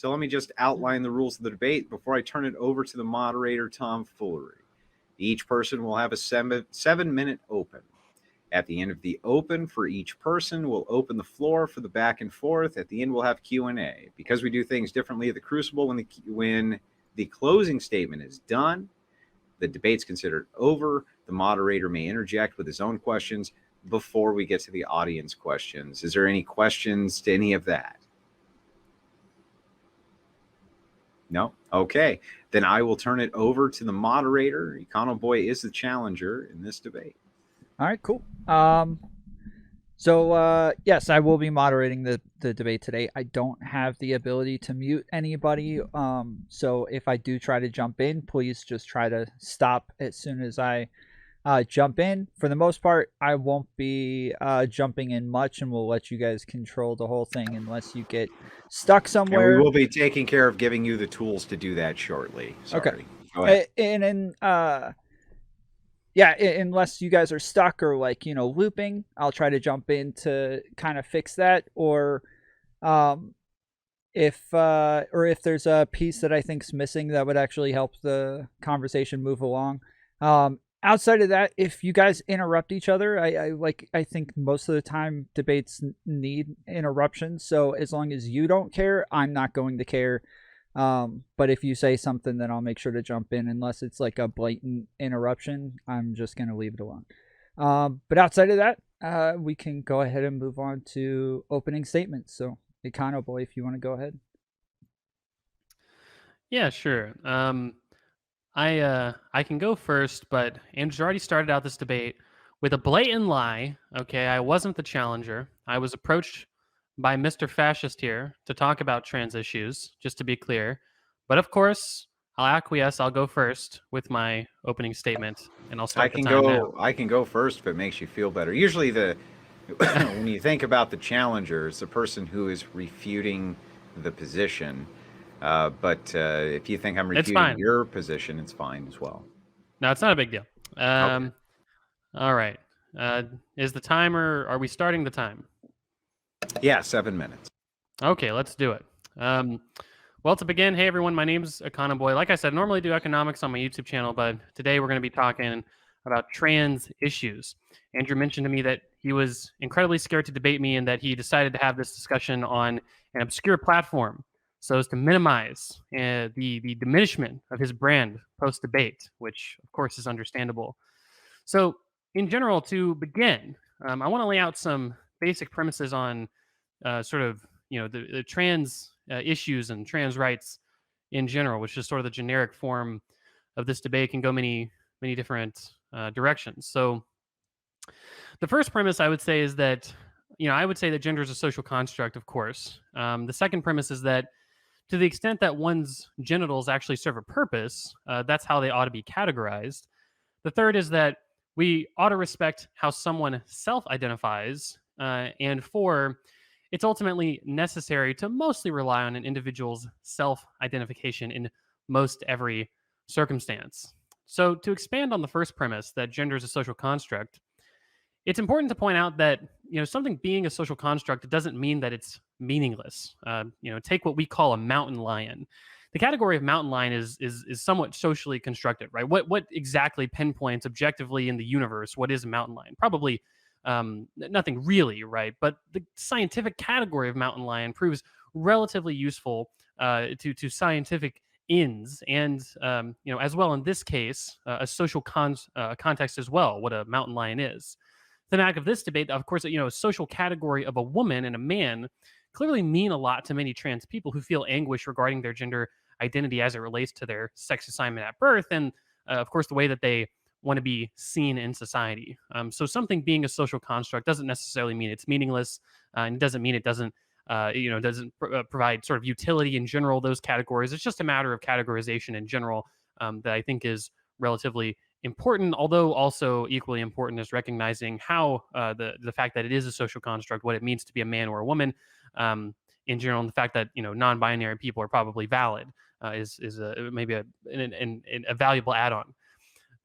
So let me just outline the rules of the debate before I turn it over to the moderator, Tom Foolery. Each person will have a 7-minute open. At the end of the open for each person, we'll open the floor for the back and forth. At the end, we'll have Q&A. Because we do things differently at the Crucible, when the closing statement is done, the debate's considered over. The moderator may interject with his own questions before we get to the audience questions. Is there any questions to any of that? No? Okay. Then I will turn it over to the moderator. EconoBoi is the challenger in this debate. All right, cool. Yes, I will be moderating the debate today. I don't have the ability to mute anybody. So if I do try to jump in, please just try to stop as soon as I jump in. For the most part, I won't be jumping in much, and we'll let you guys control the whole thing unless you get stuck somewhere. And we will be taking care of giving you the tools to do that shortly. Sorry. Okay. Go ahead. Unless you guys are stuck or looping, I'll try to jump in to kind of fix that. Or if there's a piece that I think's missing that would actually help the conversation move along. Outside of that, if you guys interrupt each other, I think most of the time debates need interruptions. So as long as you don't care, I'm not going to care. But if you say something, then I'll make sure to jump in. Unless it's like a blatant interruption, I'm just going to leave it alone. But outside of that, we can go ahead and move on to opening statements. So, EconoBoi, if you want to go ahead. Yeah, sure. I can go first, but Andrew's already started out this debate with a blatant lie. Okay, I wasn't the challenger. I was approached by Mr. Fascist here to talk about trans issues, just to be clear. But of course, I'll acquiesce. I'll go first with my opening statement, and I'll start the time now. I can go first if it makes you feel better. Usually when you think about the challenger, it's the person who is refuting the position. But if you think I'm refuting your position, it's fine as well. No, it's not a big deal. Okay. All right. Is the timer, are we starting the time? Yeah, 7 minutes. Okay, let's do it. Well, to begin, hey everyone, my name's EconoBoi. Like I said, I normally do economics on my YouTube channel, but today we're going to be talking about trans issues. Andrew mentioned to me that he was incredibly scared to debate me and that he decided to have this discussion on an obscure platform so as to minimize the diminishment of his brand post-debate, which of course is understandable. So in general, to begin, I want to lay out some basic premises on the trans issues and trans rights in general, which is sort of the generic form of this debate, can go many different directions. So the first premise I would say is that, I would say that gender is a social construct, of course. The second premise is that to the extent that one's genitals actually serve a purpose, that's how they ought to be categorized. The third is that we ought to respect how someone self-identifies. And four, it's ultimately necessary to mostly rely on an individual's self-identification in most every circumstance. So to expand on the first premise that gender is a social construct, it's important to point out that something being a social construct doesn't mean that it's meaningless. Take what we call a mountain lion. The category of mountain lion is somewhat socially constructed, right? What exactly pinpoints objectively in the universe what is a mountain lion? Probably nothing really, right? But the scientific category of mountain lion proves relatively useful to scientific ends, and as well in this case, a social context as well. What a mountain lion is. The thematic of this debate, of course, a social category of a woman and a man clearly mean a lot to many trans people who feel anguish regarding their gender identity as it relates to their sex assignment at birth, and of course the way that they want to be seen in society. So something being a social construct doesn't necessarily mean it's meaningless, and it doesn't mean it doesn't provide sort of utility in general, those categories. It's just a matter of categorization in general that I think is relatively important, although also equally important is recognizing how the fact that it is a social construct, what it means to be a man or a woman in general, and the fact that non-binary people are probably valid is maybe a valuable add-on.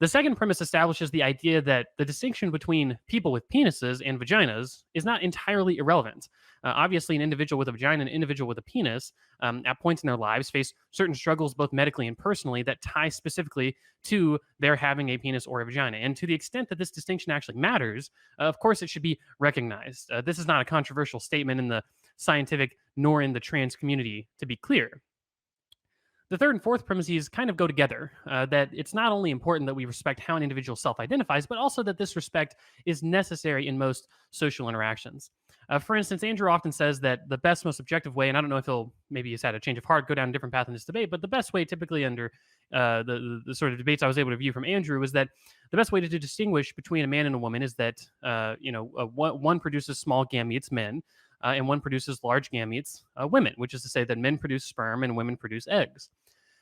The second premise establishes the idea that the distinction between people with penises and vaginas is not entirely irrelevant. Obviously, an individual with a vagina and an individual with a penis at points in their lives face certain struggles, both medically and personally, that tie specifically to their having a penis or a vagina. And to the extent that this distinction actually matters, of course, it should be recognized. This is not a controversial statement in the scientific nor in the trans community, to be clear. The third and fourth premises kind of go together, that it's not only important that we respect how an individual self-identifies, but also that this respect is necessary in most social interactions. For instance, Andrew often says that the best, most objective way, and I don't know if maybe he's had a change of heart, go down a different path in this debate, but the best way typically under the sort of debates I was able to view from Andrew was that the best way to distinguish between a man and a woman is that, one produces small gametes, men, and one produces large gametes, women, which is to say that men produce sperm and women produce eggs.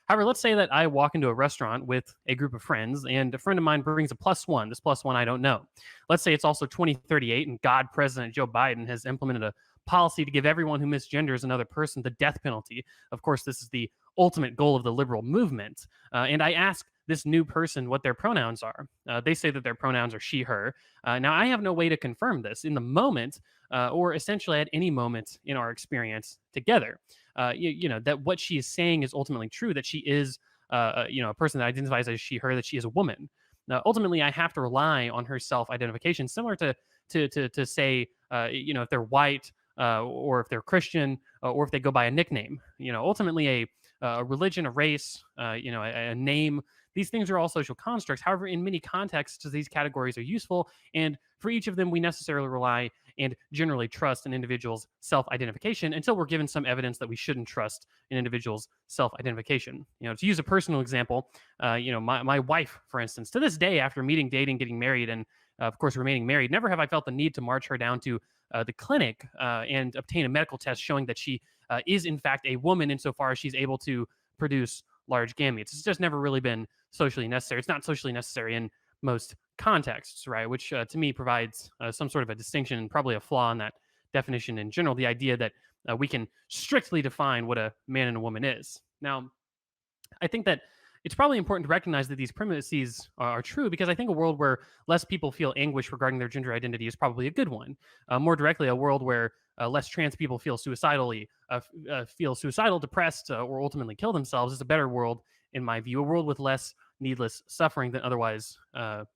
However, let's say that I walk into a restaurant with a group of friends and a friend of mine brings a +1. This +1 I don't know. Let's say it's also 2038 and God, President Joe Biden has implemented a policy to give everyone who misgenders another person the death penalty. Of course, this is the ultimate goal of the liberal movement. And I ask this new person what their pronouns are. They say that their pronouns are she, her. Now, I have no way to confirm this in the moment or essentially at any moment in our experience together. That what she is saying is ultimately true, that she is, a person that identifies as she, her, that she is a woman. Now, ultimately, I have to rely on her self-identification, similar to say, if they're white or if they're Christian or if they go by a nickname. Ultimately, a religion, a race, a name. These things are all social constructs. However, in many contexts, these categories are useful, and for each of them, we necessarily rely and generally trust an individual's self-identification until we're given some evidence that we shouldn't trust an individual's self-identification. To use a personal example, my wife, for instance, to this day, after meeting, dating, getting married, and of course remaining married, never have I felt the need to march her down to the clinic and obtain a medical test showing that she is in fact a woman insofar as she's able to produce large gametes. It's just never really been socially necessary. It's not socially necessary in most contexts, right? Which to me provides some sort of a distinction and probably a flaw in that definition in general, the idea that we can strictly define what a man and a woman is. Now, I think that it's probably important to recognize that these premises are true because I think a world where less people feel anguish regarding their gender identity is probably a good one. More directly, a world where less trans people feel suicidal, depressed, or ultimately kill themselves is a better world, in my view. A world with less needless suffering than otherwise,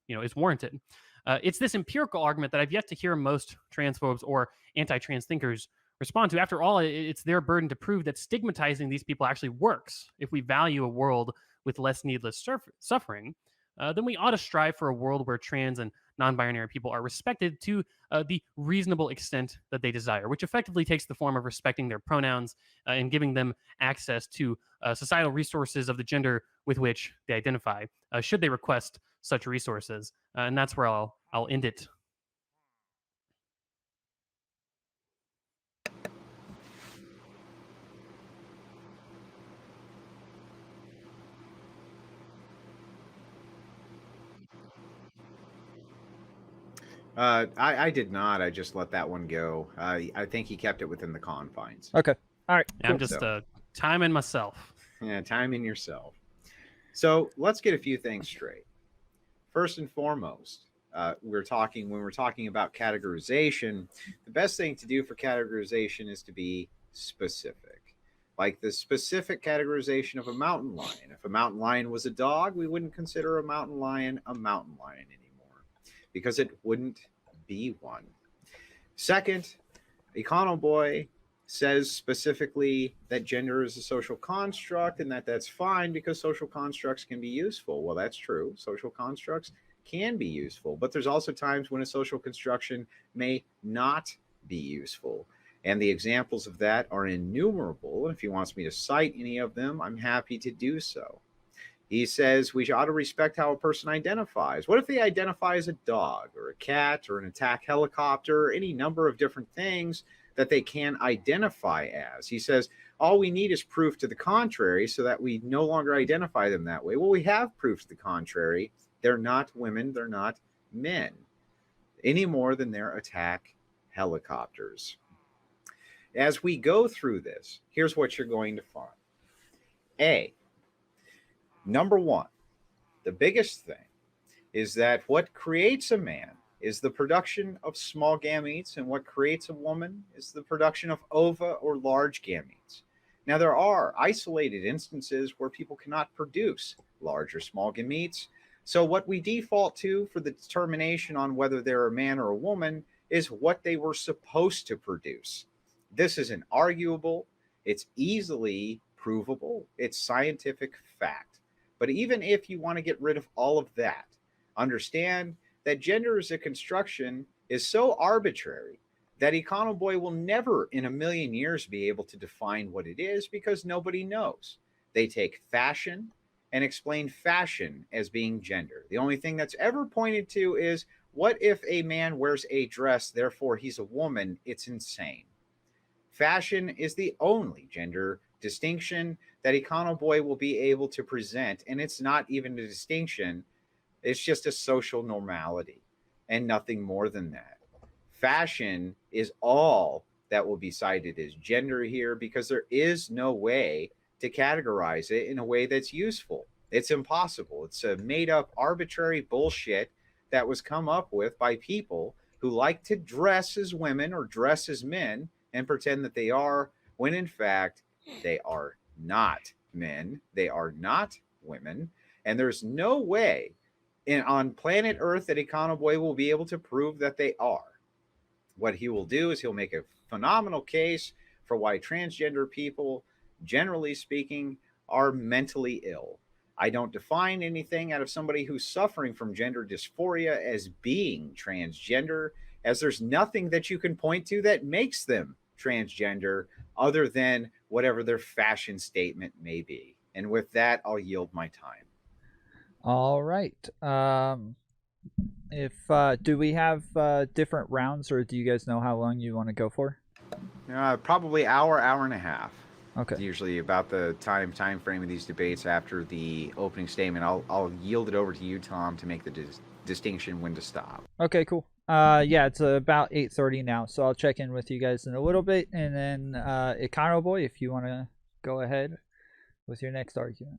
is warranted. It's this empirical argument that I've yet to hear most transphobes or anti-trans thinkers respond to. After all, it's their burden to prove that stigmatizing these people actually works. If we value a world with less needless suffering, then we ought to strive for a world where trans and non-binary people are respected to the reasonable extent that they desire, which effectively takes the form of respecting their pronouns and giving them access to societal resources of the gender with which they identify, should they request such resources. And that's where I'll end it. I did not. I just let that one go. I think he kept it within the confines. Okay. All right. I'm just timing myself. Yeah, timing yourself. So let's get a few things straight. First and foremost, when we're talking about categorization, the best thing to do for categorization is to be specific. Like the specific categorization of a mountain lion. If a mountain lion was a dog, we wouldn't consider a mountain lion anymore, because it wouldn't be one. Second, EconoBoi says specifically that gender is a social construct and that's fine because social constructs can be useful. Well, that's true. Social constructs can be useful, but there's also times when a social construction may not be useful. And the examples of that are innumerable. And if he wants me to cite any of them, I'm happy to do so. He says we ought to respect how a person identifies. What if they identify as a dog or a cat or an attack helicopter or any number of different things that they can identify as? He says all we need is proof to the contrary so that we no longer identify them that way. Well, we have proof to the contrary. They're not women. They're not men any more than they're attack helicopters. As we go through this, here's what you're going to find. Number one, the biggest thing is that what creates a man is the production of small gametes, and what creates a woman is the production of ova or large gametes. Now, there are isolated instances where people cannot produce large or small gametes. So, what we default to for the determination on whether they're a man or a woman is what they were supposed to produce. This is inarguable, it's easily provable, it's scientific fact. But even if you want to get rid of all of that, understand that gender as a construction is so arbitrary that EconoBoi will never in a million years be able to define what it is because nobody knows. They take fashion and explain fashion as being gender. The only thing that's ever pointed to is, what if a man wears a dress, therefore he's a woman? It's insane. Fashion is the only gender distinction that EconoBoi will be able to present, and it's not even a distinction. It's just a social normality and nothing more than that. Fashion is all that will be cited as gender here because there is no way to categorize it in a way that's useful. It's impossible. It's a made up arbitrary bullshit that was come up with by people who like to dress as women or dress as men and pretend that they are, when in fact they are not men, they are not women, and there's no way on planet Earth that EconoBoi will be able to prove that they are. What he will do is he'll make a phenomenal case for why transgender people, generally speaking, are mentally ill. I don't define anything out of somebody who's suffering from gender dysphoria as being transgender, as there's nothing that you can point to that makes them transgender other than whatever their fashion statement may be. And with that, I'll yield my time. All right. Do we have different rounds, or do you guys know how long you want to go for? Probably hour and a half. Okay. It's usually about the time frame of these debates after the opening statement. I'll yield it over to you, Tom, to make the distinction when to stop. Okay, cool. Yeah, it's about 8:30 now, so I'll check in with you guys in a little bit, and then EconoBoi, if you want to go ahead with your next argument.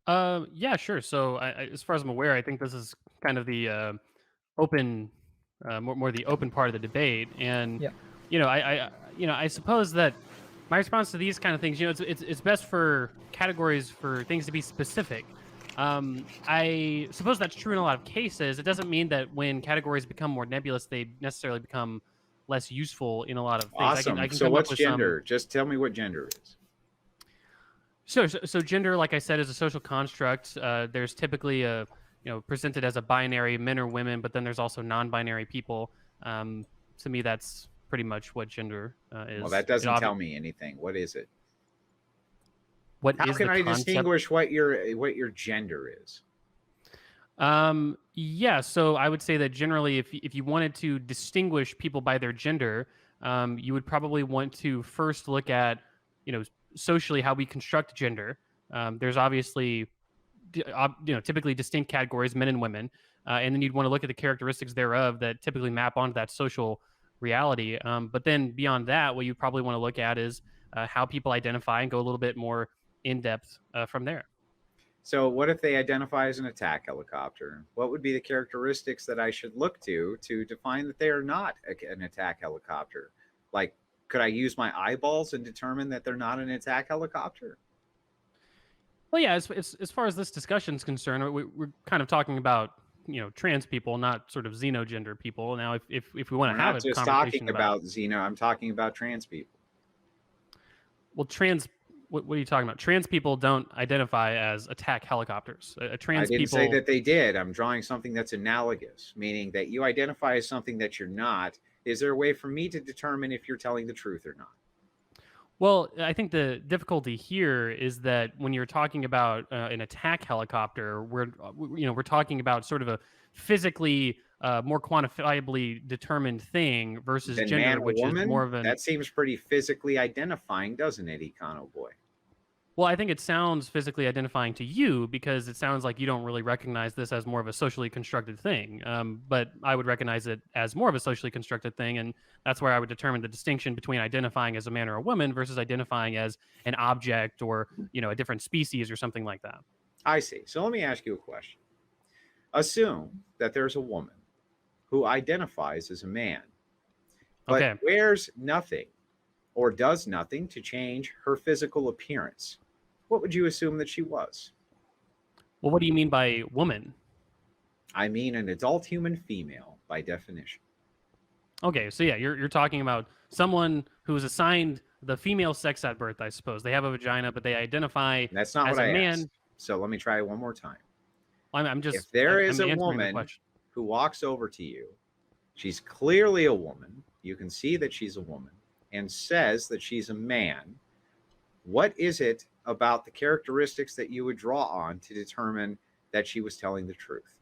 Yeah, sure. So, as far as I'm aware, I think this is kind of the open, more the open part of the debate, and yeah. I suppose that my response to these kind of things, it's best for categories for things to be specific. I suppose that's true in a lot of cases. It doesn't mean that when categories become more nebulous, they necessarily become less useful in a lot of things. Awesome. I can so come what's up with gender? Just tell me what gender is. So gender, like I said, is a social construct. There's typically presented as a binary, men or women, but then there's also non-binary people. To me, that's pretty much what gender is. Well, that doesn't tell me anything. What is it? How can I distinguish what your gender is? Yeah, so I would say that generally, if you wanted to distinguish people by their gender, you would probably want to first look at, socially how we construct gender. There's obviously, typically distinct categories, men and women, and then you'd want to look at the characteristics thereof that typically map onto that social reality. But then beyond that, what you probably want to look at is how people identify and go a little bit more in depth from there. So what if they identify as an attack helicopter? What would be the characteristics that I should look to define that they are not an attack helicopter? Like, could I use my eyeballs and determine that they're not an attack helicopter? Well, yeah, as far as this discussion is concerned, we're kind of talking about, trans people, not sort of xenogender people. Now, if we want to have a conversation about... I'm not just talking about xeno, I'm talking about trans people. Well, what are you talking about? Trans people don't identify as attack helicopters. I didn't say that they did. I'm drawing something that's analogous, meaning that you identify as something that you're not. Is there a way for me to determine if you're telling the truth or not? Well, I think the difficulty here is that when you're talking about an attack helicopter, we're talking about sort of a physically more quantifiably determined thing versus then gender, which woman? Is more of an... That seems pretty physically identifying, doesn't it, EconoBoi? Well, I think it sounds physically identifying to you because it sounds like you don't really recognize this as more of a socially constructed thing. But I would recognize it as more of a socially constructed thing, and that's where I would determine the distinction between identifying as a man or a woman versus identifying as an object or, a different species or something like that. I see. So let me ask you a question. Assume that there's a woman who identifies as a man, but Okay. wears nothing or does nothing to change her physical appearance. What would you assume that she was? Well, what do you mean by woman? I mean an adult human female by definition. Okay, so yeah, you're talking about someone who is assigned the female sex at birth, I suppose. They have a vagina, but they identify That's not as what a I man. asked. So let me try it one more time. I'm just If there I'm is a answering the woman question. who walks over to you, she's clearly a woman, you can see that she's a woman, and says that she's a man, what is it about the characteristics that you would draw on to determine that she was telling the truth?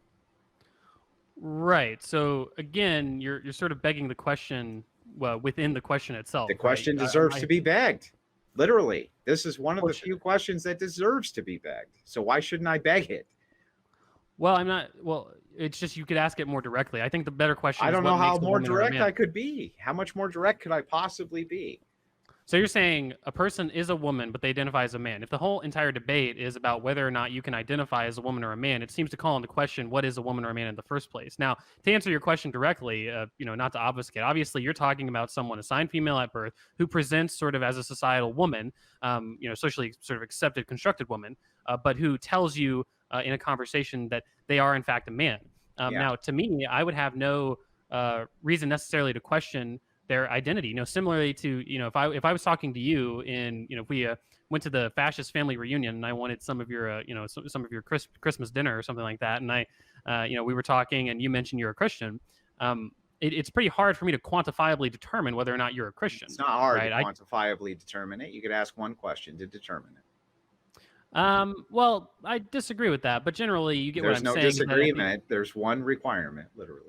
Right. So again, you're sort of begging the question, well, within the question itself. The question right? deserves to be begged. Literally, this is one of Well, the few questions that deserves to be begged. So why shouldn't I beg it? Well, I'm not. Well, it's just you could ask it more directly. I think the better question. I is don't what know how makes a more woman or a direct man. I could be. How much more direct could I possibly be? So you're saying a person is a woman, but they identify as a man. If the whole entire debate is about whether or not you can identify as a woman or a man, it seems to call into question what is a woman or a man in the first place. Now, to answer your question directly, not to obfuscate, obviously you're talking about someone assigned female at birth who presents sort of as a societal woman, socially sort of accepted, constructed woman, but who tells you in a conversation that they are in fact a man. Now, to me, I would have no reason necessarily to question their identity. Similarly to, if I was talking to you and, if we went to the fascist family reunion and I wanted some of your, some of your Christmas dinner or something like that. And we were talking and you mentioned you're a Christian. It's pretty hard for me to quantifiably determine whether or not you're a Christian. It's not hard right? to quantifiably determine it. You could ask one question to determine it. Well, I disagree with that, but generally you get There's what I'm no saying. disagreement. There's one requirement, literally.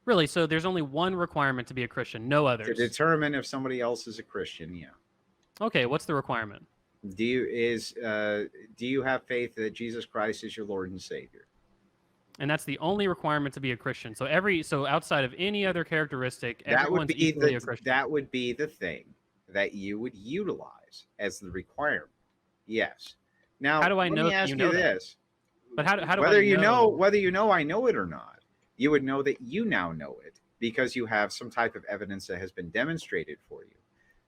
Really? So there's only one requirement to be a Christian, no others? To determine if somebody else is a Christian, yeah. Okay, what's the requirement? Do you have faith that Jesus Christ is your Lord and Savior? And that's the only requirement to be a Christian. So outside of any other characteristic, that would everyone's be equally a Christian. That would be the thing that you would utilize as the requirement. Yes. Now, how do I know? Let me ask you this. But how do whether I know? Whether I know it or not, you would know that you now know it because you have some type of evidence that has been demonstrated for you.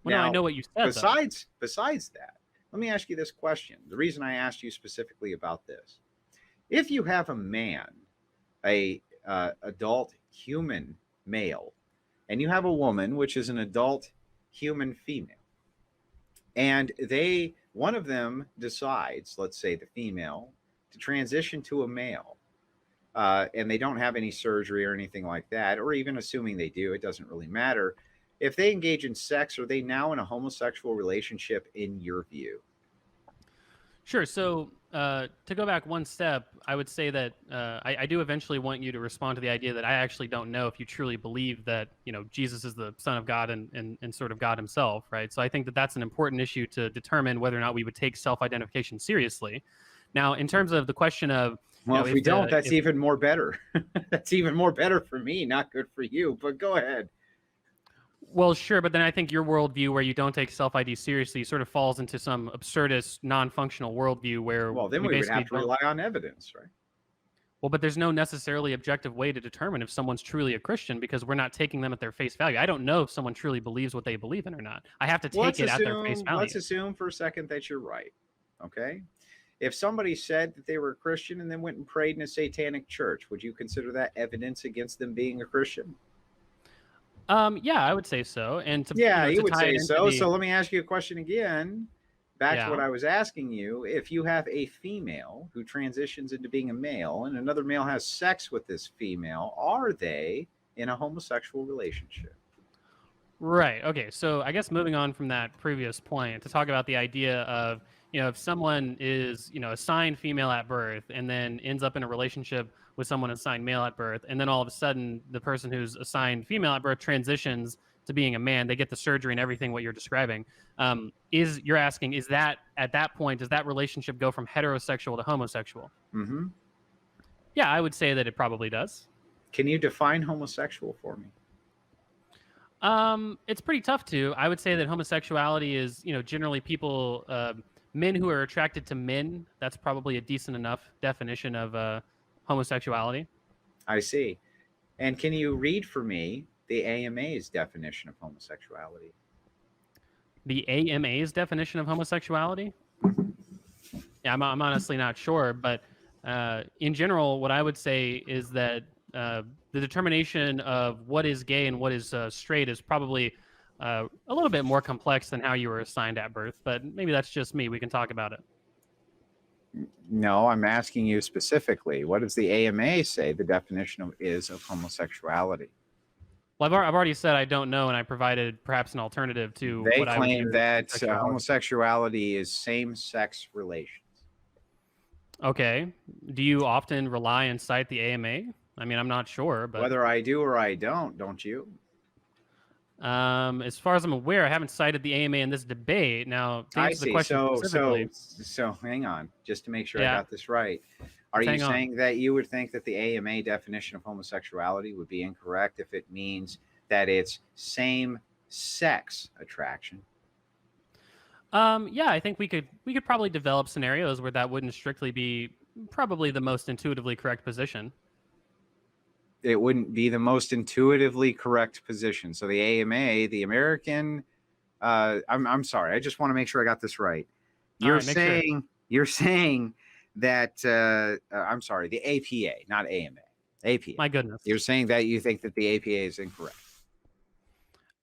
Well, now, I know what you said. Besides that, let me ask you this question. The reason I asked you specifically about this: if you have a man, adult human male, and you have a woman, which is an adult human female, and one of them decides, let's say the female, to transition to a male, and they don't have any surgery or anything like that, or even assuming they do, it doesn't really matter. If they engage in sex, are they now in a homosexual relationship in your view? Sure. So to go back one step, I would say that I do eventually want you to respond to the idea that I actually don't know if you truly believe that, Jesus is the Son of God and sort of God himself, right? So I think that that's an important issue to determine whether or not we would take self-identification seriously. Now, in terms of the question of, well, if we don't, that's even more better. That's even more better for me, not good for you, but go ahead. Well, sure, but then I think your worldview where you don't take self-ID seriously sort of falls into some absurdist, non-functional worldview where... Well, then we would have to rely on evidence, right? Well, but there's no necessarily objective way to determine if someone's truly a Christian because we're not taking them at their face value. I don't know if someone truly believes what they believe in or not. I have to take it at their face value. Let's assume for a second that you're right, okay? If somebody said that they were a Christian and then went and prayed in a satanic church, would you consider that evidence against them being a Christian? Yeah, I would say so. And you would say so. So let me ask you a question again. Back to what I was asking you. If you have a female who transitions into being a male and another male has sex with this female, are they in a homosexual relationship? Right. Okay. So I guess moving on from that previous point to talk about the idea of, if someone is, assigned female at birth and then ends up in a relationship with someone assigned male at birth, and then all of a sudden the person who's assigned female at birth transitions to being a man, they get the surgery and everything what you're describing. You're asking, is that at that point, does that relationship go from heterosexual to homosexual? Mm-hmm. Yeah, I would say that it probably does. Can you define homosexual for me? It's pretty tough to. I would say that homosexuality is, generally people, men who are attracted to men. That's probably a decent enough definition of homosexuality. I see. And can you read for me the AMA's definition of homosexuality? The AMA's definition of homosexuality? Yeah, I'm honestly not sure, but in general, what I would say is that the determination of what is gay and what is straight is probably a little bit more complex than how you were assigned at birth, but maybe that's just me. We can talk about it. No, I'm asking you specifically. What does the AMA say the definition is of homosexuality? Well, I've already said I don't know, and I provided perhaps an alternative to They what I would claim hear that homosexuality. homosexuality is same-sex relations. Okay. Do you often rely and cite the AMA? I mean, I'm not sure, but Whether I do or I don't you? as far as I'm aware, I haven't cited the AMA in this debate. Now, to I answer the see. question specifically, So hang on, just to make sure Yeah. I got this right. Are you Hang on. saying that you would think that the AMA definition of homosexuality would be incorrect if it means that it's same-sex attraction? yeah, I think we could probably develop scenarios where that wouldn't strictly be probably the most intuitively correct position. It wouldn't be the most intuitively correct position. So the AMA, the American, I'm sorry, I just want to make sure I got this right. All right, make sure. You're saying that I'm sorry, the APA, not AMA, APA. My goodness. You're saying that you think that the APA is incorrect.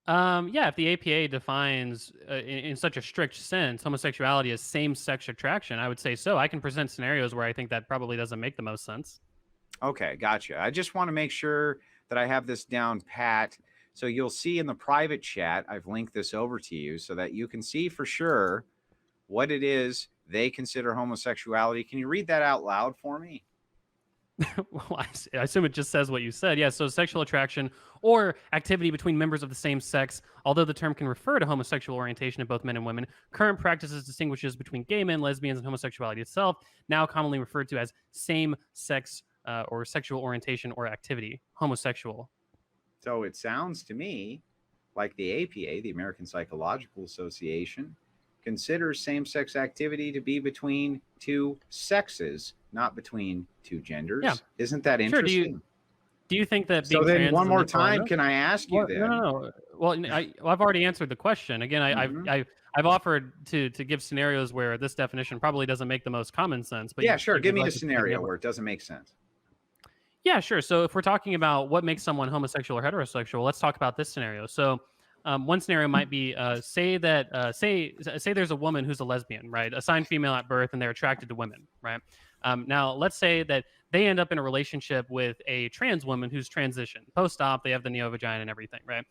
Yeah, if the APA defines in such a strict sense homosexuality as same-sex attraction, I would say so. I can present scenarios where I think that probably doesn't make the most sense. Okay, gotcha. I just want to make sure that I have this down pat. So you'll see in the private chat, I've linked this over to you so that you can see for sure what it is they consider homosexuality. Can you read that out loud for me? Well, I assume it just says what you said. Yeah, so sexual attraction or activity between members of the same sex, although the term can refer to homosexual orientation of both men and women, current practices distinguishes between gay men, lesbians, and homosexuality itself, now commonly referred to as same-sex or sexual orientation or activity, homosexual. So it sounds to me like the APA, the American Psychological Association, considers same-sex activity to be between two sexes, not between two genders. Yeah. Isn't that Sure. interesting? Do you think that being So then trans one is more integral time, enough? can I ask you Well, then? no. Well, I've already answered the question. Again, Mhm. I've offered to give scenarios where this definition probably doesn't make the most common sense. But Yeah, you- sure. you Give me like a to take scenario example. where it doesn't make sense. Yeah, sure. So if we're talking about what makes someone homosexual or heterosexual, let's talk about this scenario. So one scenario might be say there's a woman who's a lesbian, right? Assigned female at birth, and they're attracted to women, right? Now let's say that they end up in a relationship with a trans woman who's transitioned. Post-op, they have the neo-vagina and everything, right?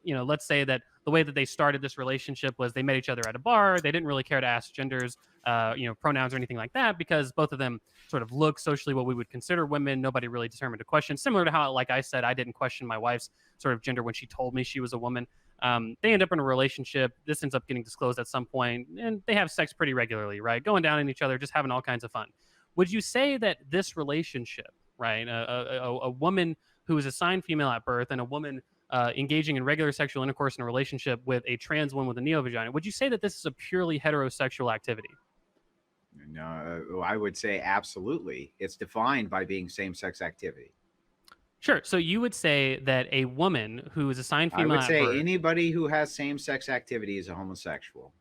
Let's say that the way that they started this relationship was they met each other at a bar. They didn't really care to ask genders, pronouns or anything like that because both of them sort of look socially what we would consider women. Nobody really determined to question. Similar to how, like I said, I didn't question my wife's sort of gender when she told me she was a woman. They end up in a relationship. This ends up getting disclosed at some point, and they have sex pretty regularly, right? Going down on each other, just having all kinds of fun. Would you say that this relationship, right, a woman who is assigned female at birth and a woman engaging in regular sexual intercourse in a relationship with a trans woman with a neo-vagina, would you say that this is a purely heterosexual activity? No, I would say absolutely. It's defined by being same-sex activity. Sure. So you would say that a woman who is assigned I female would at say birth. anybody who has same-sex activity is a homosexual.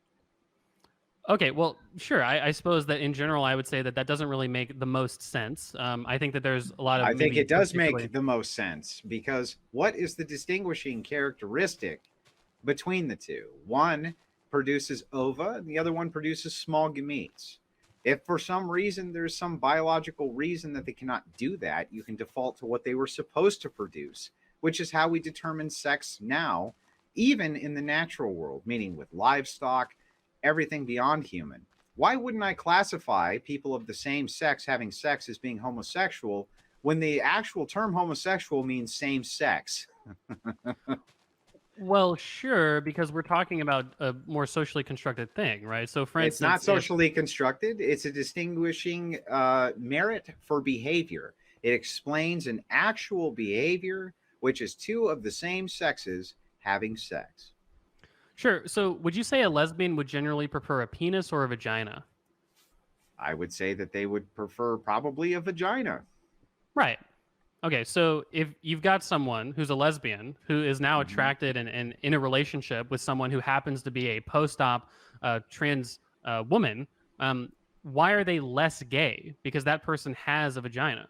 Okay, well, sure. I suppose that in general, I would say that doesn't really make the most sense. I think that there's a lot of. I think maybe it does particularly- make the most sense because what is the distinguishing characteristic between the two? One produces ova and the other one produces small gametes. If for some reason there's some biological reason that they cannot do that, you can default to what they were supposed to produce, which is how we determine sex now, even in the natural world, meaning with livestock, everything beyond human. Why wouldn't I classify people of the same sex having sex as being homosexual when the actual term homosexual means same sex? Well, sure, because we're talking about a more socially constructed thing, right? So, for It's not instance, socially constructed. It's a distinguishing merit for behavior. It explains an actual behavior, which is two of the same sexes having sex. Sure. So, would you say a lesbian would generally prefer a penis or a vagina? I would say that they would prefer probably a vagina. Right. Okay, so if you've got someone who's a lesbian who is now Mhm. attracted and in a relationship with someone who happens to be a post-op trans woman, why are they less gay? Because that person has a vagina.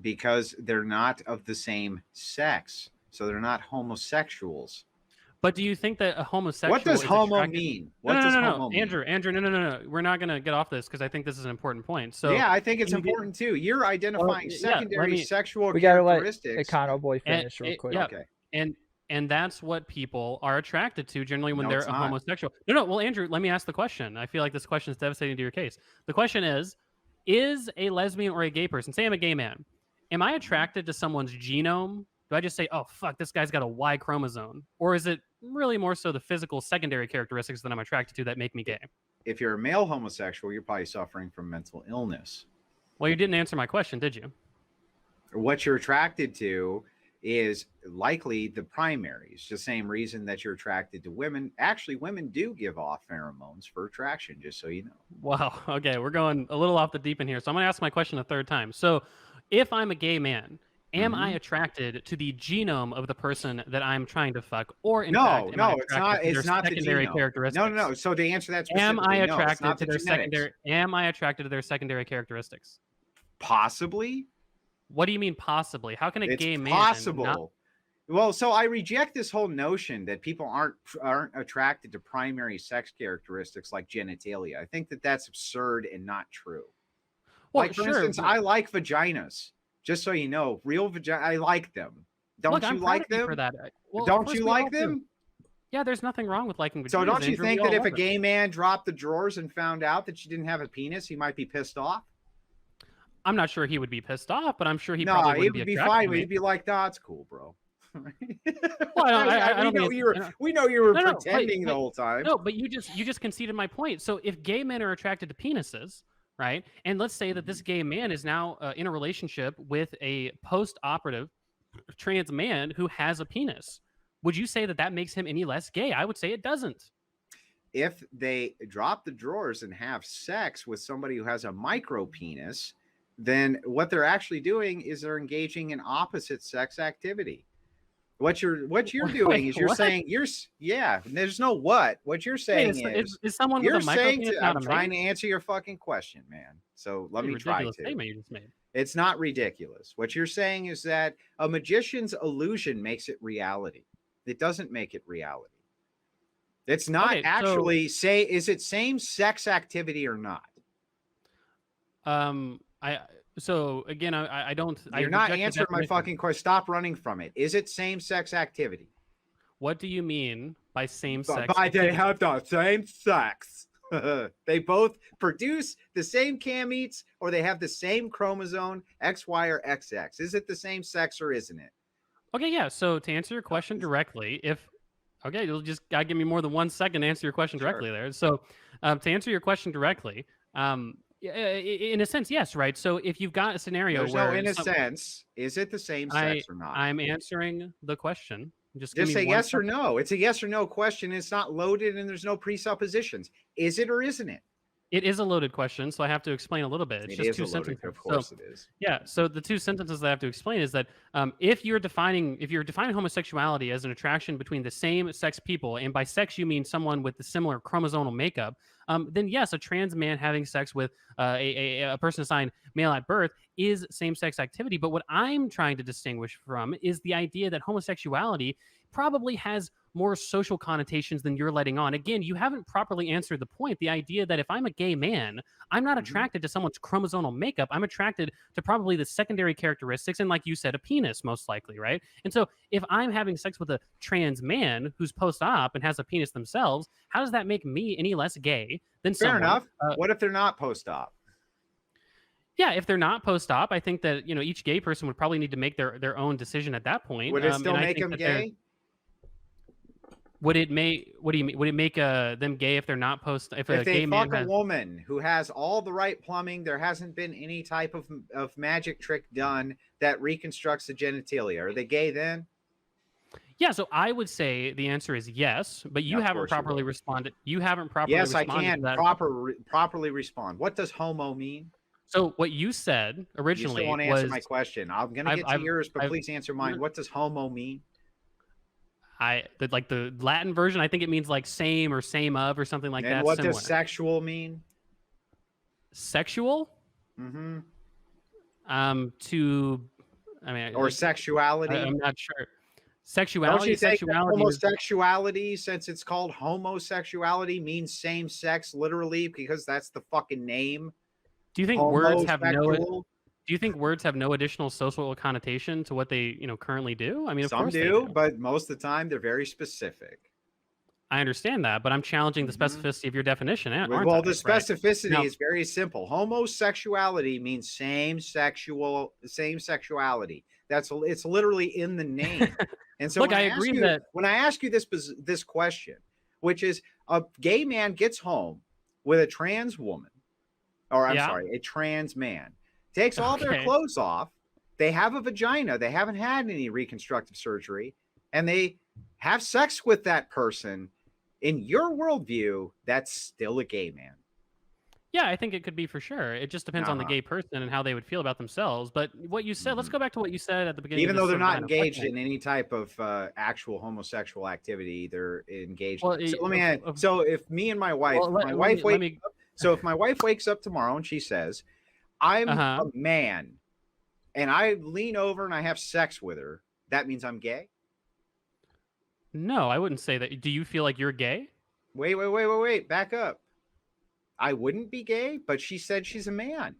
Because they're not of the same sex, so they're not homosexuals. But do you think that a homosexual What does is homo attracted... mean? No, What no, does no, no, homo no. mean? Andrew, no. We're not going to get off this because I think this is an important point. So yeah, I think it's you get- important too. You're identifying yeah, secondary sexual We gotta let characteristics. EconoBoi and finish real quick. yeah, Okay. and that's what people are attracted to generally when No, they're it's a not. homosexual. No. Well, Andrew, let me ask the question. I feel like this question is devastating to your case. The question is a lesbian or a gay person, say I'm a gay man, am I attracted to someone's genome? Do I just say, oh, fuck, this guy's got a Y chromosome? Or is it really more so the physical secondary characteristics that I'm attracted to that make me gay? If you're a male homosexual, you're probably suffering from mental illness. Well, you didn't answer my question, did you? What you're attracted to is likely the primaries, the same reason that you're attracted to women. Actually, women do give off pheromones for attraction, just so you know. Wow. Okay, we're going a little off the deep end here. So I'm going to ask my question a third time. So if I'm a gay man, am I attracted to the genome of the person that I'm trying to fuck? Or in fact, am I it's not. attracted to It's their not the secondary genome. characteristics? No. So to answer that Am specifically, I no, it's attracted not to the their genetics. secondary? Am I attracted to their secondary characteristics? Possibly. What do you mean possibly? How can a It's gay man possible. not... Well, so I reject this whole notion that people aren't attracted to primary sex characteristics like genitalia. I think that that's absurd and not true. Well, Like, for sure, instance, but- I like vaginas. Just so you know, real vagina, I like them. Don't Look, you I'm proud like of you them? for that. Well, of Don't course you we all like do. them? Yeah, there's nothing wrong with liking vaginas. So don't you Andrew. think We that all if a love it. gay man dropped the drawers and found out that you didn't have a penis, he might be pissed off? I'm not sure he would be pissed off, but I'm sure he No, probably he wouldn't would be be attracted fine. to me. He'd be like, "No, it's cool, bro." Well, I don't think it's- we know you were No, pretending wait. the whole time. No, but you just conceded my point. So if gay men are attracted to penises, right? And let's say that this gay man is now in a relationship with a post-operative trans man who has a penis. Would you say that that makes him any less gay? I would say it doesn't. If they drop the drawers and have sex with somebody who has a micro penis, then what they're actually doing is they're engaging in opposite sex activity. What you're doing is you're what? saying there's no what. What you're saying is someone with you're a micro saying penis not I'm a trying man? to answer your fucking question, man. So let me try Ridiculous to. statement you just made. It's not ridiculous. What you're saying is that a magician's illusion makes it reality. It doesn't make it reality. It's not Okay, actually is it same sex activity or not? So again, I don't. You're not answering my fucking question. Stop running from it. Is it same sex activity? What do you mean by same sex? By they have the same sex. They both produce the same gametes, or they have the same chromosome XY or XX. Is it the same sex or isn't it? Okay, yeah. So to answer your question directly, you'll just gotta give me more than 1 second to answer your question directly there. So to answer your question directly, in a sense, yes, right. So if you've got a scenario where in a sense, is it the same sex or not? I'm answering the question. Just say yes or no. It's a yes or no question. It's not loaded and there's no presuppositions. Is it or isn't it? It is a loaded question, so I have to explain a little bit. It's just two sentences. Of course, it is. Yeah. So the two sentences that I have to explain is that if you're defining homosexuality as an attraction between the same sex people, and by sex you mean someone with the similar chromosomal makeup, then yes, a trans man having sex with a person assigned male at birth is same-sex activity. But what I'm trying to distinguish from is the idea that homosexuality probably has more social connotations than you're letting on. Again, you haven't properly answered the point. The idea that if I'm a gay man, I'm not attracted to someone's chromosomal makeup. I'm attracted to probably the secondary characteristics, and like you said, a penis, most likely, right? And so if I'm having sex with a trans man who's post-op and has a penis themselves, how does that make me any less gay than someone? Fair enough. What if they're not post-op? Yeah, if they're not post-op, I think that each gay person would probably need to make their own decision at that point. Would it still make them gay? Would it make? What do you mean? Would it make them gay if they're not post? If a they gay fuck man a woman who has all the right plumbing, there hasn't been any type of magic trick done that reconstructs the genitalia. Are they gay then? Yeah, so I would say the answer is yes, but you haven't properly responded. You haven't properly yes, responded. I can to that. properly respond. What does homo mean? So what you said You originally still won't answer was my question. I'm going to get to yours, but please answer mine. What does homo mean? Like the Latin version, I think it means like same or same of or something like And that. what Similar. does sexual mean? Sexual? Mm-hmm. Or Like, sexuality? I'm not sure. Don't Sexuality, you think that sexuality is, homosexuality, since it's called homosexuality, means same sex literally because that's the fucking name? do you think words have Homosexual? do you think words have no additional social connotation to what they, currently do? I mean, of Some course they do, do. but most of the time they're very specific. I understand that, but I'm challenging the specificity of your definition, aren't I? Well, the Right? specificity Now- is very simple. Homosexuality means same sexuality. It's literally in the name. And so Look, I agree that when I ask you this question, which is a gay man gets home with a trans woman, or I'm Yeah. sorry, a trans man, takes all their Okay. clothes off, they have a vagina, they haven't had any reconstructive surgery, and they have sex with that person. In your worldview, that's still a gay man. Yeah, I think it could be for sure. It just depends on the gay person and how they would feel about themselves. But what you said, let's go back to what you said at the beginning. Even of though this they're sort of not line of engaged questioning. in any type of actual homosexual activity, they're engaged. Well, So let me add, so if me and my wife, Well, let me- so if my wife wakes up tomorrow and she says, I'm Uh-huh. a man, and I lean over and I have sex with her, that means I'm gay? No, I wouldn't say that. Do you feel like you're gay? Wait, back up. I wouldn't be gay, but she said she's a man.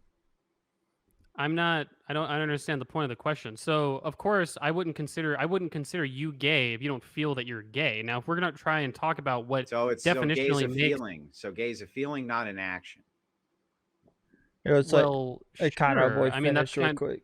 I'm not. I don't understand the point of the question. So, of course, I wouldn't consider you gay if you don't feel that you're gay. Now, if we're gonna try and talk about what definitionally makes feeling. So gay is a feeling, not an action. It's well, like EconoBoi sure. I mean, that's real quick.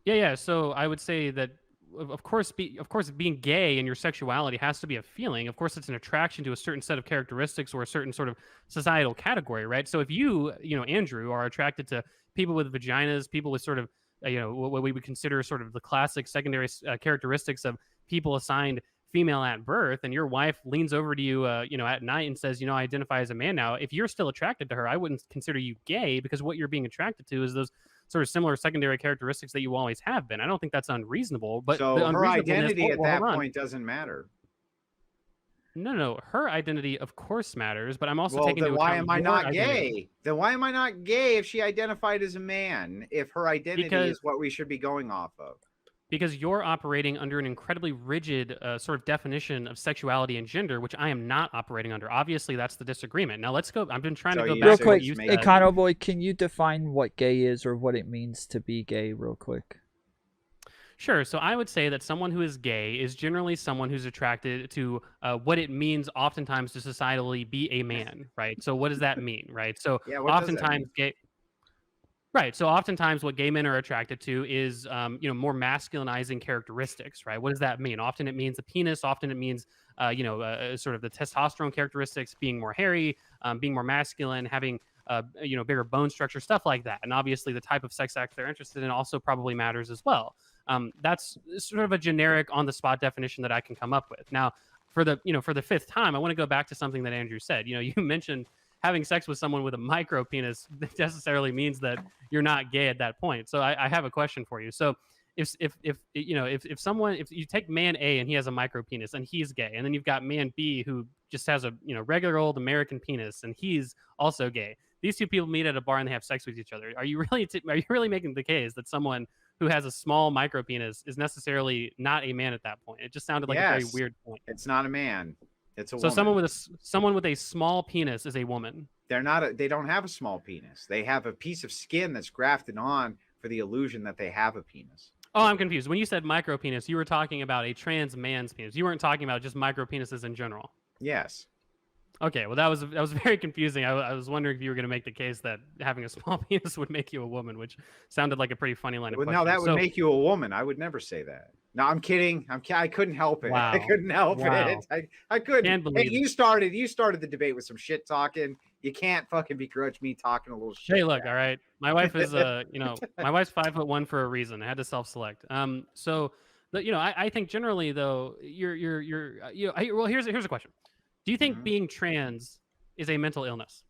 Yeah. So I would say that, of course, being gay and your sexuality has to be a feeling. Of course, it's an attraction to a certain set of characteristics or a certain sort of societal category, right? So if you, Andrew, are attracted to people with vaginas, people with sort of, what we would consider sort of the classic secondary characteristics of people assigned female at birth, and your wife leans over to you, at night and says, I identify as a man now. If you're still attracted to her, I wouldn't consider you gay because what you're being attracted to is those sort of similar secondary characteristics that you always have been. I don't think that's unreasonable, but so the her identity at that point point doesn't matter. No, her identity of course matters, but I'm also taking then into why account am I your not identity. gay? Then why am I not gay if she identified as a man? If her identity is what we should be going off of? Because you're operating under an incredibly rigid sort of definition of sexuality and gender, which I am not operating under. Obviously, that's the disagreement. Now let's go. I've been trying to go back real to what quick. you said. EconoBoi, can you define what gay is or what it means to be gay, real quick? Sure. So I would say that someone who is gay is generally someone who's attracted to what it means oftentimes to societally be a man, right? So what does that mean, right? So oftentimes gay. Right. So oftentimes what gay men are attracted to is, more masculinizing characteristics, right? What does that mean? Often it means the penis. Often it means, sort of the testosterone characteristics, being more hairy, being more masculine, having, bigger bone structure, stuff like that. And obviously the type of sex act they're interested in also probably matters as well. That's sort of a generic on the spot definition that I can come up with. Now, for the fifth time, I want to go back to something that Andrew said. You mentioned having sex with someone with a micro penis necessarily means that you're not gay at that point. So I have a question for you. So if you take man A and he has a micro penis and he's gay, and then you've got man B who just has a regular old American penis and he's also gay. These two people meet at a bar and they have sex with each other. Are you really making the case that someone who has a small micro penis is necessarily not a man at that point? It just sounded like a very weird point. It's not a man. It's a so woman. someone with a small penis is a woman. They don't have a small penis. They have a piece of skin that's grafted on for the illusion that they have a penis. Oh, I'm confused. When you said micro penis, you were talking about a trans man's penis. You weren't talking about just micro penises in general. Yes. Okay, well that was very confusing. I was wondering if you were going to make the case that having a small penis would make you a woman, which sounded like a pretty funny line of questioning. No, that would make you a woman. I would never say that. No, I'm kidding. I couldn't help it. Wow. I couldn't help it. I couldn't. Can't believe you started the debate with some shit talking. You can't fucking begrudge me talking a little shit. Hey, look, all right. My wife is my wife's 5'1" for a reason. I had to self-select. So, I think generally though, well, here's a question. Do you think being trans is a mental illness?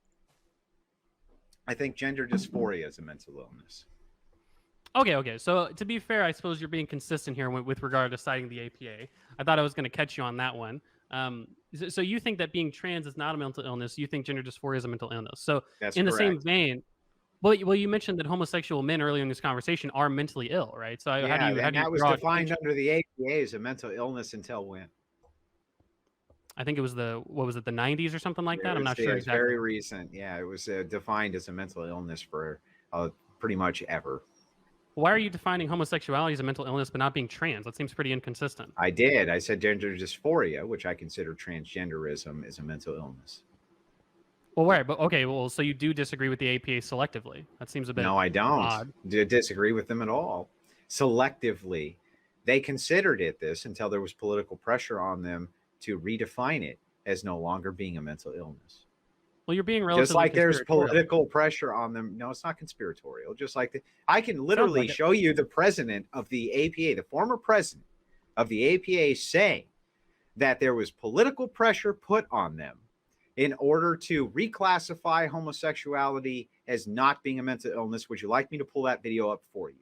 I think gender dysphoria is a mental illness. Okay. So to be fair, I suppose you're being consistent here with regard to citing the APA. I thought I was going to catch you on that one. So you think that being trans is not a mental illness. You think gender dysphoria is a mental illness. So That's in the same correct. vein, well, you mentioned that homosexual men earlier in this conversation are mentally ill, right? So Yeah, how do you that was draw a defined distinction? under the APA as a mental illness until when? I think it was the 90s or something like that. I'm not sure It was exactly. very recent. Yeah, it was defined as a mental illness for pretty much ever. Why are you defining homosexuality as a mental illness but not being trans? That seems pretty inconsistent. I did. I said gender dysphoria, which I consider transgenderism, is a mental illness. Well, right, but okay. Well, so you do disagree with the APA selectively? That seems a bit. No, I don't odd. disagree with them at all. Selectively, they considered it this until there was political pressure on them to redefine it as no longer being a mental illness. Well, you're being relatively just like there's conspiratorial. political pressure on them. No, it's not conspiratorial. Just like I can literally show you the president of the APA, the former president of the APA, saying that there was political pressure put on them in order to reclassify homosexuality as not being a mental illness. Would you like me to pull that video up for you?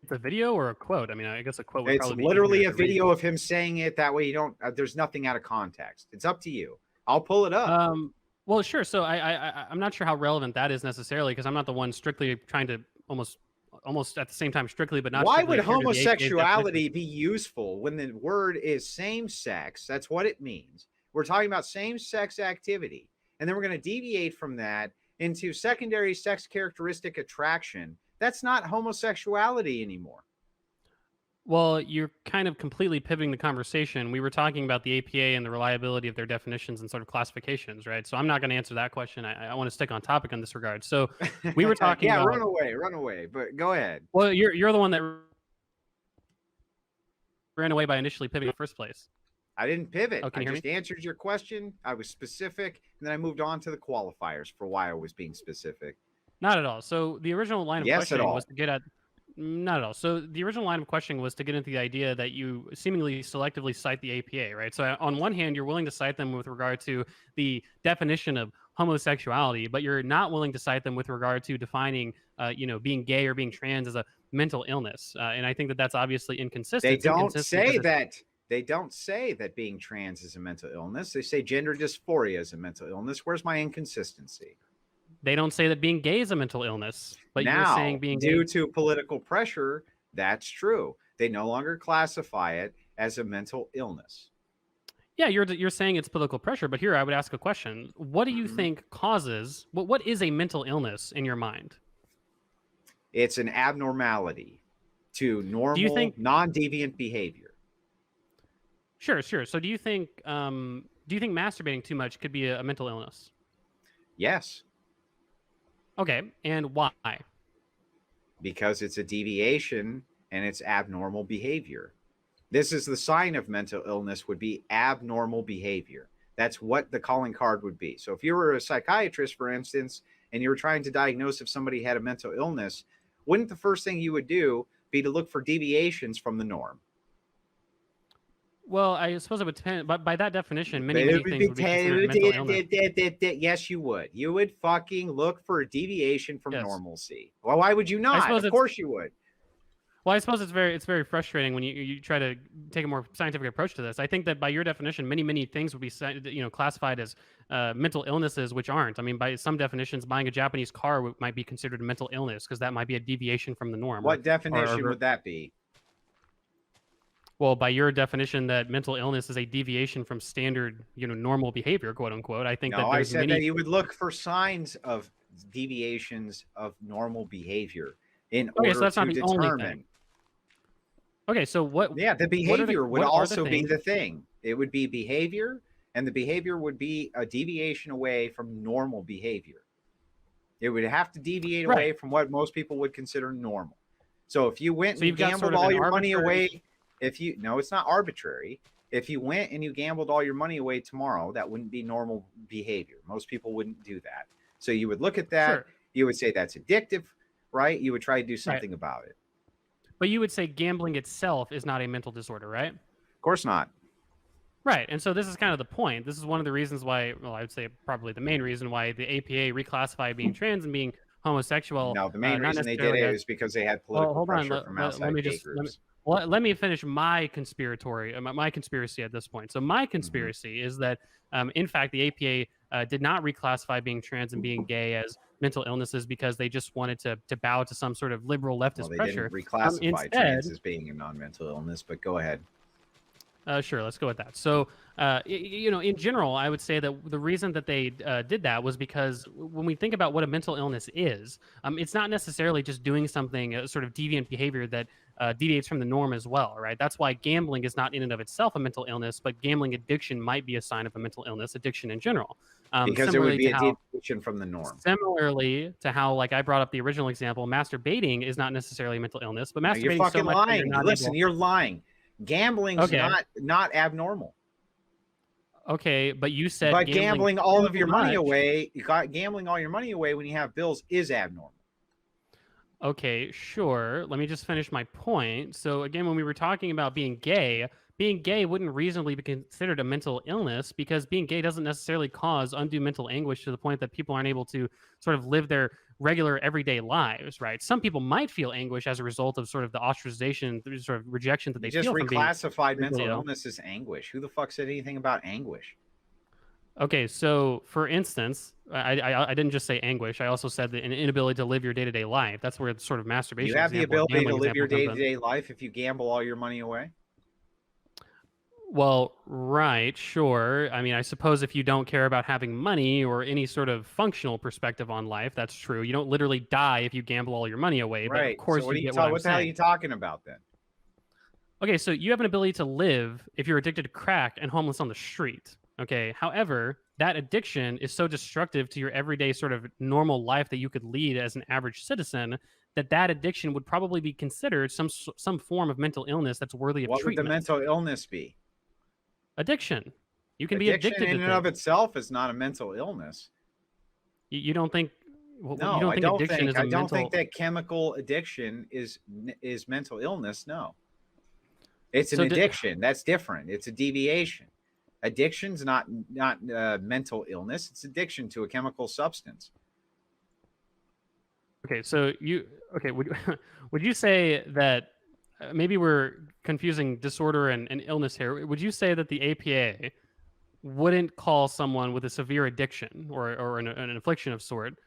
It's a video or a quote? I mean, I guess a quote would It's probably be literally easier a to read. video of him saying it. That way you don't, there's nothing out of context. It's up to you. I'll pull it up. Well, sure. So I'm not sure how relevant that is necessarily, because I'm not the one strictly trying to almost at the same time strictly, but not. Why would homosexuality be useful when the word is same sex? That's what it means. We're talking about same sex activity. And then we're going to deviate from that into secondary sex characteristic attraction. That's not homosexuality anymore. Well, you're kind of completely pivoting the conversation. We were talking about the APA and the reliability of their definitions and sort of classifications, right? So I'm not going to answer that question. I want to stick on topic in this regard. So we were talking about... run away, but go ahead. Well, you're the one that ran away by initially pivoting in the first place. I didn't pivot. Oh, I just answered your question. I was specific, and then I moved on to the qualifiers for why I was being specific. Not at all. So the original line of questioning was to get at... Not at all. So the original line of questioning was to get into the idea that you seemingly selectively cite the APA, right? So on one hand, you're willing to cite them with regard to the definition of homosexuality, but you're not willing to cite them with regard to defining, being gay or being trans as a mental illness. And I think that that's obviously inconsistent. They don't say that. They don't say that being trans is a mental illness. They say gender dysphoria is a mental illness. Where's my inconsistency? They don't say that being gay is a mental illness, but now, you're saying being due gay... to political pressure, that's true. They no longer classify it as a mental illness. Yeah, you're saying it's political pressure, but here I would ask a question. What do you think causes... What is a mental illness in your mind? It's an abnormality to normal, non-deviant behavior. Sure. So do you think masturbating too much could be a mental illness? Yes. Okay, and why? Because it's a deviation and it's abnormal behavior. This is the sign of mental illness, would be abnormal behavior. That's what the calling card would be. So if you were a psychiatrist, for instance, and you were trying to diagnose if somebody had a mental illness, wouldn't the first thing you would do be to look for deviations from the norm? Well, I suppose it would depend, but by that definition, many things would be considered mental illness. Yes, you would. You would fucking look for a deviation from normalcy. Well, why would you not? Of course you would. Well, I suppose it's very frustrating when you try to take a more scientific approach to this. I think that by your definition, many things would be classified as mental illnesses, which aren't. I mean, by some definitions, buying a Japanese car might be considered a mental illness because that might be a deviation from the norm. What definition would that be? Well, by your definition that mental illness is a deviation from standard, normal behavior, quote unquote, I think that there's I said that you would look for signs of deviations of normal behavior in order to determine. Okay, so what? Yeah, the behavior would also be the thing. It would be behavior, and the behavior would be a deviation away from normal behavior. It would have to deviate away from what most people would consider normal. So if you went and gambled all your money away... No, it's not arbitrary. If you went and you gambled all your money away tomorrow, that wouldn't be normal behavior. Most people wouldn't do that. So you would look at that. Sure. You would say that's addictive, right? You would try to do something about it. But you would say gambling itself is not a mental disorder, right? Of course not. Right. And so this is kind of the point. This is one of the reasons why, well, I would say probably the main reason why the APA reclassified being trans and being homosexual. No, the main not reason they did necessarily it as, is because they had well, political hold on. pressure from Let outside me gay just groups. let me finish my my conspiracy at this point. So my conspiracy is that, in fact, the APA did not reclassify being trans and being gay as mental illnesses because they just wanted to bow to some sort of liberal leftist Well, they pressure. didn't reclassify Instead, trans as being a non-mental illness, but go ahead. Sure, let's go with that. So, in general, I would say that the reason that they did that was because when we think about what a mental illness is, it's not necessarily just doing something, sort of deviant behavior that deviates from the norm as well, right? That's why gambling is not in and of itself a mental illness, but gambling addiction might be a sign of a mental illness, addiction in general. Because it would be a deviation from the norm. Similarly to how, like I brought up the original example, masturbating is not necessarily a mental illness, but masturbating You're fucking so much that lying. Listen, you're lying. Gambling's not abnormal. Okay, but you said gambling all of your money away, gambling all your money away when you have bills is abnormal. Okay, sure. Let me just finish my point. So again, when we were talking about being gay wouldn't reasonably be considered a mental illness because being gay doesn't necessarily cause undue mental anguish to the point that people aren't able to sort of live their regular everyday lives, right? Some people might feel anguish as a result of sort of the ostracization, the sort of rejection that they feel from being reclassified mental illness as anguish. Who the fuck said anything about anguish? Okay, so for instance, I didn't just say anguish. I also said an inability to live your day-to-day life. That's where sort of masturbation. You have the ability to live your day-to-day life if you gamble all your money away? Well, right, sure. I mean, I suppose if you don't care about having money or any sort of functional perspective on life, that's true. You don't literally die if you gamble all your money away. Right. But of course, so what you get what the hell are you talking about then? Okay, so you have an ability to live if you're addicted to crack and homeless on the street. Okay. However, that addiction is so destructive to your everyday sort of normal life that you could lead as an average citizen that addiction would probably be considered some form of mental illness that's worthy of treatment. What would the mental illness be? Addiction. You can be addicted in and of itself is not a mental illness. You don't think? Well, no, you don't think addiction is a I don't think that chemical addiction is mental illness. No, it's an addiction. That's different. It's a deviation. Addiction's not mental illness. It's addiction to a chemical substance. Okay, so would you say that maybe we're confusing disorder and illness here? Would you say that the APA wouldn't call someone with a severe addiction or an affliction of sort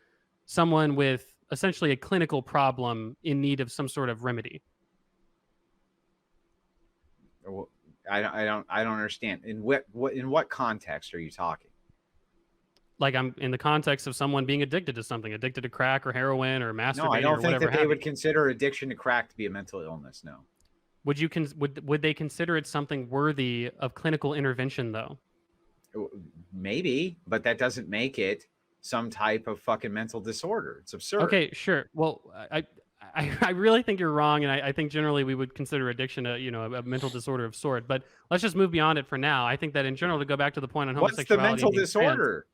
someone with essentially a clinical problem in need of some sort of remedy? I don't understand. In what context are you talking? Like I'm in the context of someone being addicted to something, addicted to crack or heroin or masturbating. No, I don't think that they would consider addiction to crack to be a mental illness. No. Would they consider it something worthy of clinical intervention though? Maybe, but that doesn't make it some type of fucking mental disorder. It's absurd. Okay, sure. Well, I really think you're wrong, and I think generally we would consider addiction a mental disorder of sort. But let's just move beyond it for now. I think that in general, to go back to the point on homosexuality, what's the mental disorder?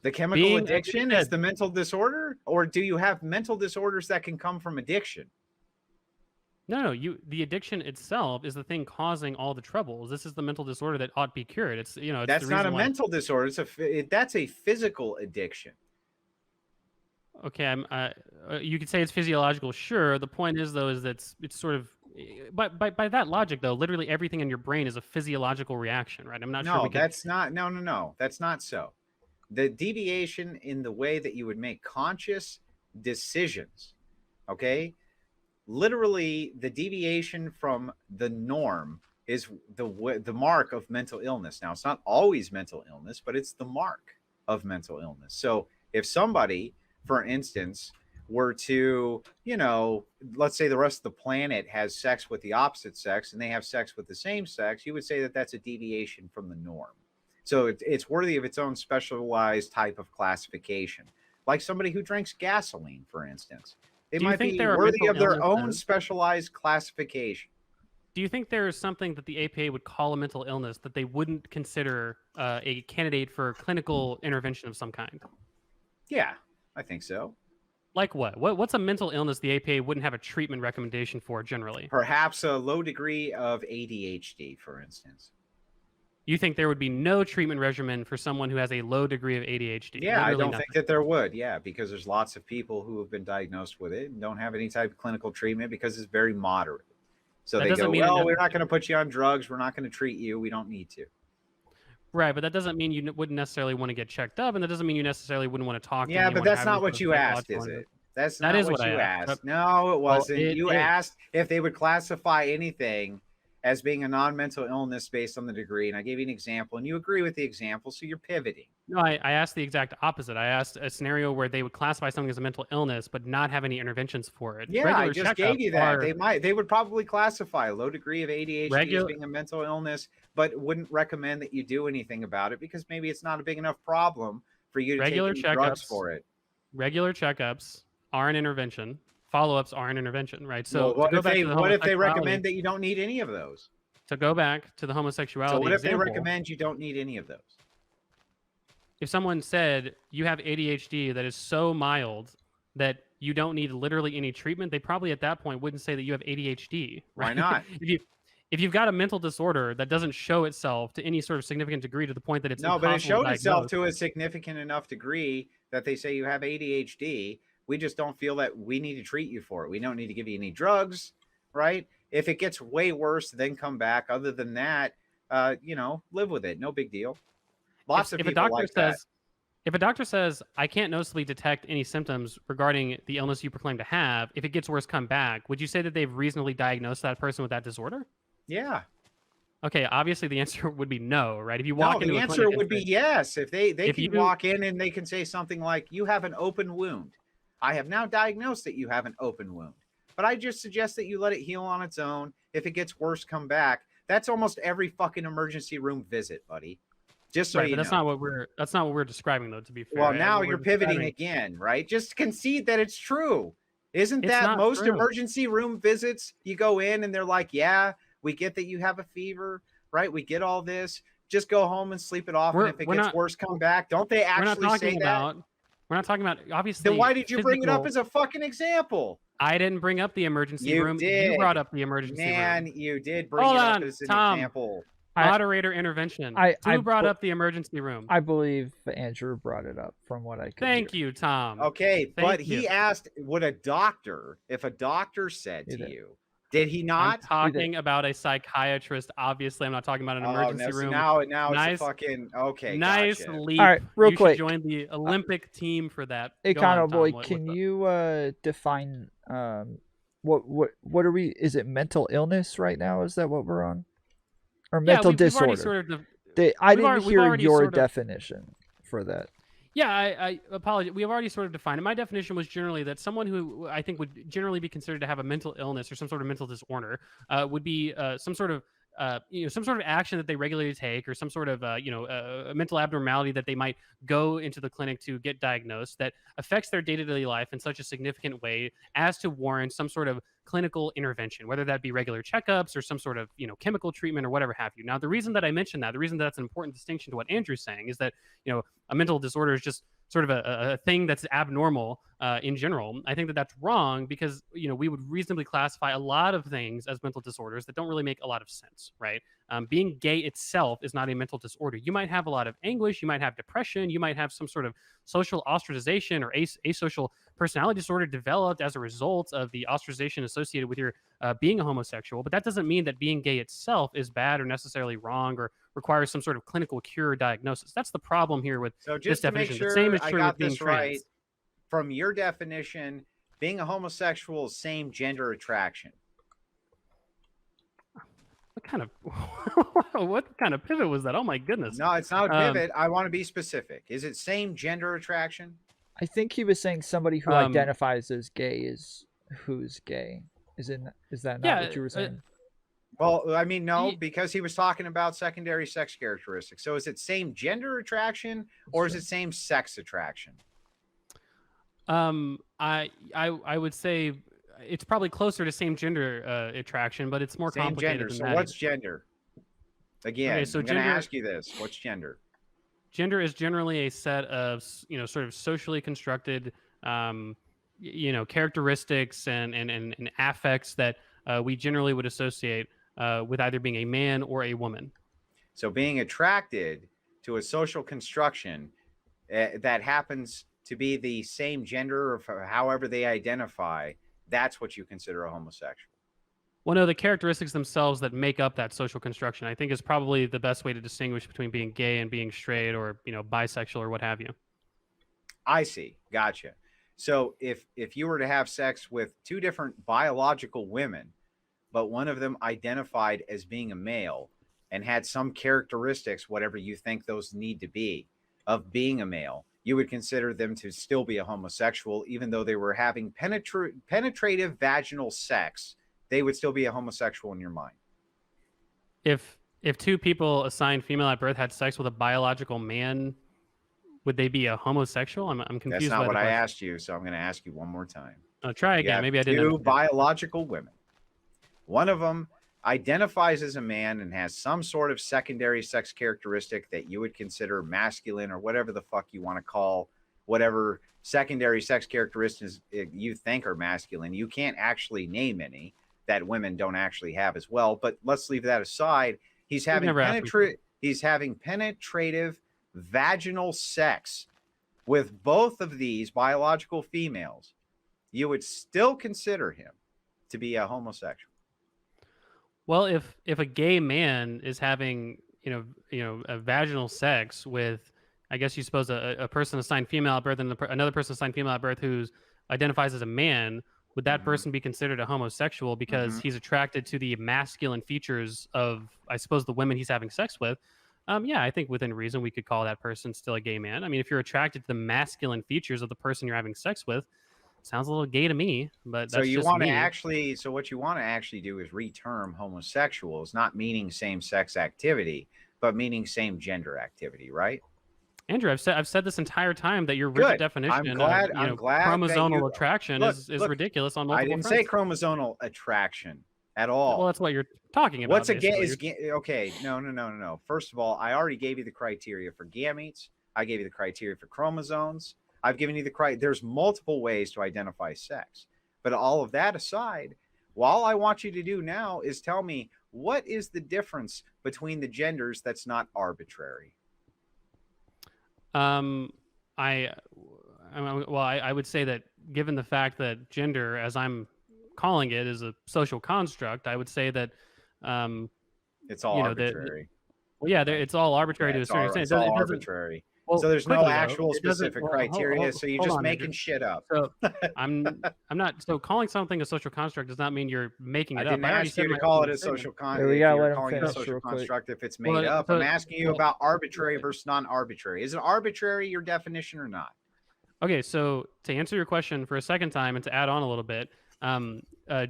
The chemical addiction is the mental disorder, or do you have mental disorders that can come from addiction? No. The addiction itself is the thing causing all the troubles. This is the mental disorder that ought to be cured. It's that's not a mental disorder. That's a physical addiction. Okay, you could say it's physiological. Sure. The point is though, is that it's sort of, by that logic though, literally everything in your brain is a physiological reaction, right? I'm not sure. No, that's not so. The deviation in the way that you would make conscious decisions, okay? Literally, the deviation from the norm is the mark of mental illness. Now, it's not always mental illness, but it's the mark of mental illness. So if somebody, for instance, were to, let's say the rest of the planet has sex with the opposite sex and they have sex with the same sex, you would say that that's a deviation from the norm. So it's worthy of its own specialized type of classification. Like somebody who drinks gasoline, for instance. They might be worthy of their own specialized classification. Do you think there is something that the APA would call a mental illness that they wouldn't consider a candidate for clinical intervention of some kind? Yeah, I think so. Like what? What's a mental illness the APA wouldn't have a treatment recommendation for generally? Perhaps a low degree of ADHD, for instance. you think there would be no treatment regimen for someone who has a low degree of ADHD? Yeah, Literally I don't nothing. think that there would. Yeah, because there's lots of people who have been diagnosed with it and don't have any type of clinical treatment because it's very moderate. So That they doesn't go, mean it well, doesn't- we're not going to put you on drugs. We're not going to treat you. We don't need to. Right, but that doesn't mean you wouldn't necessarily want to get checked up, and that doesn't mean you necessarily wouldn't want to talk to Yeah, anyone. but that's have not any what sort you of asked, is psychological- it? That's That not is what what I you asked. asked. No, it wasn't. it You is. asked if they would classify anything as being a non-mental illness based on the degree, and I gave you an example, and you agree with the example, so you're pivoting. No, I asked the exact opposite. I asked a scenario where they would classify something as a mental illness, but not have any interventions for it. Yeah, Regular I just gave you checkups that. They would probably classify a low degree of ADHD as Regular- being a mental illness, but wouldn't recommend that you do anything about it because maybe it's not a big enough problem for you to Regular take any drugs checkups. for it. Regular checkups are an intervention. Follow-ups are an intervention, right? So Well, what to go if back they to the what if they homosexuality- recommend that you don't need any of those? to go back to the homosexuality So what if example, they recommend you don't need any of those? if someone said you have ADHD that is so mild that you don't need literally any treatment, they probably at that point wouldn't say that you have ADHD. Why right? not? If you've got a mental disorder that doesn't show itself to any sort of significant degree to the point that it's No, but it impossible showed to itself diagnose. to a significant enough degree that they say you have ADHD. We just don't feel that we need to treat you for it. We don't need to give you any drugs, right? If it gets way worse, then come back. Other than that, live with it. No big deal. Lots of if a people doctor like says that. if a doctor says I can't noticeably detect any symptoms regarding the illness you proclaim to have, if it gets worse, come back. Would you say that they've reasonably diagnosed that person with that disorder? Yeah. Okay, obviously the answer would be no, right? If you No, walk into the a answer clinic and would be say- yes. If they If can you- walk in and they can say something like, you have an open wound. I have now diagnosed that you have an open wound. But I just suggest that you let it heal on its own. If it gets worse, come back. That's almost every fucking emergency room visit, buddy. Just so right, you but know. that's not what we're describing though, to be fair. Well, right? now What you're we're pivoting describing- again, right? Just concede that it's true. Isn't It's that not most true. emergency room visits? You go in and they're like, yeah, we get that you have a fever, right? We get all this. Just go home and sleep it off. We're- And if it we're gets not- worse, come back. Don't they We're not actually say talking that? about we're not talking about obviously. Then why did you bring it up physical- as a fucking example? I didn't bring up the emergency You room. You did. brought up the emergency Man, room. you did bring Hold it up on, as an Tom. example. Moderator intervention. I Who brought bu- up the emergency room? I believe Andrew brought it up from what I could Thank hear. you, Tom. Okay, but Thank he you. asked, would a doctor, if a doctor said He to did. you, did he I'm not? talking about a psychiatrist. Obviously, I'm not talking about an emergency no, so room. now Nice- it's a fucking okay. Nice Gotcha. leap. All right, real you quick. should join the Olympic team for that. Go on, Tom. EconoBoi, What's can up? you define what are we? Is it mental illness right now? Is that what we're on? Or mental we've disorder? already sort of I we've didn't already- we've hear already your sort of- definition for that. Yeah, I apologize. We have already sort of defined it. My definition was generally that someone who I think would generally be considered to have a mental illness or some sort of mental disorder would be some sort of some sort of action that they regularly take, or some sort of a mental abnormality that they might go into the clinic to get diagnosed that affects their day-to-day life in such a significant way as to warrant some sort of clinical intervention, whether that be regular checkups or some sort of chemical treatment or whatever have you. Now, the reason that I mentioned that, the reason that's an important distinction to what Andrew's saying, is that a mental disorder is just sort of a thing that's abnormal in general. I think that that's wrong because we would reasonably classify a lot of things as mental disorders that don't really make a lot of sense, right? Being gay itself is not a mental disorder. You might have a lot of anguish, you might have depression, you might have some sort of social ostracization or asocial personality disorder developed as a result of the ostracization associated with your being a homosexual, but that doesn't mean that being gay itself is bad or necessarily wrong or requires some sort of clinical cure or diagnosis. That's the problem here with So this just to make definition. sure The same is I true got with being this trans. right, from your definition, being a homosexual is same gender attraction. What kind of pivot was that? Oh my goodness. No, it's not a pivot. I want to be specific. Is it same gender attraction? I think he was saying somebody who identifies as gay is who's gay. Is that not what you were saying? Well, I mean, no, because he was talking about secondary sex characteristics. So is it same gender attraction or is it same sex attraction? I would say it's probably closer to same gender attraction, but it's more Same complicated gender. than So that. what's gender? Again, Okay, so I'm going to gender- ask you this. What's gender? Gender is generally a set of sort of socially constructed characteristics and affects that we generally would associate with either being a man or a woman. So being attracted to a social construction that happens to be the same gender or however they identify, that's what you consider a homosexual. Well, no, the characteristics themselves that make up that social construction, I think, is probably the best way to distinguish between being gay and being straight, or bisexual, or what have you. I see. Gotcha. So if you were to have sex with two different biological women, but one of them identified as being a male and had some characteristics, whatever you think those need to be, of being a male, you would consider them to still be a homosexual, even though they were having penetrative vaginal sex. They would still be a homosexual in your mind. If two people assigned female at birth had sex with a biological man, would they be a homosexual? I'm confused. That's not by what the I question. asked you, so I'm going to ask you one more time. Try again. Maybe I didn't. Two understand. biological women. One of them identifies as a man and has some sort of secondary sex characteristic that you would consider masculine, or whatever the fuck you want to call whatever secondary sex characteristics you think are masculine. You can't actually name any that women don't actually have as well. But let's leave that aside. He's having penetrative vaginal sex with both of these biological females. You would still consider him to be a homosexual. Well, if a gay man is having a vaginal sex with, I guess you suppose a person assigned female at birth and another person assigned female at birth who identifies as a man, would that person be considered a homosexual because he's attracted to the masculine features of, I suppose, the women he's having sex with? Yeah, I think within reason we could call that person still a gay man. I mean, if you're attracted to the masculine features of the person you're having sex with, sounds a little gay to me. But that's so you just want to me. actually, so what you want to actually do is reterm homosexuals, not meaning same-sex activity, but meaning same gender activity, right? Andrew, I've said this entire time that your rigid definition I'm glad chromosomal attraction is ridiculous on multiple fronts. I didn't say chromosomal attraction at all. Well, that's what you're talking about. What's a gay? Okay, no. First of all, I already gave you the criteria for gametes. I gave you the criteria for chromosomes. I've given you the criteria. There's multiple ways to identify sex. But all of that aside, all I want you to do now is tell me, what is the difference between the genders that's not arbitrary? I would say that given the fact that gender, as I'm calling it, is a social construct, I would say that it's all arbitrary. It's all arbitrary to a certain extent. It's all arbitrary. Well, so there's no actual specific criteria. So you're just making shit up. So I'm not. So calling something a social construct does not mean you're making it up. I didn't ask you to call it a social construct. You're calling it a social construct if it's made up. I'm asking you about arbitrary versus non-arbitrary. Is it arbitrary, your definition, or not? Okay, so to answer your question for a second time and to add on a little bit,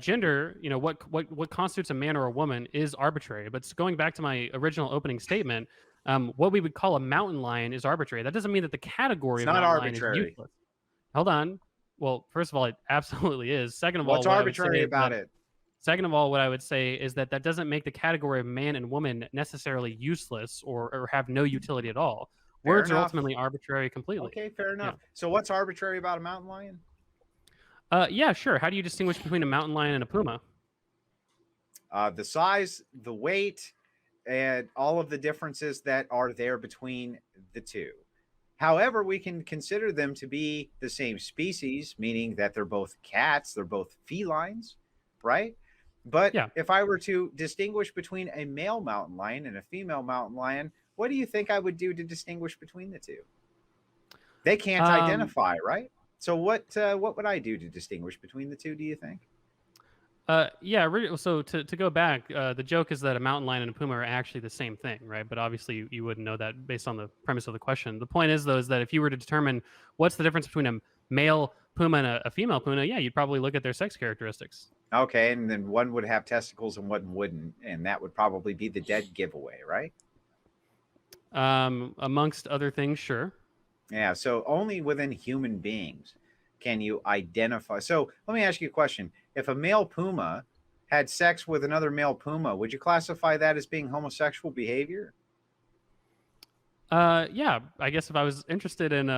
gender, what constitutes a man or a woman is arbitrary. But going back to my original opening statement, what we would call a mountain lion is arbitrary. That doesn't mean that the category of mountain lion is useless. Hold on. Well, first of all, it absolutely is. Second of all, what's arbitrary about it? Second of all, what I would say is that doesn't make the category of man and woman necessarily useless or have no utility at all. Words are ultimately arbitrary completely. Okay, fair enough. Yeah. So what's arbitrary about a mountain lion? Yeah, sure. How do you distinguish between a mountain lion and a puma? The size, the weight, and all of the differences that are there between the two. However, we can consider them to be the same species, meaning that they're both cats, they're both felines, right? But if I were to distinguish between a male mountain lion and a female mountain lion, what do you think I would do to distinguish between the two? They can't identify, right? So what would I do to distinguish between the two, do you think? So to go back, the joke is that a mountain lion and a puma are actually the same thing, right? But obviously you wouldn't know that based on the premise of the question. The point is, though, is that if you were to determine what's the difference between a male puma and a female puma, you'd probably look at their sex characteristics. Okay, and then one would have testicles and one wouldn't, and that would probably be the dead giveaway, right? Amongst other things, sure. Yeah, so only within human beings can you identify. So let me ask you a question. If a male puma had sex with another male puma, would you classify that as being homosexual behavior? Yeah, I guess if I was interested in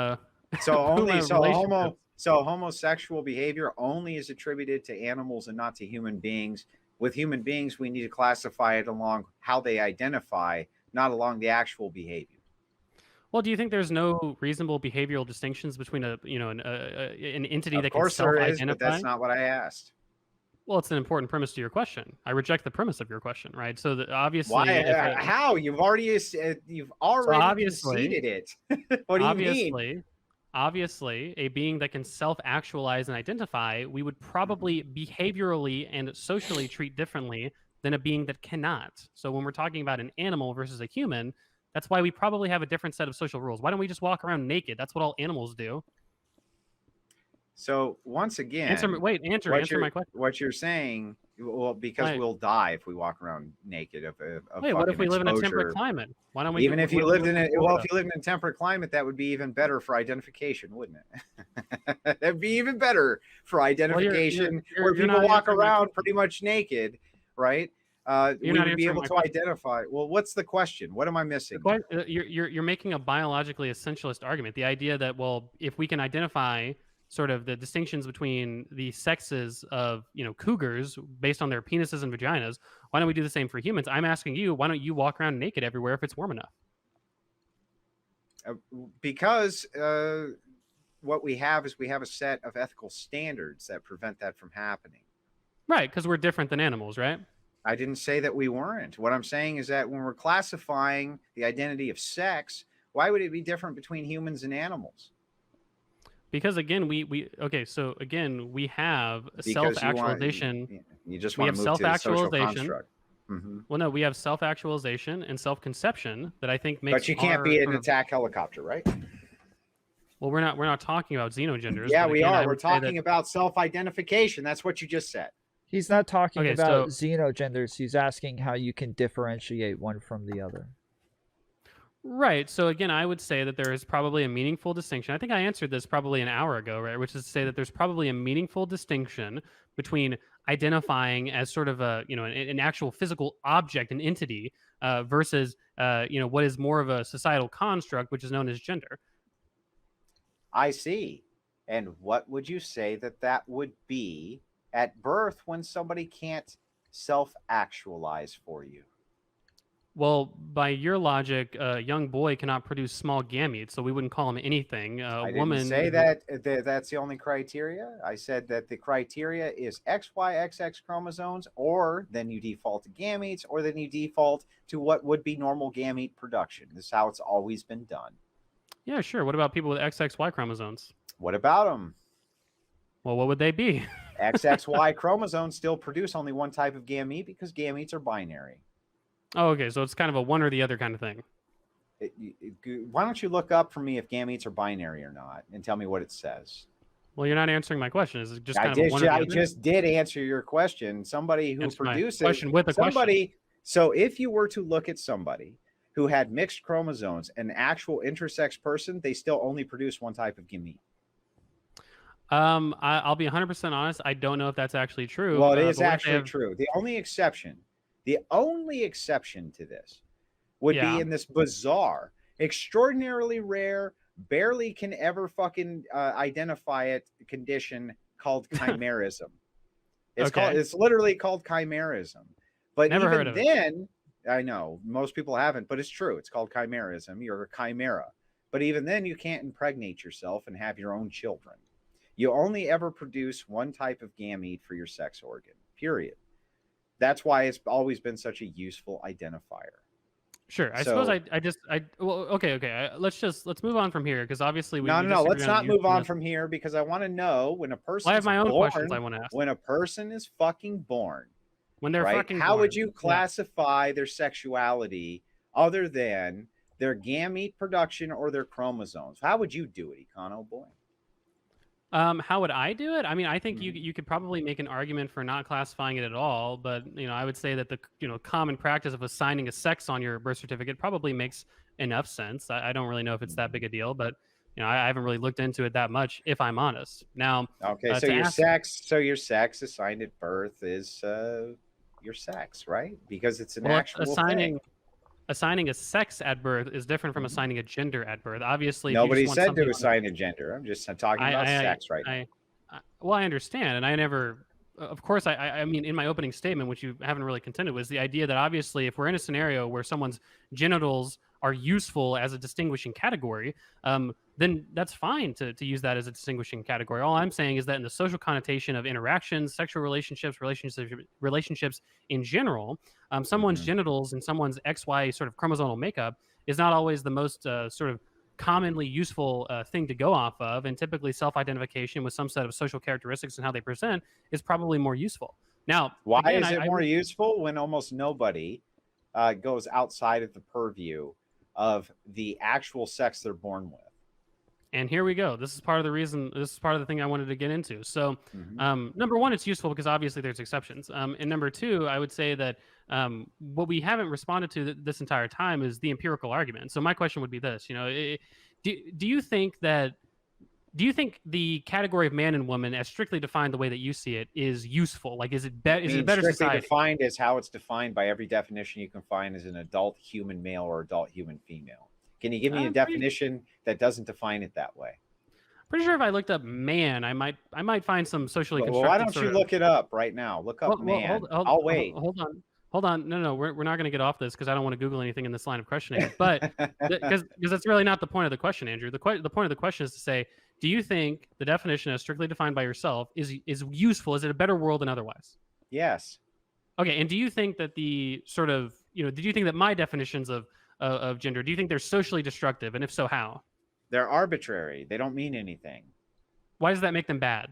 homosexual behavior only is attributed to animals and not to human beings. With human beings, we need to classify it along how they identify, not along the actual behavior. Well, do you think there's no reasonable behavioral distinctions between an entity that can Of course there is, self-identify? but that's not what I asked. Well, it's an important premise to your question. I reject the premise of your question, right? So obviously, Why? How? You've already conceded it. What do you mean? Obviously, a being that can self-actualize and identify, we would probably behaviorally and socially treat differently than a being that cannot. So when we're talking about an animal versus a human, that's why we probably have a different set of social rules. Why don't we just walk around naked? That's what all animals do. So once again, answer my question. What you're saying, well, because we'll die if we walk around naked. What if we live in a temperate climate? Why don't we? Even if you lived in if you lived in a temperate climate, that would be even better for identification, wouldn't it? That'd be even better for identification, where people walk around pretty much naked, right? We would be able to identify. Well, what's the question? What am I missing? You're making a biologically essentialist argument. The idea that, well, if we can identify sort of the distinctions between the sexes of cougars based on their penises and vaginas, why don't we do the same for humans? I'm asking you, why don't you walk around naked everywhere if it's warm enough? Because what we have is a set of ethical standards that prevent that from happening. Right, because we're different than animals, right? I didn't say that we weren't. What I'm saying is that when we're classifying the identity of sex, why would it be different between humans and animals? Because again, we have self-actualization. You just want to move to the social construct. Mm-hmm. Well, no, we have self-actualization and self-conception that I think makes. But you can't be an attack helicopter, right? Well, we're not talking about xenogenders. Yeah, we are. We're talking about self-identification. That's what you just said. He's not talking about xenogenders. He's asking how you can differentiate one from the other. Right. So again, I would say that there is probably a meaningful distinction. I think I answered this probably an hour ago, right? Which is to say that there's probably a meaningful distinction between identifying as sort of an actual physical object, an entity, versus what is more of a societal construct, which is known as gender. I see. And what would you say that would be at birth when somebody can't self-actualize for you? Well, by your logic, a young boy cannot produce small gametes, so we wouldn't call him anything. I didn't say that's the only criteria. I said that the criteria is XYXX chromosomes, or then you default to gametes, or then you default to what would be normal gamete production. This is how it's always been done. Yeah, sure. What about people with XXY chromosomes? What about them? Well, what would they be? XXY chromosomes still produce only one type of gamete because gametes are binary. Oh, okay. So it's kind of a one or the other kind of thing. Why don't you look up for me if gametes are binary or not and tell me what it says? Well, you're not answering my question. Is it just kind of a one or the other? I just did answer your question. Somebody who produces question with a question. So if you were to look at somebody who had mixed chromosomes, an actual intersex person, they still only produce one type of gamete. I'll be 100% honest. I don't know if that's actually true. Well, it is actually true. The only exception to this would be in this bizarre, extraordinarily rare, barely can ever fucking identify it condition called chimerism. It's literally called chimerism. But never heard of it. I know most people haven't, but it's true. It's called chimerism. You're a chimera. But even then, you can't impregnate yourself and have your own children. You only ever produce one type of gamete for your sex organ, period. That's why it's always been such a useful identifier. Sure. I suppose okay. Let's move on from here, because obviously let's not move on from here, because I want to know when a person I have my own questions I want to ask. When a person is fucking born, when they're fucking how born, would you classify their sexuality other than their gamete production or their chromosomes? How would you do it, EconoBoi? How would I do it? I mean, I think you could probably make an argument for not classifying it at all, but I would say that the common practice of assigning a sex on your birth certificate probably makes enough sense. I don't really know if it's that big a deal, but I haven't really looked into it that much, if I'm honest. Now, okay, so your sex assigned at birth is your sex, right? Because it's an actual thing. Assigning a sex at birth is different from assigning a gender at birth. Obviously, nobody said to assign a gender. I'm just talking about sex right now. Well, I understand, and I never of course, I mean, in my opening statement, which you haven't really contended, was the idea that obviously, if we're in a scenario where someone's genitals are useful as a distinguishing category, then that's fine to use that as a distinguishing category. All I'm saying is that in the social connotation of interactions, sexual relationships in general, someone's genitals and someone's XY sort of chromosomal makeup is not always the most sort of commonly useful thing to go off of, and typically self-identification with some set of social characteristics and how they present is probably more useful. Now, why again, is it more useful when almost nobody goes outside of the purview of the actual sex they're born with? And here we go. This is part of the reason. This is part of the thing I wanted to get into. So, number one, it's useful because obviously there's exceptions. And number two, I would say that what we haven't responded to this entire time is the empirical argument. So my question would be this: do you think the category of man and woman, as strictly defined the way that you see it, is useful? Like, is it better? Is it a better society? Defined as how it's defined by every definition you can find as an adult human male or adult human female. Can you give me a definition that doesn't define it that way? Pretty sure if I looked up man, I might find some socially constructed. Well, why don't you look it up right now? Look up man. I'll wait. Hold on. No, we're not going to get off this because I don't want to Google anything in this line of questioning. But because that's really not the point of the question, Andrew. The point of the question is to say, do you think the definition as strictly defined by yourself is useful? Is it a better world than otherwise? Yes. Okay. And do you think that the sort of, did you think that my definitions of gender, do you think they're socially destructive? And if so, how? They're arbitrary. They don't mean anything. Why does that make them bad?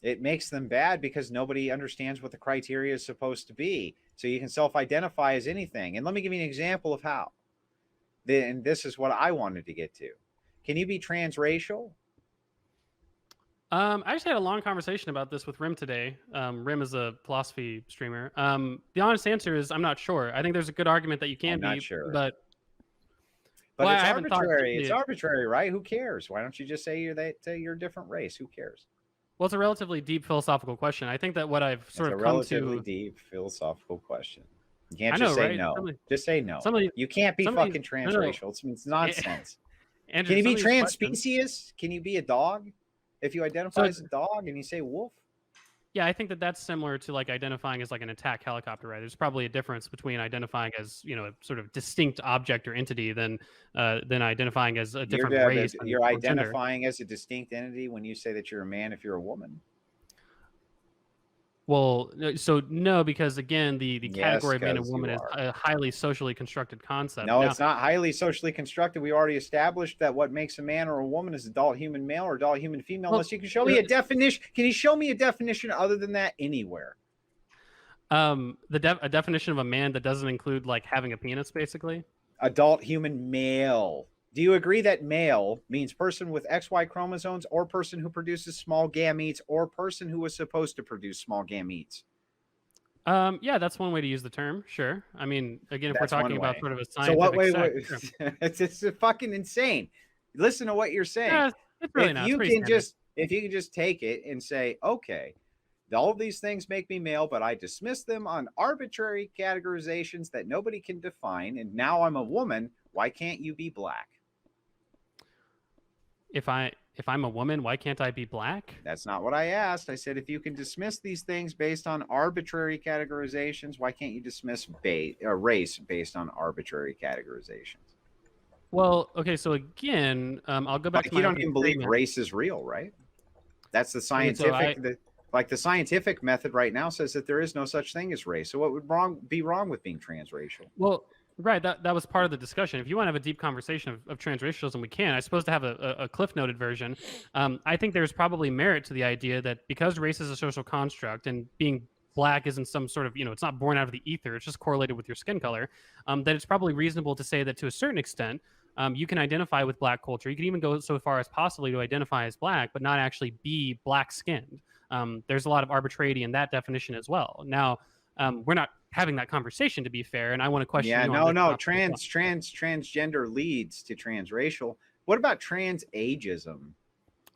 It makes them bad because nobody understands what the criteria is supposed to be. So you can self-identify as anything. And let me give you an example of how. And this is what I wanted to get to. Can you be transracial? I just had a long conversation about this with Rim today. Rim is a philosophy streamer. The honest answer is I'm not sure. I think there's a good argument that you can be, not sure. But it's arbitrary. It's arbitrary, right? Who cares? Why don't you just say you're a different race? Who cares? Well, it's a relatively deep philosophical question. I think that what I've sort of come to... It's a relatively deep philosophical question. You can't just say no. Just say no. You can't be fucking transracial. It's nonsense. Can you be transspecies? Can you be a dog? If you identify as a dog and you say wolf? Yeah, I think that that's similar to like identifying as like an attack helicopter, right? There's probably a difference between identifying as, a sort of distinct object or entity than identifying as a different race. You're identifying as a distinct entity when you say that you're a man if you're a woman. Well, so no, because again, the category of man and woman is a highly socially constructed concept. No, it's not highly socially constructed. We already established that what makes a man or a woman is adult human male or adult human female. Unless you can show me a definition. Can you show me a definition other than that anywhere? A definition of a man that doesn't include like having a penis, basically. Adult human male. Do you agree that male means person with XY chromosomes or person who produces small gametes or person who is supposed to produce small gametes? Yeah, that's one way to use the term. Sure. I mean, again, if we're talking about sort of a scientific it's fucking insane. Listen to what you're saying. Yeah, it's really not. If you can just take it and say, okay, all of these things make me male, but I dismiss them on arbitrary categorizations that nobody can define, and now I'm a woman. Why can't you be black? If I'm a woman, why can't I be black? That's not what I asked. I said, if you can dismiss these things based on arbitrary categorizations, why can't you dismiss race based on arbitrary categorizations? Well, okay, so again, I'll go back to you don't even believe race is real, right? That's the scientific. The scientific method right now says that there is no such thing as race. So what would be wrong with being transracial? Well, right, that was part of the discussion. If you want to have a deep conversation of transracialism, we can. I suppose to have a cliff noted version. I think there's probably merit to the idea that because race is a social construct and being black isn't some sort of, it's not born out of the ether, it's just correlated with your skin color, that it's probably reasonable to say that to a certain extent, you can identify with black culture. You can even go so far as possibly to identify as black, but not actually be black-skinned. There's a lot of arbitrary in that definition as well. Now, we're not having that conversation, to be fair, and I want to question. Yeah, transgender leads to transracial. What about transageism?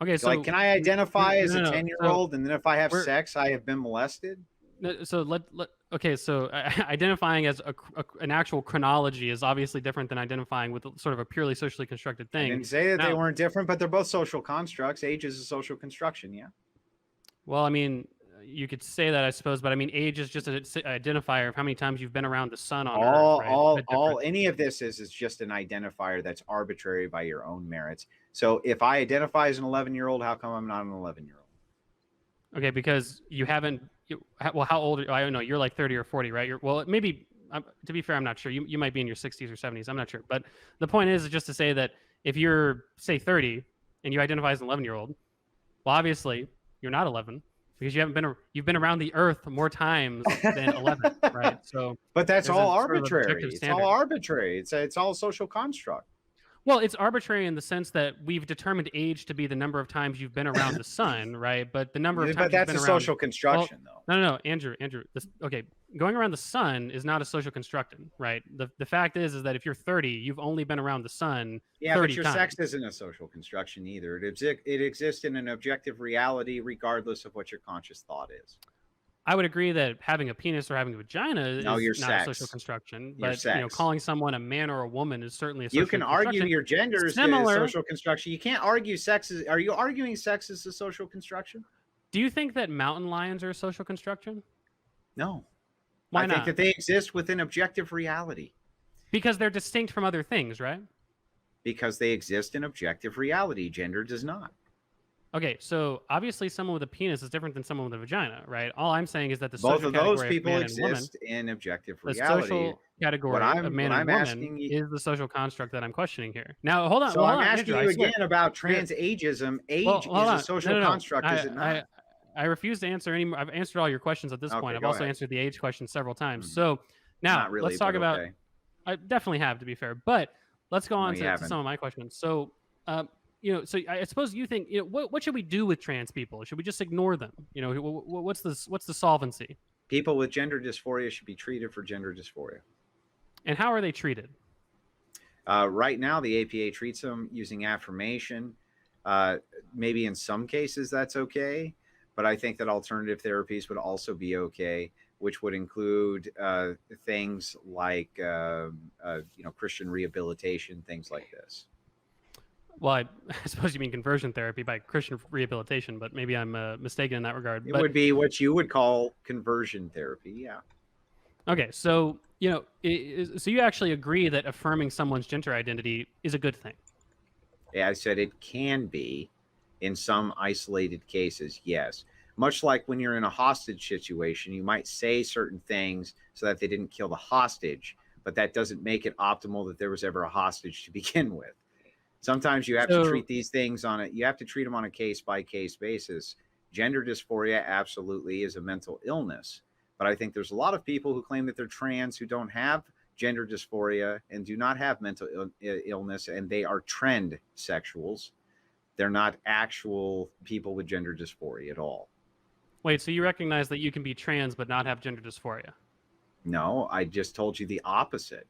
Okay, so like, can I identify as a 10-year-old, and then if I have sex, I have been molested? So identifying as an actual chronology is obviously different than identifying with sort of a purely socially constructed thing. I didn't say that they weren't different, but they're both social constructs. Age is a social construction, yeah. Well, I mean, you could say that, I suppose, but I mean, age is just an identifier of how many times you've been around the sun on all Earth, right? all any of this is just an identifier that's arbitrary by your own merits. So if I identify as an 11-year-old, how come I'm not an 11-year-old? Okay, because you haven't. Well, how old? I don't know. You're like 30 or 40, right? Well, maybe. To be fair, I'm not sure. You might be in your 60s or 70s. I'm not sure. But the point is just to say that if you're, say, 30 and you identify as an 11-year-old, well, obviously you're not 11 because you've been around the Earth more times than 11, right? So, but that's all arbitrary. Sort of it's all arbitrary. It's all a social construct. Well, it's arbitrary in the sense that we've determined age to be the number of times you've been around the sun, right? But the number of times but that's you've been a social construction, though. No, Andrew. Okay, going around the sun is not a social construction, right? The fact is that if you're 30, you've only been around the sun. Yeah, 30 but your times. sex isn't a social construction either. It exists in an objective reality, regardless of what your conscious thought is. I would agree that having a penis or having a vagina is not sex. a social construction, Your but sex. calling someone a man or a woman is certainly a social construction. You can argue your gender is a social construction. You can't argue sex is. Are you arguing sex is a social construction? Do you think that mountain lions are a social construction? No. Why not? I think that they exist within objective reality. Because they're distinct from other things, right? Because they exist in objective reality. Gender does not. Okay, so obviously someone with a penis is different than someone with a vagina, right? All I'm saying is that the both social of those category people of man exist and woman, in objective the reality. social category of man and woman is the social construct that I'm questioning here. Now, hold on. So I'm asking you again about trans ageism. Age is a social construct, is it not? I refuse to answer any. I've answered all your questions at this point. I've also answered the age question several times. So now let's talk about. I definitely have, to be fair, but let's go on to some of my questions. So, so I suppose you think, what should we do with trans people? Should we just ignore them? What's the solvency? People with gender dysphoria should be treated for gender dysphoria. And how are they treated? Right now, the APA treats them using affirmation. Maybe in some cases that's okay, but I think that alternative therapies would also be okay, which would include things like Christian rehabilitation, things like this. Well, I suppose you mean conversion therapy by Christian rehabilitation, but maybe I'm mistaken in that regard. It would be what you would call conversion therapy, yeah. Okay, so so you actually agree that affirming someone's gender identity is a good thing? Yeah, I said it can be in some isolated cases, yes. Much like when you're in a hostage situation, you might say certain things so that they didn't kill the hostage, but that doesn't make it optimal that there was ever a hostage to begin with. Sometimes you have to treat these things you have to treat them on a case-by-case basis. Gender dysphoria absolutely is a mental illness, but I think there's a lot of people who claim that they're trans who don't have gender dysphoria and do not have mental illness, and they are trend sexuals. They're not actual people with gender dysphoria at all. Wait, so you recognize that you can be trans but not have gender dysphoria? No, I just told you the opposite.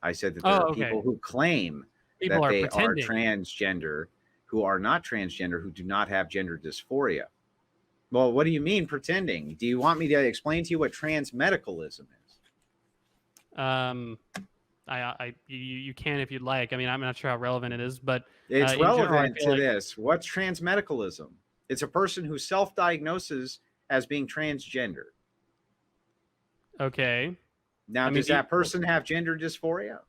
I said that there are people who claim that they are transgender, who are not transgender, who do not have gender dysphoria. Well, what do you mean pretending? Do you want me to explain to you what transmedicalism is? You can if you'd like. I mean, I'm not sure how relevant it is, but it's relevant to this. What's transmedicalism? It's a person who self-diagnoses as being transgender. Okay. Now, does that person have gender dysphoria?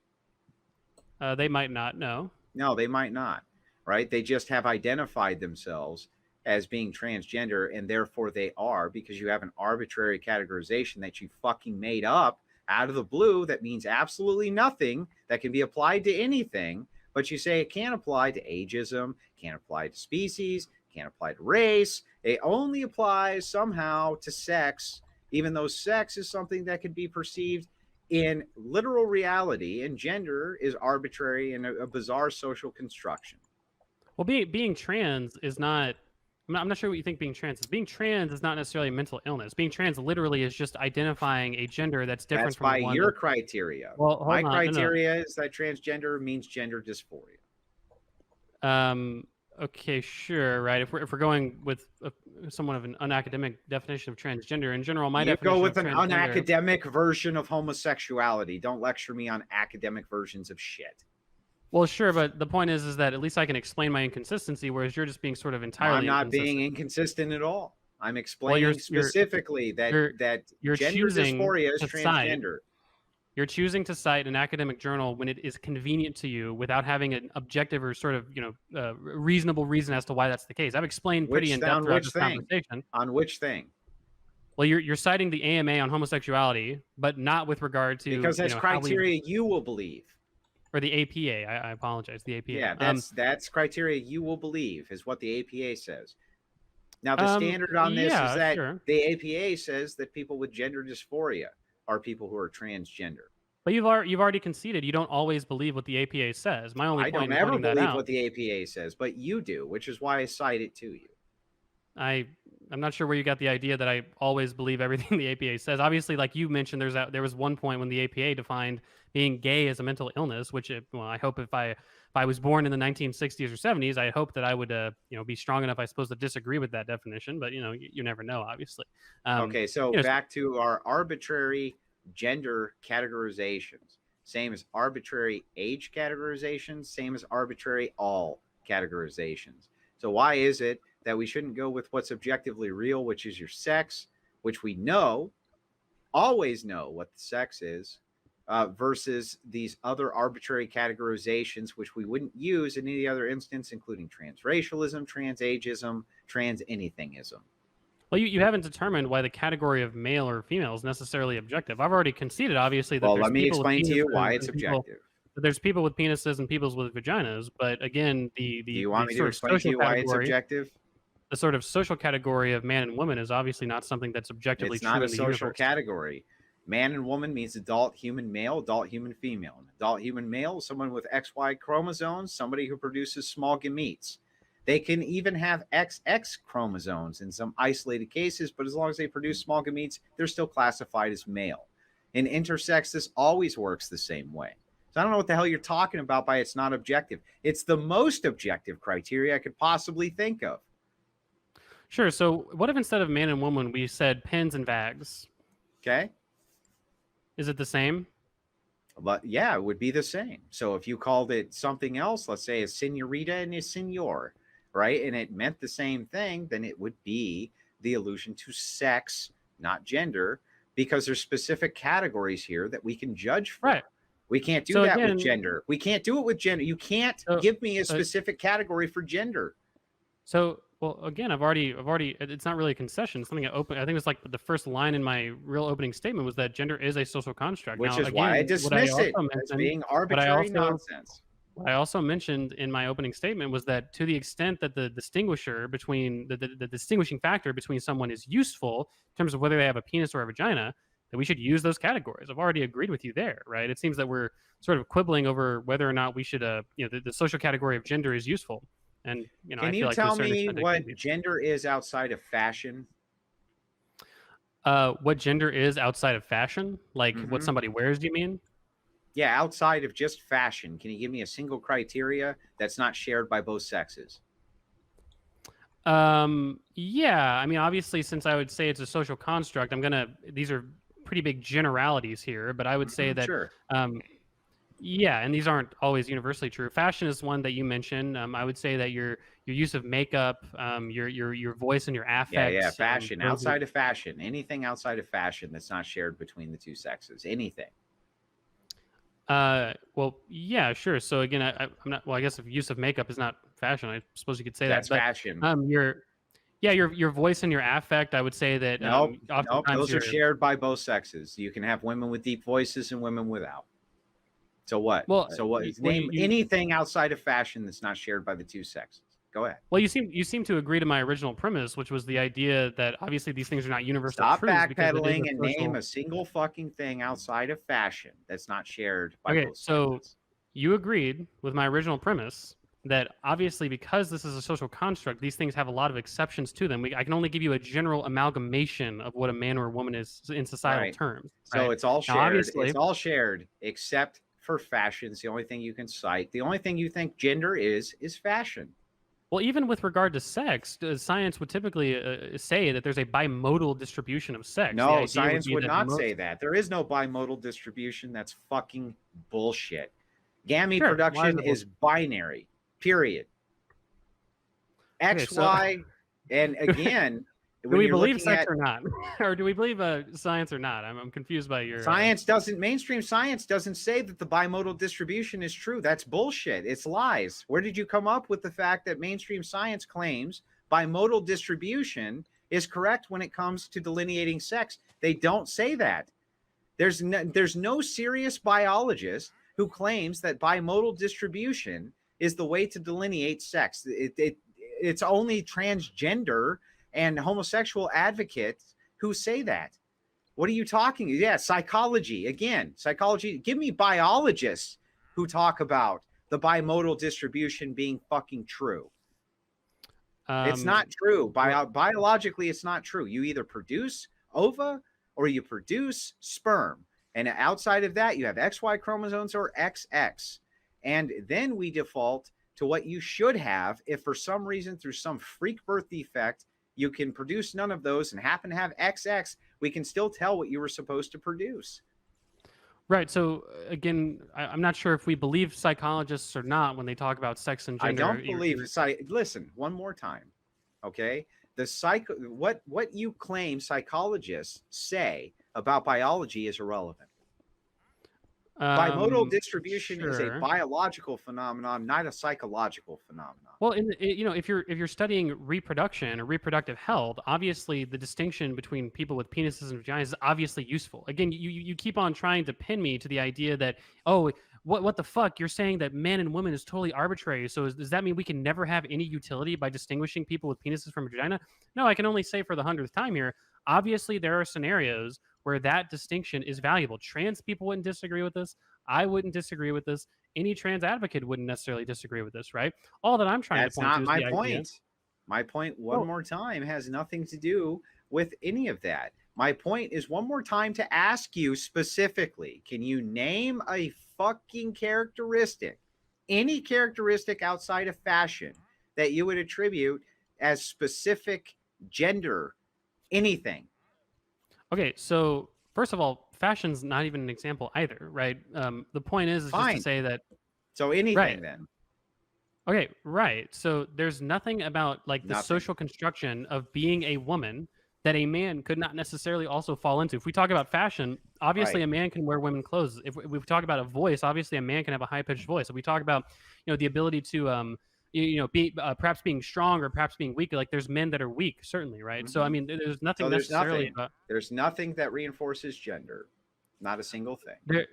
They might not, no. No, they might not, right? They just have identified themselves as being transgender, and therefore they are, because you have an arbitrary categorization that you fucking made up out of the blue that means absolutely nothing, that can be applied to anything, but you say it can't apply to ageism, can't apply to species, can't apply to race. It only applies somehow to sex, even though sex is something that can be perceived in literal reality, and gender is arbitrary and a bizarre social construction. Well, being trans is not. I'm not sure what you think being trans is. Being trans is not necessarily a mental illness. Being trans literally is just identifying a gender that's different from by your criteria. Well, my criteria is that transgender means gender dysphoria. Okay, sure, right. If we're going with somewhat of an unacademic definition of transgender, in general, my definition. You go with an unacademic version of homosexuality. Don't lecture me on academic versions of shit. Well, sure, but the point is that at least I can explain my inconsistency, whereas you're just being sort of entirely. I'm not being inconsistent at all. I'm explaining specifically that you're gender choosing dysphoria is to transgender. You're choosing to cite an academic journal when it is convenient to you without having an objective or sort of, reasonable reason as to why that's the case. I've explained pretty in depth throughout this conversation. On which thing? Well, you're citing the AMA on homosexuality, but not with regard to because that's criteria you will believe. Or the APA. I apologize. The APA. Yeah, that's criteria you will believe is what the APA says. Now, the standard on this is that the APA says that people with gender dysphoria are people who are transgender. But you've already conceded you don't always believe what the APA says. My only point in pointing that out. I don't ever believe what the APA says, but you do, which is why I cite it to you. I'm not sure where you got the idea that I always believe everything the APA says. Obviously, like you mentioned, there was one point when the APA defined being gay as a mental illness, which I hope if I was born in the 1960s or 70s, I hope that I would be strong enough, I suppose, to disagree with that definition. But you never know, obviously. Okay, so back to our arbitrary gender categorizations. Same as arbitrary age categorizations, same as arbitrary all categorizations. So why is it that we shouldn't go with what's objectively real, which is your sex, which we always know what the sex is, versus these other arbitrary categorizations, which we wouldn't use in any other instance, including transracialism, transageism, trans-anythingism. Well, you haven't determined why the category of male or female is necessarily objective. I've already conceded, obviously, that let me explain to you why it's objective. There's people with penises and people with vaginas, but again, do you want me to explain to you why it's objective? The sort of social category of man and woman is obviously not something that's objectively true in the universe. It's not a social category. Man and woman means adult human male, adult human female. An adult human male is someone with XY chromosomes, somebody who produces small gametes. They can even have XX chromosomes in some isolated cases, but as long as they produce small gametes, they're still classified as male. In intersex, this always works the same way. So I don't know what the hell you're talking about by it's not objective. It's the most objective criteria I could possibly think of. Sure. So what if instead of man and woman, we said pens and vags? Okay. Is it the same? But yeah, it would be the same. So if you called it something else, let's say a senorita and a senor, right? And it meant the same thing, then it would be the allusion to sex, not gender, because there's specific categories here that we can judge for. Right. We can't do that with gender. We can't do it with gender. You can't give me a specific category for gender. So, well, again, I've already. It's not really a concession. Something I think it's like the first line in my real opening statement was that gender is a social construct. Which is why I dismiss it as being arbitrary nonsense. What I also mentioned in my opening statement was that to the extent that the distinguisher between the distinguishing factor between someone is useful in terms of whether they have a penis or a vagina, that we should use those categories. I've already agreed with you there, right? It seems that we're sort of quibbling over whether or not we should, the social category of gender is useful. And can you tell me what gender is outside of fashion? What gender is outside of fashion? Like what somebody wears, do you mean? Yeah, outside of just fashion. Can you give me a single criteria that's not shared by both sexes? Yeah, I mean, obviously, since I would say it's a social construct, these are pretty big generalities here, but I would say that, sure. Yeah, and these aren't always universally true. Fashion is one that you mentioned. I would say that your use of makeup, your voice and your affect. Yeah, fashion. Outside of fashion, anything outside of fashion that's not shared between the two sexes, anything. Well, yeah, sure. So again, I'm not. Well, I guess if use of makeup is not fashion, I suppose you could say that's that. That's fashion. Your voice and your affect. I would say that. Nope, those are shared by both sexes. You can have women with deep voices and women without. So what? Well, name anything outside of fashion that's not shared by the two sexes. Go ahead. Well, you seem to agree to my original premise, which was the idea that obviously these things are not universal. Stop backpedaling and name a single fucking thing outside of fashion that's not shared by both sexes. So you agreed with my original premise that obviously because this is a social construct, these things have a lot of exceptions to them. I can only give you a general amalgamation of what a man or a woman is in societal terms. So it's all shared. It's all shared except for fashion. It's the only thing you can cite. The only thing you think gender is fashion. Well, even with regard to sex, science would typically say that there's a bimodal distribution of sex. No, science would not say that. There is no bimodal distribution. That's fucking bullshit. Gamete production is binary, period. X, Y, and again, Do we believe sex or not? Or do we believe science or not? I'm confused by your... mainstream science doesn't say that the bimodal distribution is true. That's bullshit. It's lies. Where did you come up with the fact that mainstream science claims bimodal distribution is correct when it comes to delineating sex? They don't say that. There's no serious biologist who claims that bimodal distribution is the way to delineate sex. It's only transgender and homosexual advocates who say that. What are you talking? Yeah, psychology. Again, psychology. Give me biologists who talk about the bimodal distribution being fucking true. It's not true. Biologically, it's not true. You either produce ova or you produce sperm. And outside of that, you have XY chromosomes or XX. And then we default to what you should have if for some reason, through some freak birth defect, you can produce none of those and happen to have XX, we can still tell what you were supposed to produce. Right. So again, I'm not sure if we believe psychologists or not when they talk about sex and gender. I don't believe. Listen, one more time, okay? What you claim psychologists say about biology is irrelevant. Bimodal distribution is a biological phenomenon, not a psychological phenomenon. Well, if you're studying reproduction or reproductive health, obviously the distinction between people with penises and vaginas is obviously useful. Again, you keep on trying to pin me to the idea that, oh, what the fuck? You're saying that man and woman is totally arbitrary. So does that mean we can never have any utility by distinguishing people with penises from vagina? No, I can only say for the 100th time here, obviously there are scenarios where that distinction is valuable. Trans people wouldn't disagree with this. I wouldn't disagree with this. Any trans advocate wouldn't necessarily disagree with this, right? All that I'm trying to point to is my point. My point, one more time, has nothing to do with any of that. My point is, one more time, to ask you specifically, can you name a fucking characteristic, any characteristic outside of fashion, that you would attribute as specific gender, anything? Okay, so first of all, fashion's not even an example either, right? The point is just to say that... So anything then. Okay, right. So there's nothing about the social construction of being a woman that a man could not necessarily also fall into. If we talk about fashion, obviously a man can wear women's clothes. If we talk about a voice, obviously a man can have a high-pitched voice. If we talk about the ability to be perhaps being strong or perhaps being weak, there's men that are weak, certainly, right? So I mean, there's nothing necessarily about... There's nothing that reinforces gender, not a single thing.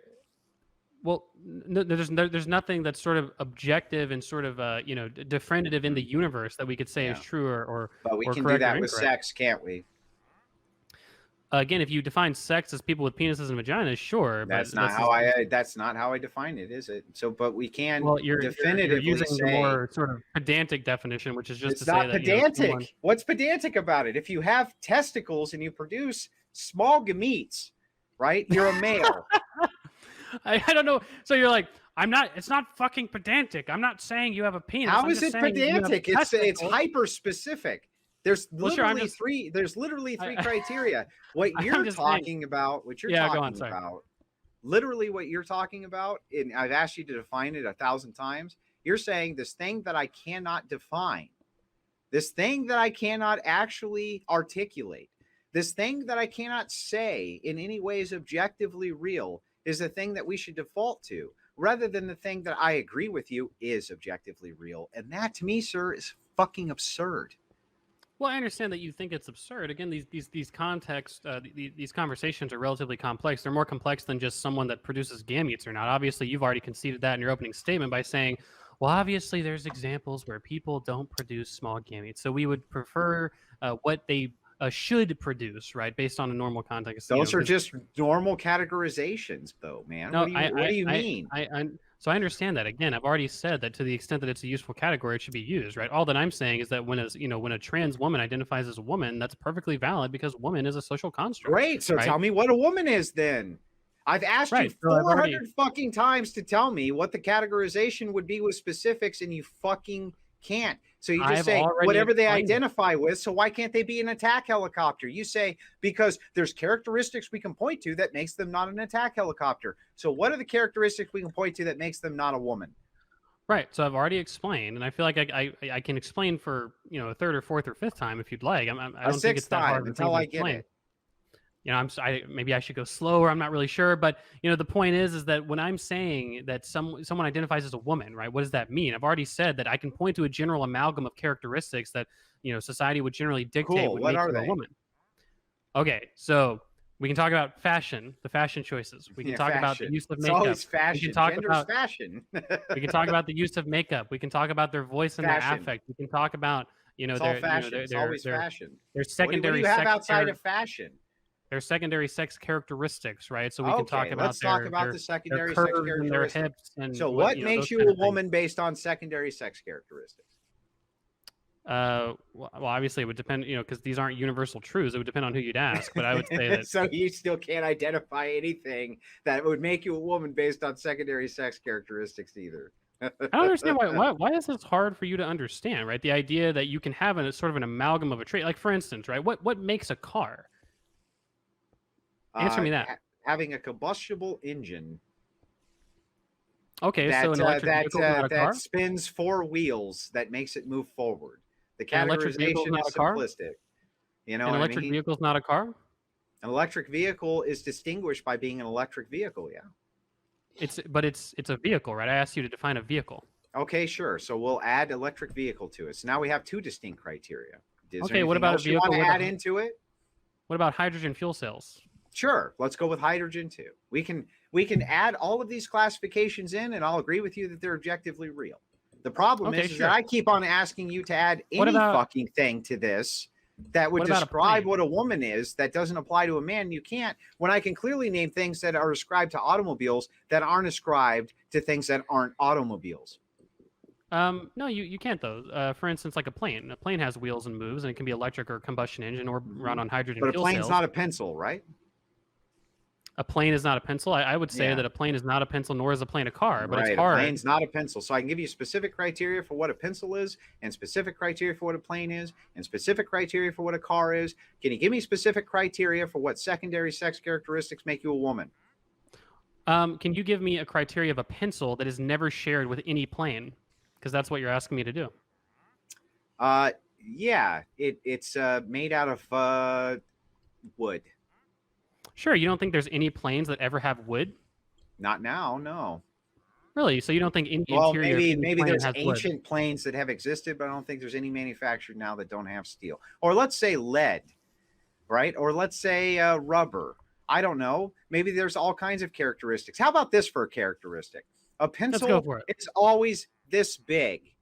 There's nothing that's sort of objective and sort of definitive in the universe that we could say is true or but we can do that with sex, can't we? Again, if you define sex as people with penises and vaginas, sure. That's not how I define it, is it? So, but we can definitively you're using say the more sort of pedantic definition, which is just it's to not say that pedantic. What's pedantic about it? If you have testicles and you produce small gametes, right? You're a male. I don't know. So you're like, it's not fucking pedantic. I'm not saying you have a penis. How is it pedantic? It's hyper specific. There's literally three criteria. What you're talking about, literally what you're talking about, and I've asked you to define it 1,000 times. You're saying this thing that I cannot define, this thing that I cannot actually articulate, this thing that I cannot say in any way is objectively real, is the thing that we should default to, rather than the thing that I agree with you is objectively real. And that, to me, sir, is fucking absurd. Well, I understand that you think it's absurd. Again, these contexts, these conversations are relatively complex. They're more complex than just someone that produces gametes or not. Obviously, you've already conceded that in your opening statement by saying, well, obviously, there's examples where people don't produce small gametes. So we would prefer what they should produce, right, based on a normal context. Those are just normal categorizations, though, man. No, what do you mean? So I understand that. Again, I've already said that to the extent that it's a useful category, it should be used, right? All that I'm saying is that when a trans woman identifies as a woman, that's perfectly valid because woman is a social construct. Great. So tell me what a woman is then. I've asked you 400 fucking times to tell me what the categorization would be with specifics, and you fucking can't. So you just say whatever they identify with. So why can't they be an attack helicopter? You say because there's characteristics we can point to that makes them not an attack helicopter. So what are the characteristics we can point to that makes them not a woman? Right. So I've already explained, and I feel like I can explain for a third or fourth or fifth time if you'd like. I A don't think it's sixth that hard time of a thing until to I get explain. it. Maybe I should go slower. I'm not really sure, but the point is that when I'm saying that someone identifies as a woman, right? What does that mean? I've already said that I can point to a general amalgam of characteristics that society would generally dictate Cool. would What make are you a they? woman. Okay, so we can talk about fashion, the fashion choices. We can talk about the Fashion. use of It's makeup. always We fashion. can talk Gender's about fashion. we can talk about the use of makeup. We can talk about their voice and their Fashion. affect. We can talk about It's all fashion. It's always fashion. their What do secondary you have sex outside of fashion? their secondary sex characteristics, right? So we can talk Okay, about let's talk their about their, the their secondary sex curves and their characteristics. hips and So what those makes you kind a of things. woman based on secondary sex characteristics? Well, obviously it would depend, because these aren't universal truths. It would depend on who you'd ask, but I would say that. So you still can't identify anything that would make you a woman based on secondary sex characteristics either. I don't understand why is this hard for you to understand, right? The idea that you can have a sort of an amalgam of a trait, like for instance, right? What makes a car? Answer me that. Having a combustible engine. Okay, so an electric vehicle is not a car? That spins four wheels that makes it move forward. The An electric vehicle is categorization not is a car? simplistic. You know An what I electric mean? vehicle is not a car? An electric vehicle is distinguished by being an electric vehicle, yeah. It's a vehicle, right? I asked you to define a vehicle. Okay, sure. So we'll add electric vehicle to it. So now we have two distinct criteria. Okay, what about a vehicle? You want to add into it? What about hydrogen fuel cells? Sure. Let's go with hydrogen too. We can add all of these classifications in, and I'll agree with you that they're objectively real. The problem is that I keep on asking you to add any fucking thing to this that would describe what a woman is that doesn't apply to a man. You can't, when I can clearly name things that are ascribed to automobiles that aren't ascribed to things that aren't automobiles. No, you can't though. For instance, like a plane. A plane has wheels and moves, and it can be electric or combustion engine or run on hydrogen fuel cells. But a plane's not a pencil, right? A plane is not a pencil. I would say that a plane is not a pencil, nor is a plane a car. But it's hard. A plane's not a pencil. So I can give you specific criteria for what a pencil is, and specific criteria for what a plane is, and specific criteria for what a car is. Can you give me specific criteria for what secondary sex characteristics make you a woman? Can you give me a criteria of a pencil that is never shared with any plane? Because that's what you're asking me to do. Yeah, it's made out of wood. Sure, you don't think there's any planes that ever have wood? Not now, no. Really? So you don't think any well, interior maybe there's has ancient wood? planes that have existed, but I don't think there's any manufactured now that don't have steel. Or let's say lead, right? Or let's say rubber. I don't know. Maybe there's all kinds of characteristics. How about this for a characteristic? A pencil, let's go for it. It's always this big.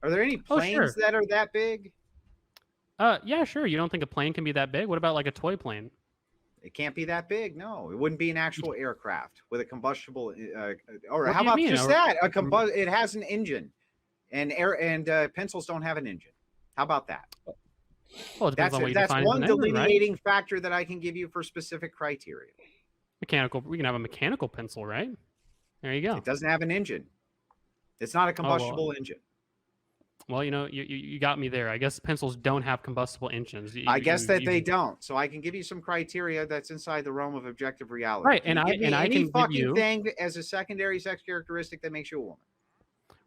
Are there any planes that are that big? Yeah, sure. You don't think a plane can be that big? What about like a toy plane? It can't be that big. No, it wouldn't be an actual aircraft with a combustible. Or What how do you about mean? just that? It has an engine, and pencils don't have an engine. How about that? Well, it depends on what you define one as an engine, delineating right? factor that I can give you for specific criteria. Mechanical. We can have a mechanical pencil, right? There you go. It doesn't have an engine. It's not a combustible engine. Well, you got me there. I guess pencils don't have combustible engines. I guess that they don't. So I can give you some criteria that's inside the realm of objective reality. Right, and I can give you thing as a secondary sex characteristic that makes you a woman.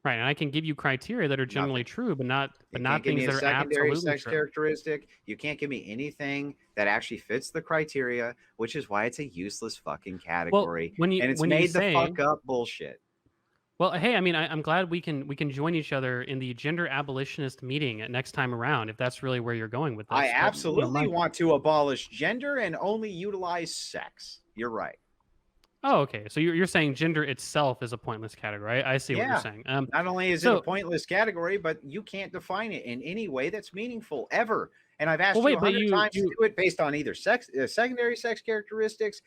Right, and I can give you criteria that are generally true, but not things that are secondary absolutely sex true. Characteristic. You can't give me anything that actually fits the criteria, which is why it's a useless fucking category. Well, and it's made the fuck up bullshit. Well, hey, I mean, I'm glad we can join each other in the gender abolitionist meeting next time around, if that's really where you're going with this. I absolutely want to abolish gender and only utilize sex. You're right. Oh, okay. So you're saying gender itself is a pointless category. I see what you're saying. Not only is it a pointless category, but you can't define it in any way that's meaningful ever. And I've asked you 100 times to do it based on either secondary sex characteristics,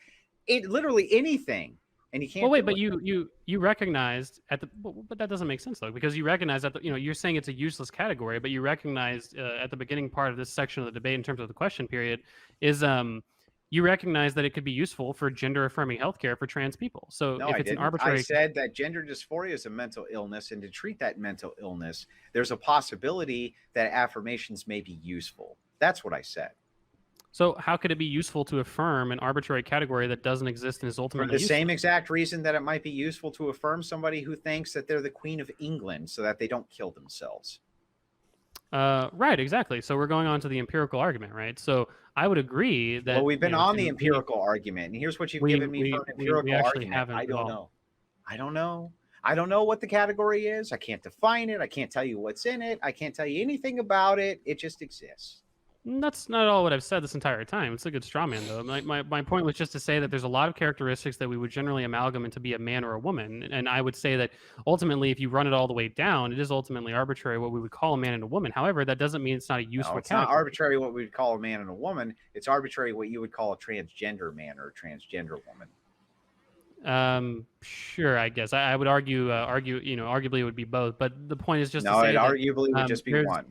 literally anything. And you can't. Well, wait, but you recognized but that doesn't make sense though, because you recognize that you're saying it's a useless category, but you recognized at the beginning part of this section of the debate in terms of the question period is you recognize that it could be useful for gender affirming healthcare for trans people. So no, if it's an arbitrary, I said that gender dysphoria is a mental illness, and to treat that mental illness, there's a possibility that affirmations may be useful. That's what I said. So how could it be useful to affirm an arbitrary category that doesn't exist and is For ultimately the useless? same exact reason that it might be useful to affirm somebody who thinks that they're the Queen of England so that they don't kill themselves. Right, exactly. So we're going on to the empirical argument, right? So I would agree that Well, we've been on the we empirical argument, and here's what you've given me for an we empirical actually argument. haven't I at don't all. know. I don't know. I don't know what the category is. I can't define it. I can't tell you what's in it. I can't tell you anything about it. It just exists. That's not all what I've said this entire time. It's a good straw man, though. My point was just to say that there's a lot of characteristics that we would generally amalgamate to be a man or a woman. And I would say that ultimately, if you run it all the way down, it is ultimately arbitrary what we would call a man and a woman. However, that doesn't mean it's not a useful No, it's category. not arbitrary what we would call a man and a woman. It's arbitrary what you would call a transgender man or a transgender woman. Sure, I guess I would argue, arguably it would be both. But the point is just No, to say it that arguably would just be one.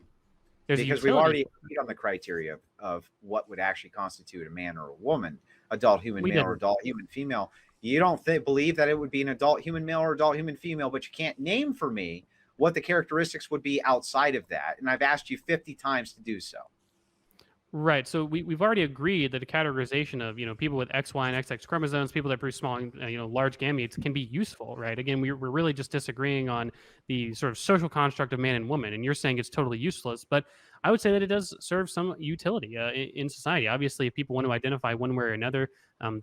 there's Because we've already agreed on the criteria of what would actually constitute a man or a woman, adult human male or adult human female. You don't believe that it would be an adult human male or adult human female, but you can't name for me what the characteristics would be outside of that. And I've asked you 50 times to do so. Right. So we've already agreed that a categorization of, people with X, Y, and XX chromosomes, people that produce small, large gametes can be useful, right? Again, we're really just disagreeing on the sort of social construct of man and woman, and you're saying it's totally useless. But I would say that it does serve some utility in society. Obviously, if people want to identify one way or another,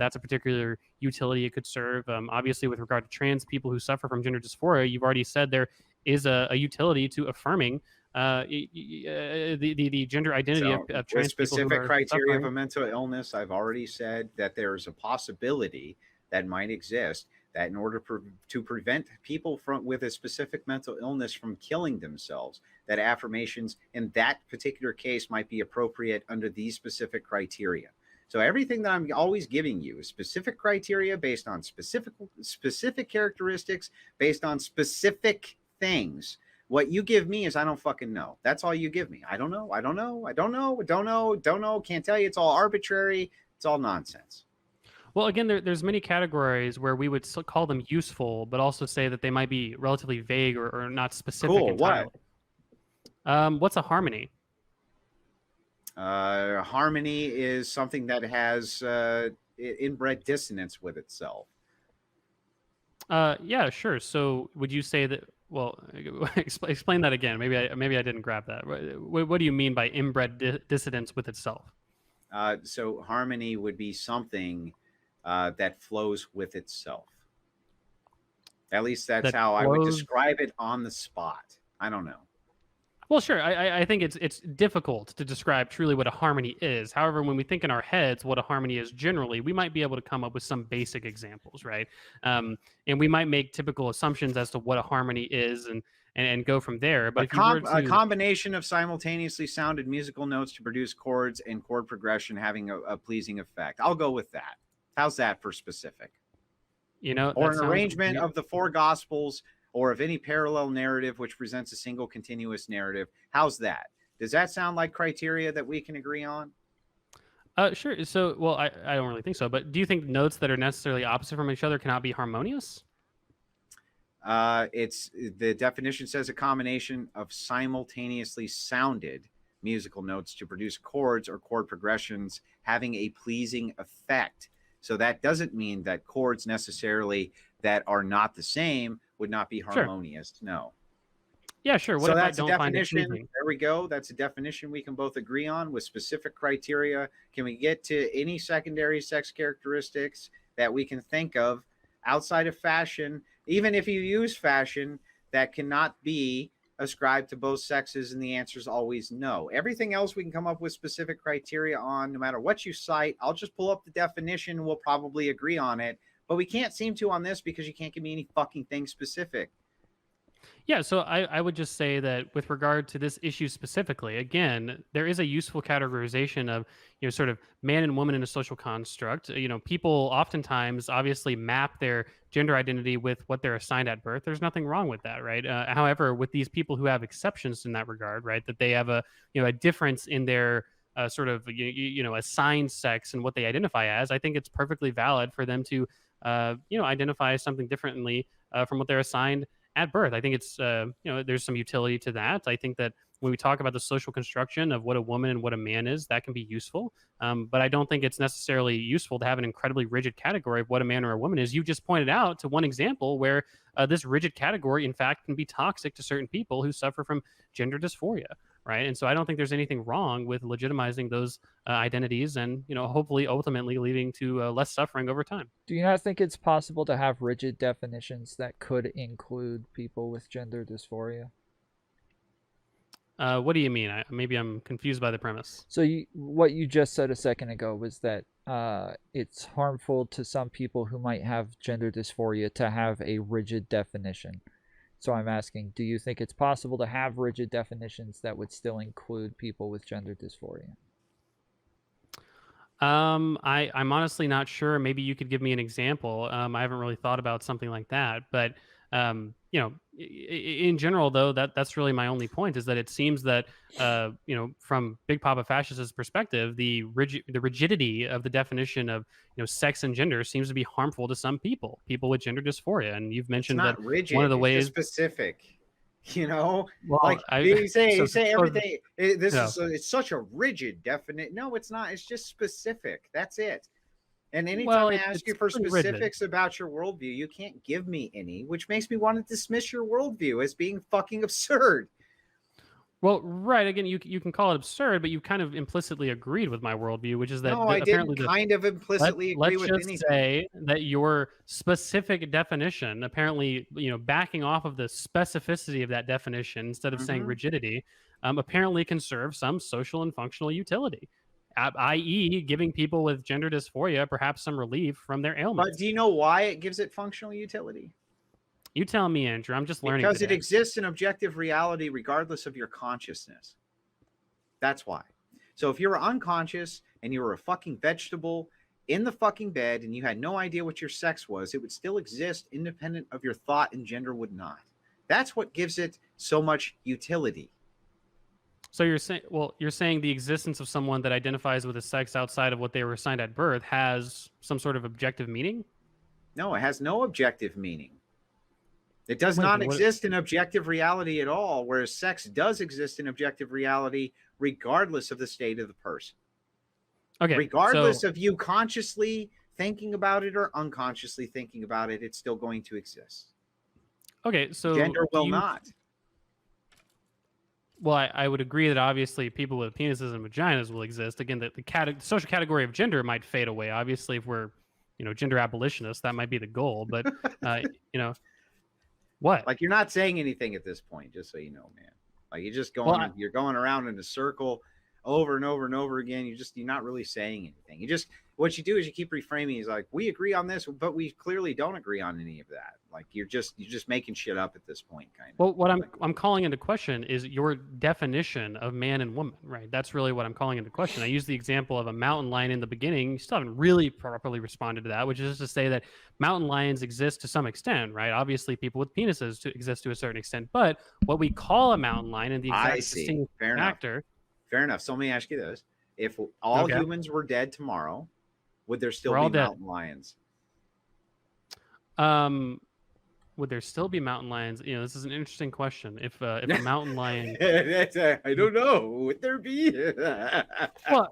that's a particular utility it could serve. Obviously, with regard to trans people who suffer from gender dysphoria, you've already said there is a utility to affirming the gender identity of trans specific people criteria of a mental illness. I've already said that there's a possibility that might exist that in order to prevent people with a specific mental illness from killing themselves, that affirmations in that particular case might be appropriate under these specific criteria. So everything that I'm always giving you is specific criteria based on specific characteristics, based on specific things. What you give me is I don't fucking know. That's all you give me. I don't know. Don't know. Can't tell you. It's all arbitrary. It's all nonsense. Well, again, there's many categories where we would call them useful, but also say that they might be relatively vague or not specific. Cool. Entirely. What? What's a harmony? Harmony is something that has inbred dissonance with itself. Yeah, sure. So would you say that? Well, explain that again. Maybe I didn't grab that. What do you mean by inbred dissonance with itself? So harmony would be something that flows with itself. At least that's how I would describe it on the spot. I don't know. Well, sure. I think it's difficult to describe truly what a harmony is. However, when we think in our heads what a harmony is generally, we might be able to come up with some basic examples, right? And we might make typical assumptions as to what a harmony is and go from there. But a combination of simultaneously sounded musical notes to produce chords and chord progression having a pleasing effect. I'll go with that. How's that for specific? Or an arrangement of the four gospels or of any parallel narrative which presents a single continuous narrative. How's that? Does that sound like criteria that we can agree on? Sure. So, well, I don't really think so. But do you think notes that are necessarily opposite from each other cannot be harmonious? It's the definition says a combination of simultaneously sounded musical notes to produce chords or chord progressions having a pleasing effect. So that doesn't mean that chords necessarily that are not the same would not be harmonious. Sure. No. Yeah, sure. What so that's a definition. There we go. That's a definition we can both agree on with specific criteria. Can we get to any secondary sex characteristics that we can think of outside of fashion, even if you use fashion, that cannot be ascribed to both sexes? And the answer is always no. Everything else we can come up with specific criteria on, no matter what you cite. I'll just pull up the definition. We'll probably agree on it. But we can't seem to on this because you can't give me any fucking thing specific. Yeah, so I would just say that with regard to this issue specifically, again, there is a useful categorization of, sort of man and woman in a social construct. People oftentimes obviously map their gender identity with what they're assigned at birth. There's nothing wrong with that, right? However, with these people who have exceptions in that regard, right, that they have a difference in their assigned sex and what they identify as, I think it's perfectly valid for them to identify as something differently from what they're assigned at birth. I think it's there's some utility to that. I think that when we talk about the social construction of what a woman and what a man is, that can be useful. But I don't think it's necessarily useful to have an incredibly rigid category of what a man or a woman is. You just pointed out to one example where this rigid category, in fact, can be toxic to certain people who suffer from gender dysphoria, right? And so I don't think there's anything wrong with legitimizing those identities, and hopefully, ultimately, leading to less suffering over time. Do you not think it's possible to have rigid definitions that could include people with gender dysphoria? What do you mean? Maybe I'm confused by the premise. So what you just said a second ago was that it's harmful to some people who might have gender dysphoria to have a rigid definition. So I'm asking, do you think it's possible to have rigid definitions that would still include people with gender dysphoria? I'm honestly not sure. Maybe you could give me an example. I haven't really thought about something like that, but in general, though, that's really my only point, is that it seems that from Big Papa Fascist's perspective, the rigidity of the definition of sex and gender seems to be harmful to some people with gender dysphoria. And you've mentioned that rigid, one of the ways just specific. Well, like you say everything. It's such a rigid definition. No, it's not. It's just specific. That's it. And anytime I ask you for specifics about your worldview, you can't give me any, which makes me want to dismiss your worldview as being fucking absurd. Well, right. Again, you can call it absurd, but you kind of implicitly agreed with my worldview, which is that I didn't kind of implicitly agree with anything. Let's just say that your specific definition, apparently, backing off of the specificity of that definition instead of saying rigidity, apparently can serve some social and functional utility, i.e., giving people with gender dysphoria perhaps some relief from their ailments. But do you know why it gives it functional utility? You tell me, Andrew. I'm just learning. Because it exists in objective reality regardless of your consciousness. That's why. So if you were unconscious and you were a fucking vegetable in the fucking bed and you had no idea what your sex was, it would still exist independent of your thought, and gender would not. That's what gives it so much utility. So you're saying the existence of someone that identifies with a sex outside of what they were assigned at birth has some sort of objective meaning? No, it has no objective meaning. It does not exist in objective reality at all, whereas sex does exist in objective reality regardless of the state of the person. Okay. Regardless of you consciously thinking about it or unconsciously thinking about it, it's still going to exist. Okay, so gender will not. Well, I would agree that obviously people with penises and vaginas will exist. Again, the social category of gender might fade away. Obviously, if we're gender abolitionists, that might be the goal. But what? Like, you're not saying anything at this point, just so you know, man. Like, you're just going, you're going around in a circle over and over and over again. You're not really saying anything. What you do is you keep reframing. He's like, we agree on this, but we clearly don't agree on any of that. Like, you're just making shit up at this point, kind of. Well, what I'm calling into question is your definition of man and woman, right? That's really what I'm calling into question. I used the example of a mountain lion in the beginning. You still haven't really properly responded to that, which is to say that mountain lions exist to some extent, right? Obviously, people with penises exist to a certain extent, but what we call a mountain lion and the exact distinct factor. Fair enough. So let me ask you this: if all humans were dead tomorrow, would there still be mountain lions? Would there still be mountain lions? This is an interesting question. If a mountain lion, I don't know. Would there be? No,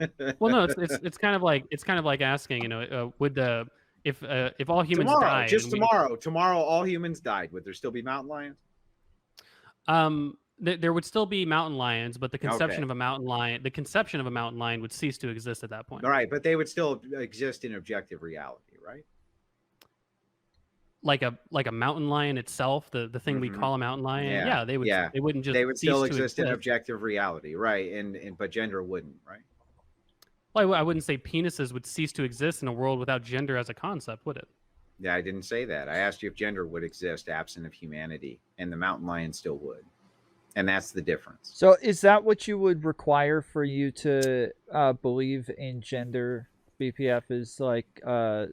it's kind of like asking, would if all humans died, tomorrow all humans died, would there still be mountain lions? There would still be mountain lions, but the conception of a mountain lion would cease to exist at that point. All right, but they would still exist in objective reality, right? Like a mountain lion itself, the thing we call a mountain lion. Yeah, they would. Yeah. They wouldn't just. They would still exist in objective reality, right? But gender wouldn't, right? Well, I wouldn't say penises would cease to exist in a world without gender as a concept, would it? Yeah, I didn't say that. I asked you if gender would exist absent of humanity, and the mountain lion still would. And that's the difference. So is that what you would require for you to believe in gender? BPF is like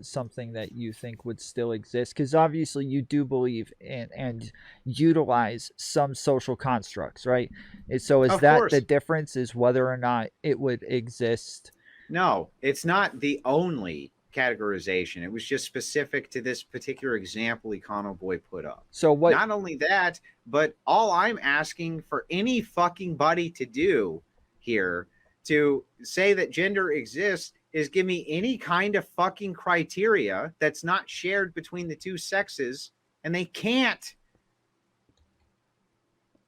something that you think would still exist? Because obviously you do believe in and utilize some social constructs, right? So is that the difference, is whether or not it would exist? No, it's not the only categorization. It was just specific to this particular example EconoBoi put up. So what? Not only that, but all I'm asking for any fucking buddy to do here to say that gender exists is give me any kind of fucking criteria that's not shared between the two sexes, and they can't.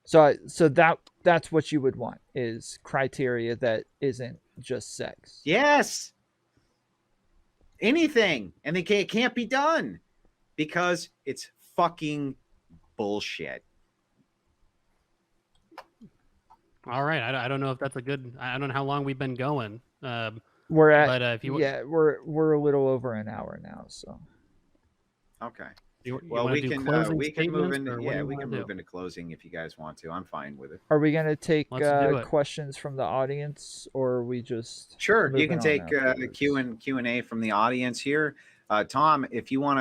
So that's what you would want, is criteria that isn't just sex. Yes. Anything. And it can't be done because it's fucking bullshit. All right. I don't know if that's a good. I don't know how long we've been going. We're at, but if you we're a little over an hour now, so. Okay. Well, we can move into closing if you guys want to. I'm fine with it. Are we gonna take Let's questions from the audience, or are we just sure? You can take the Q&A from the audience here. Tom, if you want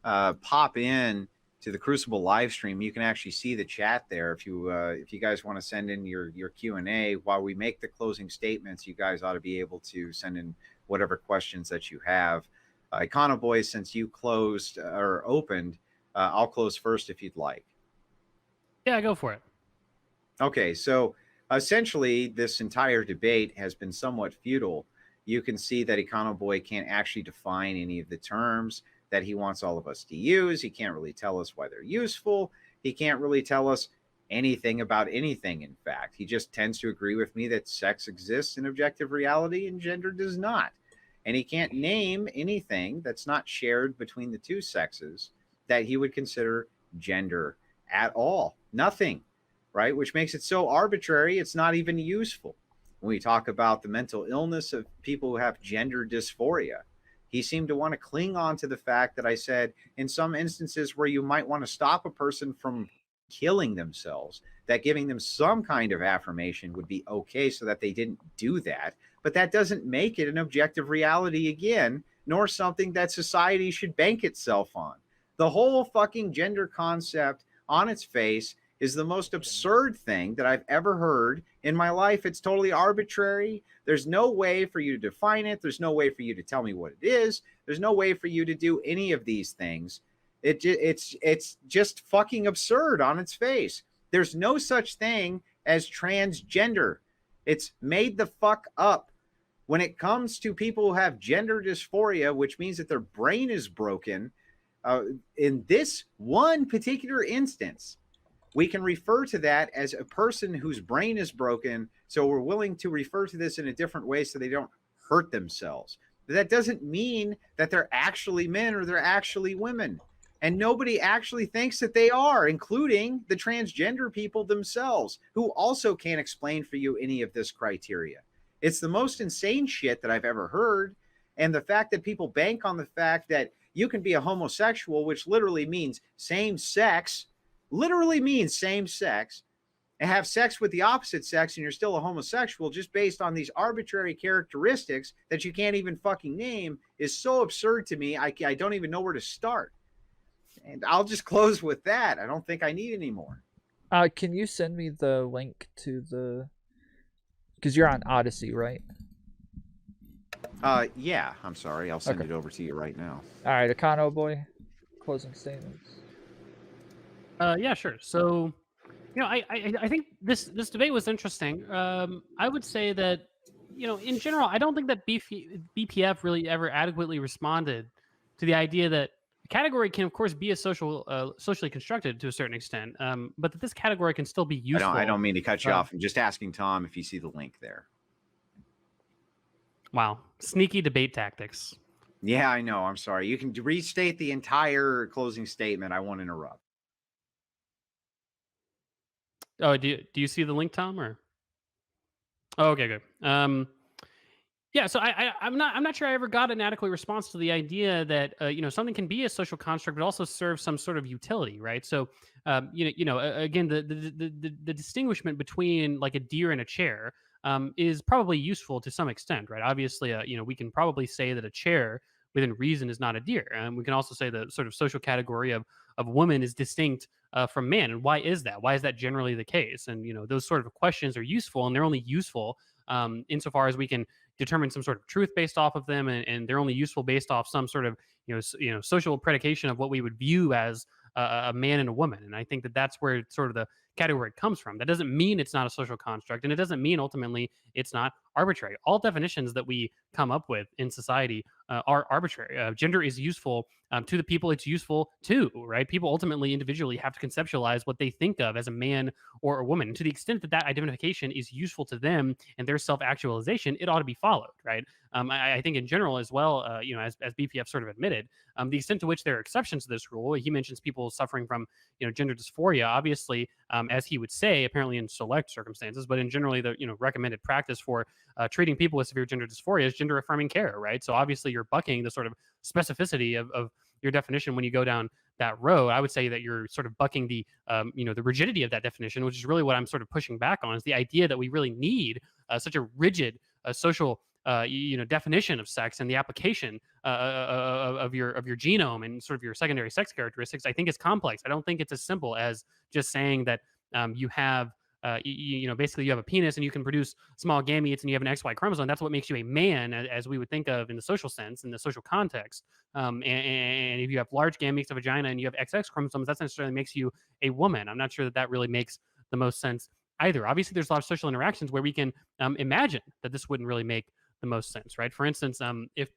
to pop in to the Crucible live stream, you can actually see the chat there. If you guys want to send in your Q&A while we make the closing statements, you guys ought to be able to send in whatever questions that you have. EconoBoi, since you closed or opened, I'll close first if you'd like. Yeah, go for it. Okay, so essentially this entire debate has been somewhat futile. You can see that EconoBoi can't actually define any of the terms that he wants all of us to use. He can't really tell us why they're useful. He can't really tell us anything about anything, in fact. He just tends to agree with me that sex exists in objective reality and gender does not. And he can't name anything that's not shared between the two sexes that he would consider gender at all. Nothing, right? Which makes it so arbitrary, it's not even useful. When we talk about the mental illness of people who have gender dysphoria, he seemed to want to cling on to the fact that I said in some instances where you might want to stop a person from killing themselves, that giving them some kind of affirmation would be okay so that they didn't do that. But that doesn't make it an objective reality again, nor something that society should bank itself on. The whole fucking gender concept on its face is the most absurd thing that I've ever heard in my life. It's totally arbitrary. There's no way for you to define it. There's no way for you to tell me what it is. There's no way for you to do any of these things. It's just fucking absurd on its face. There's no such thing as transgender. It's made the fuck up. When it comes to people who have gender dysphoria, which means that their brain is broken, in this one particular instance, we can refer to that as a person whose brain is broken. So we're willing to refer to this in a different way so they don't hurt themselves. But that doesn't mean that they're actually men or they're actually women. And nobody actually thinks that they are, including the transgender people themselves, who also can't explain for you any of this criteria. It's the most insane shit that I've ever heard. And the fact that people bank on the fact that you can be a homosexual, which literally means same sex, and have sex with the opposite sex, and you're still a homosexual just based on these arbitrary characteristics that you can't even fucking name, is so absurd to me. I don't even know where to start. And I'll just close with that. I don't think I need any more. Can you send me the link to the... Because you're on Odyssey, right? Yeah, I'm sorry. I'll send it over to you right now. All right, EconoBoi, closing statements. Yeah, sure. So, I think this debate was interesting. I would say that, in general, I don't think that BPF really ever adequately responded to the idea that a category can, of course, be a socially constructed to a certain extent, but that this category can still be useful. I don't mean to cut you off. I'm just asking Tom if you see the link there. Wow. Sneaky debate tactics. Yeah, I know. I'm sorry. You can restate the entire closing statement. I won't interrupt. Oh, do you see the link, Tom? Or okay, good. Yeah, so I'm not sure I ever got an adequate response to the idea that something can be a social construct but also serve some sort of utility, right? So again, the distinguishment between like a deer and a chair is probably useful to some extent, right? Obviously, we can probably say that a chair within reason is not a deer, and we can also say the sort of social category of woman is distinct from man. And why is that? Why is that generally the case? And those sort of questions are useful, and they're only useful insofar as we can determine some sort of truth based off of them, and they're only useful based off some sort of social predication of what we would view as a man and a woman. And I think that that's where sort of the category comes from. That doesn't mean it's not a social construct, and it doesn't mean ultimately it's not arbitrary. All definitions that we come up with in society are arbitrary. Gender is useful to the people it's useful to, right? People ultimately individually have to conceptualize what they think of as a man or a woman. And to the extent that that identification is useful to them and their self-actualization, it ought to be followed, right? I think in general as well, as BPF sort of admitted, the extent to which there are exceptions to this rule, he mentions people suffering from, gender dysphoria, obviously, as he would say, apparently in select circumstances, but in generally the, recommended practice for treating people with severe gender dysphoria is gender affirming care, right? So obviously you're bucking the sort of specificity of your definition when you go down that road. I would say that you're sort of bucking the, the rigidity of that definition, which is really what I'm sort of pushing back on, is the idea that we really need such a rigid social definition of sex and the application of your genome and sort of your secondary sex characteristics. I think it's complex. I don't think it's as simple as just saying that you have basically you have a penis and you can produce small gametes and you have an XY chromosome. That's what makes you a man, as we would think of in the social sense, in the social context. And if you have large gametes of vagina and you have XX chromosomes, that necessarily makes you a woman. I'm not sure that that really makes the most sense either. Obviously, there's a lot of social interactions where we can imagine that this wouldn't really make the most sense, right? For instance, if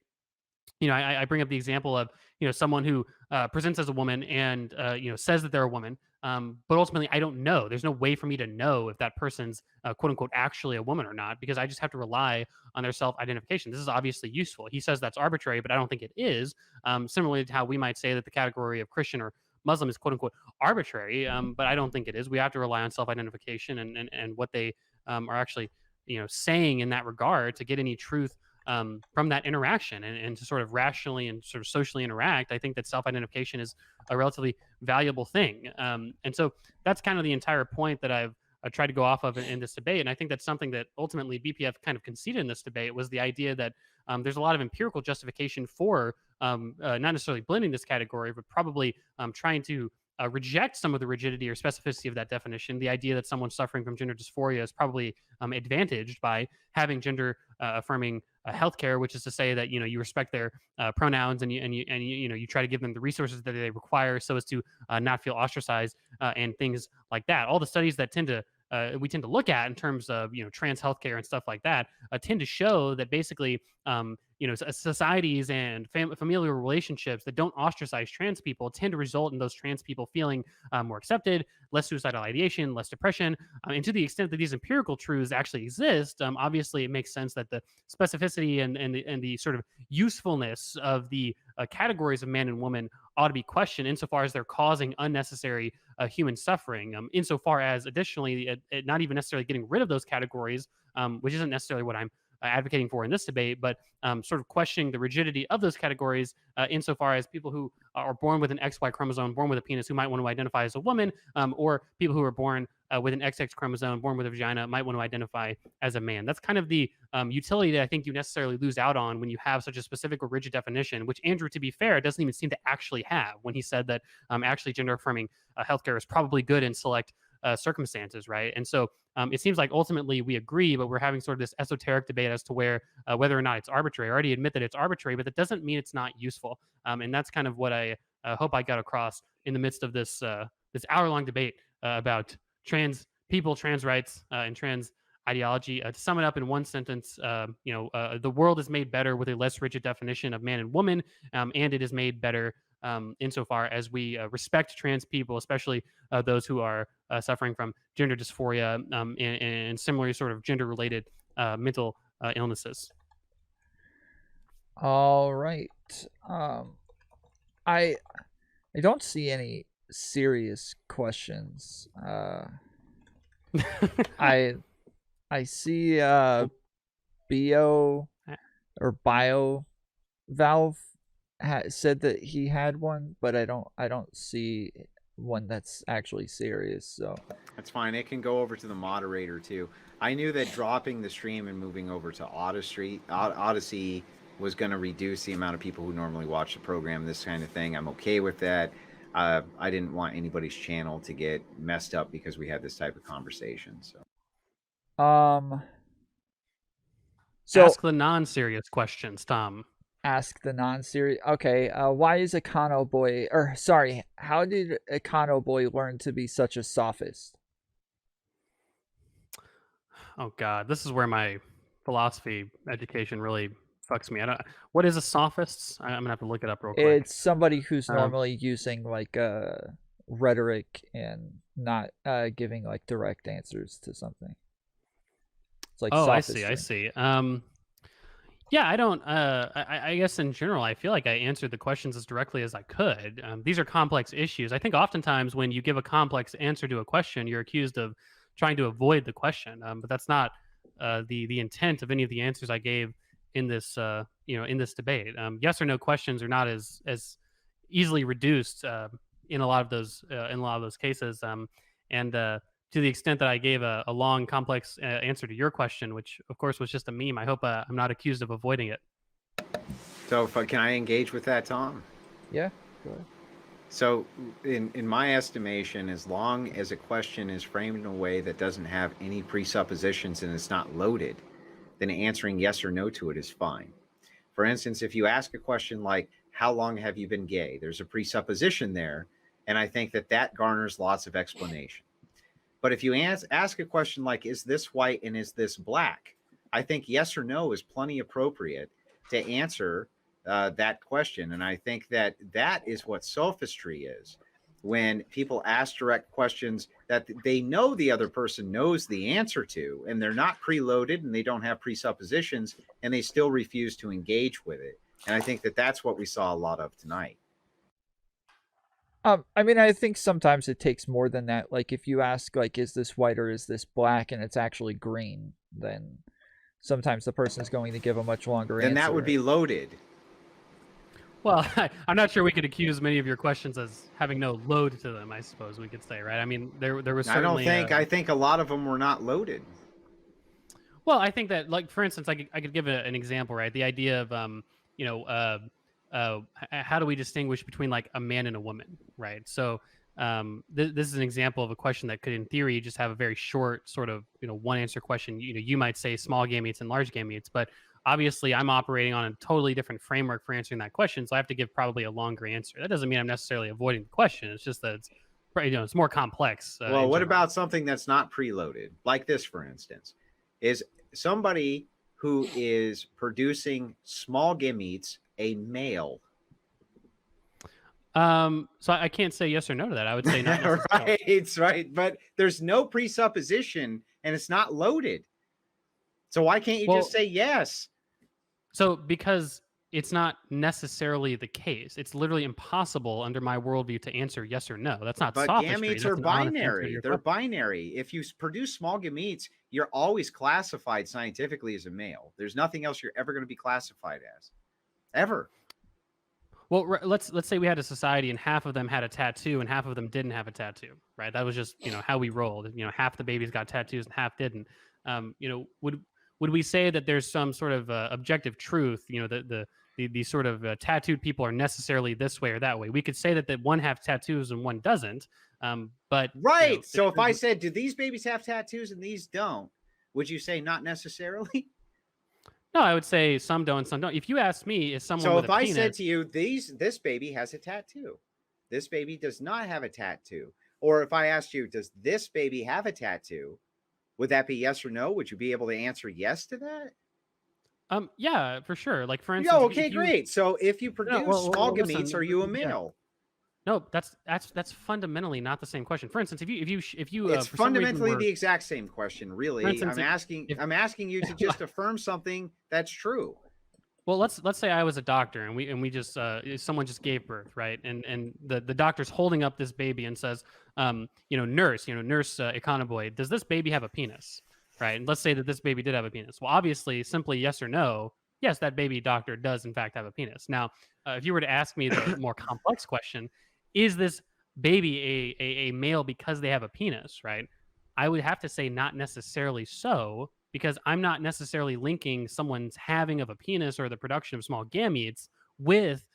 I bring up the example of someone who presents as a woman and says that they're a woman, but ultimately I don't know. There's no way for me to know if that person's quote unquote actually a woman or not, because I just have to rely on their self-identification. This is obviously useful. He says that's arbitrary, but I don't think it is. Similarly to how we might say that the category of Christian or Muslim is quote unquote arbitrary, but I don't think it is. We have to rely on self-identification and what they are actually saying in that regard to get any truth from that interaction and to sort of rationally and sort of socially interact. I think that self-identification is a relatively valuable thing. And so that's kind of the entire point that I've tried to go off of in this debate. And I think that's something that ultimately BPF kind of conceded in this debate, was the idea that there's a lot of empirical justification for not necessarily blending this category, but probably trying to reject some of the rigidity or specificity of that definition. The idea that someone suffering from gender dysphoria is probably advantaged by having gender affirming healthcare, which is to say that you respect their pronouns and you try to give them the resources that they require so as to not feel ostracized and things like that. All the studies that we tend to look at in terms of trans healthcare and stuff like that tend to show that basically societies and familial relationships that don't ostracize trans people tend to result in those trans people feeling more accepted, less suicidal ideation, less depression. And to the extent that these empirical truths actually exist, obviously it makes sense that the specificity and the sort of usefulness of the categories of man and woman ought to be questioned insofar as they're causing unnecessary human suffering. Insofar as additionally, not even necessarily getting rid of those categories, which isn't necessarily what I'm advocating for in this debate, but sort of questioning the rigidity of those categories insofar as people who are born with an XY chromosome, born with a penis, who might want to identify as a woman, or people who are born with an XX chromosome, born with a vagina, might want to identify as a man. That's kind of the utility that I think you necessarily lose out on when you have such a specific or rigid definition, which Andrew, to be fair, doesn't even seem to actually have, when he said that actually gender affirming healthcare is probably good in select circumstances, right? And so it seems like ultimately we agree, but we're having sort of this esoteric debate as to whether or not it's arbitrary. I already admit that it's arbitrary, but that doesn't mean it's not useful. And that's kind of what I hope I got across in the midst of this hour-long debate about trans people, trans rights, and trans ideology. To sum it up in one sentence, the world is made better with a less rigid definition of man and woman, and it is made better insofar as we respect trans people, especially those who are suffering from gender dysphoria and similarly sort of gender-related mental illnesses. All right. I don't see any serious questions. I see Bio Valve said that he had one, but I don't see one that's actually serious. So that's fine. It can go over to the moderator too. I knew that dropping the stream and moving over to Odyssey was going to reduce the amount of people who normally watch the program, this kind of thing. I'm okay with that. I didn't want anybody's channel to get messed up because we had this type of conversation. So So Ask the non-serious questions, Tom. ask the non-serious. Okay, why is EconoBoi, or sorry, how did EconoBoi learn to be such a sophist? Oh God, this is where my philosophy education really fucks me. What is a sophist? I'm gonna have to look it up real quick. It's somebody who's Um, normally using like rhetoric and not giving like direct answers to something. It's like Oh, I sophistry. see. Yeah, I don't. I guess in general, I feel like I answered the questions as directly as I could. These are complex issues. I think oftentimes when you give a complex answer to a question, you're accused of trying to avoid the question. But that's not the intent of any of the answers I gave in this in this debate. Yes or no questions are not as easily reduced in a lot of those cases. And to the extent that I gave a long, complex answer to your question, which of course was just a meme, I hope I'm not accused of avoiding it. So can I engage with that, Tom? Yeah. Go ahead. So in my estimation, as long as a question is framed in a way that doesn't have any presuppositions and it's not loaded, then answering yes or no to it is fine. For instance, if you ask a question like, how long have you been gay? There's a presupposition there, and I think that garners lots of explanation. But if you ask a question like, is this white and is this black? I think yes or no is plenty appropriate to answer that question. And I think that is what sophistry is. When people ask direct questions that they know the other person knows the answer to, and they're not preloaded and they don't have presuppositions, and they still refuse to engage with it. And I think that that's what we saw a lot of tonight. I mean, I think sometimes it takes more than that. Like, if you ask, like, is this white or is this black, and it's actually green, then sometimes the person is going to give a much longer answer. Then that would be loaded. Well, I'm not sure we could accuse many of your questions as having no load to them, I suppose we could say, right? I mean, there was certainly... I think a lot of them were not loaded. Well, I think that, like, for instance, I could give an example, right? The idea of, how do we distinguish between like a man and a woman, right? So this is an example of a question that could, in theory, just have a very short sort of one answer question. You might say small gametes and large gametes, but obviously I'm operating on a totally different framework for answering that question, so I have to give probably a longer answer. That doesn't mean I'm necessarily avoiding the question. It's just that it's more complex. Well, what about something that's not preloaded, like this, for instance, is somebody who is producing small gametes a male? So I can't say yes or no to that. I would say not necessarily. right. But there's no presupposition and it's not loaded. So why can't you just say yes? So because it's not necessarily the case. It's literally impossible under my worldview to answer yes or no. That's not sophistry. Gametes are binary. They're binary. If you produce small gametes, you're always classified scientifically as a male. There's nothing else you're ever going to be classified as. Ever. Well, let's say we had a society and half of them had a tattoo and half of them didn't have a tattoo, right? That was just, how we rolled. Half the babies got tattoos and half didn't. Would we say that there's some sort of objective truth, the sort of tattooed people are necessarily this way or that way? We could say that one have tattoos and one doesn't. But right. So if I said, do these babies have tattoos and these don't, would you say not necessarily? No, I would say some don't, some don't. If you ask me, is someone with a penis... So if I said to you, this baby has a tattoo, this baby does not have a tattoo, or if I asked you, does this baby have a tattoo, would that be yes or no? Would you be able to answer yes to that? Yeah, for sure. Like, for instance... Yeah, okay, great. So if you produce small gametes, are you a male? No, that's fundamentally not the same question. For instance, if you it's fundamentally the exact same question, really. Instance, I'm asking you to just affirm something that's true. Well, let's say I was a doctor and we just someone just gave birth, right? And the doctor's holding up this baby and says, nurse EconoBoi, does this baby have a penis? Right? And let's say that this baby did have a penis. Well, obviously, simply yes or no. Yes, that baby doctor does in fact have a penis. Now, if you were to ask me the more complex question, is this baby a male because they have a penis, right? I would have to say not necessarily so, because I'm not necessarily linking someone's having of a penis or the production of small gametes with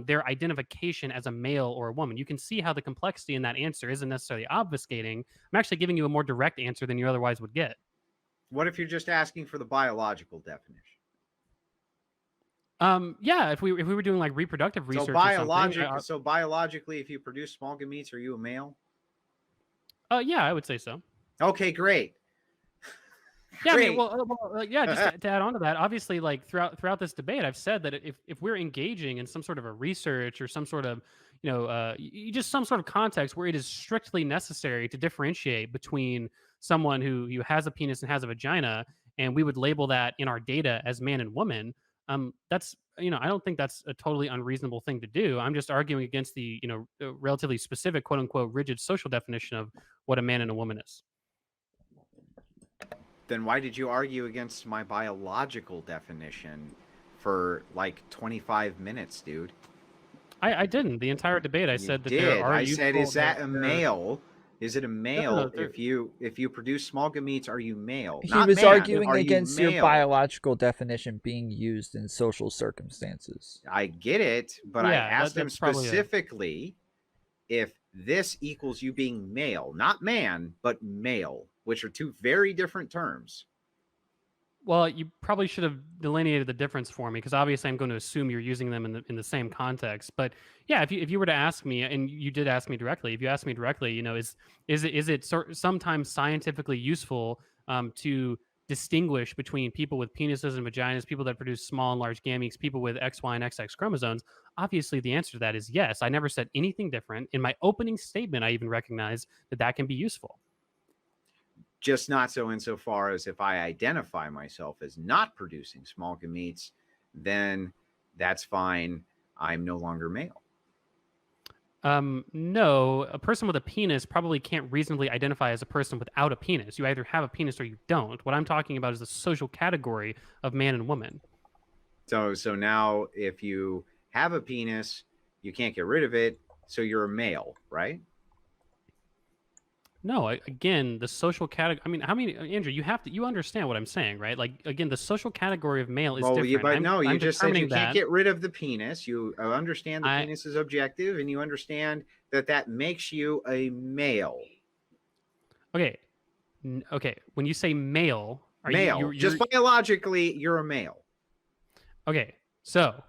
their identification as a male or a woman. You can see how the complexity in that answer isn't necessarily obfuscating. I'm actually giving you a more direct answer than you otherwise would get. What if you're just asking for the biological definition? Yeah, if we were doing like reproductive research So biologically, if you produce small gametes, are you a male? Yeah, I would say so. Okay, great. Yeah, Great. I mean, yeah. Just to add on to that, obviously, like throughout this debate, I've said that if we're engaging in some sort of a research or some sort of, just some sort of context where it is strictly necessary to differentiate between someone who has a penis and has a vagina, and we would label that in our data as man and woman, that's I don't think that's a totally unreasonable thing to do. I'm just arguing against the relatively specific quote unquote rigid social definition of what a man and a woman is. Then why did you argue against my biological definition for like 25 minutes, dude? I didn't. The entire debate, I said that there are. I said, is that a male? Is it a male? No, if you produce small gametes, are you male? He Not was man. arguing Are against you your male? biological definition being used in social circumstances. I get it, but I Yeah, asked him that's probably specifically if this equals you being male, not man, but male, which are two very different terms. Well, you probably should have delineated the difference for me, because obviously I'm going to assume you're using them in the same context. But yeah, if you were to ask me, and you did ask me directly, if you ask me directly, is it sometimes scientifically useful to distinguish between people with penises and vaginas, people that produce small and large gametes, people with X, Y, and XX chromosomes? Obviously, the answer to that is yes. I never said anything different. In my opening statement, I even recognized that can be useful. Just not so insofar as if I identify myself as not producing small gametes, then that's fine. I'm no longer male. No, a person with a penis probably can't reasonably identify as a person without a penis. You either have a penis or you don't. What I'm talking about is the social category of man and woman. So now if you have a penis, you can't get rid of it, so you're a male, right? No, again, the social category. I mean, how many, Andrew? You understand what I'm saying, right? Like, again, the social category of male is different. You just said you can't that. get rid of the penis. You understand the I- penis is objective, and you understand that makes you a male. Okay, okay. When you say male, Male, just biologically, you're a male. Okay, so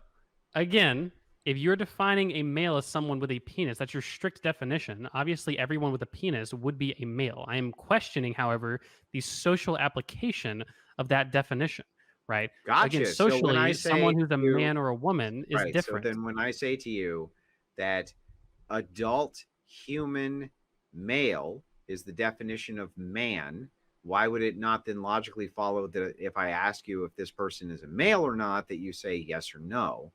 again, if you're defining a male as someone with a penis, that's your strict definition. Obviously, everyone with a penis would be a male. I am questioning, however, the social application of that definition, right? Gotcha. Again, socially, someone who's a man or a woman is right, different. So then when I say to you that adult human male is the definition of man, why would it not then logically follow that if I ask you if this person is a male or not, that you say yes or no?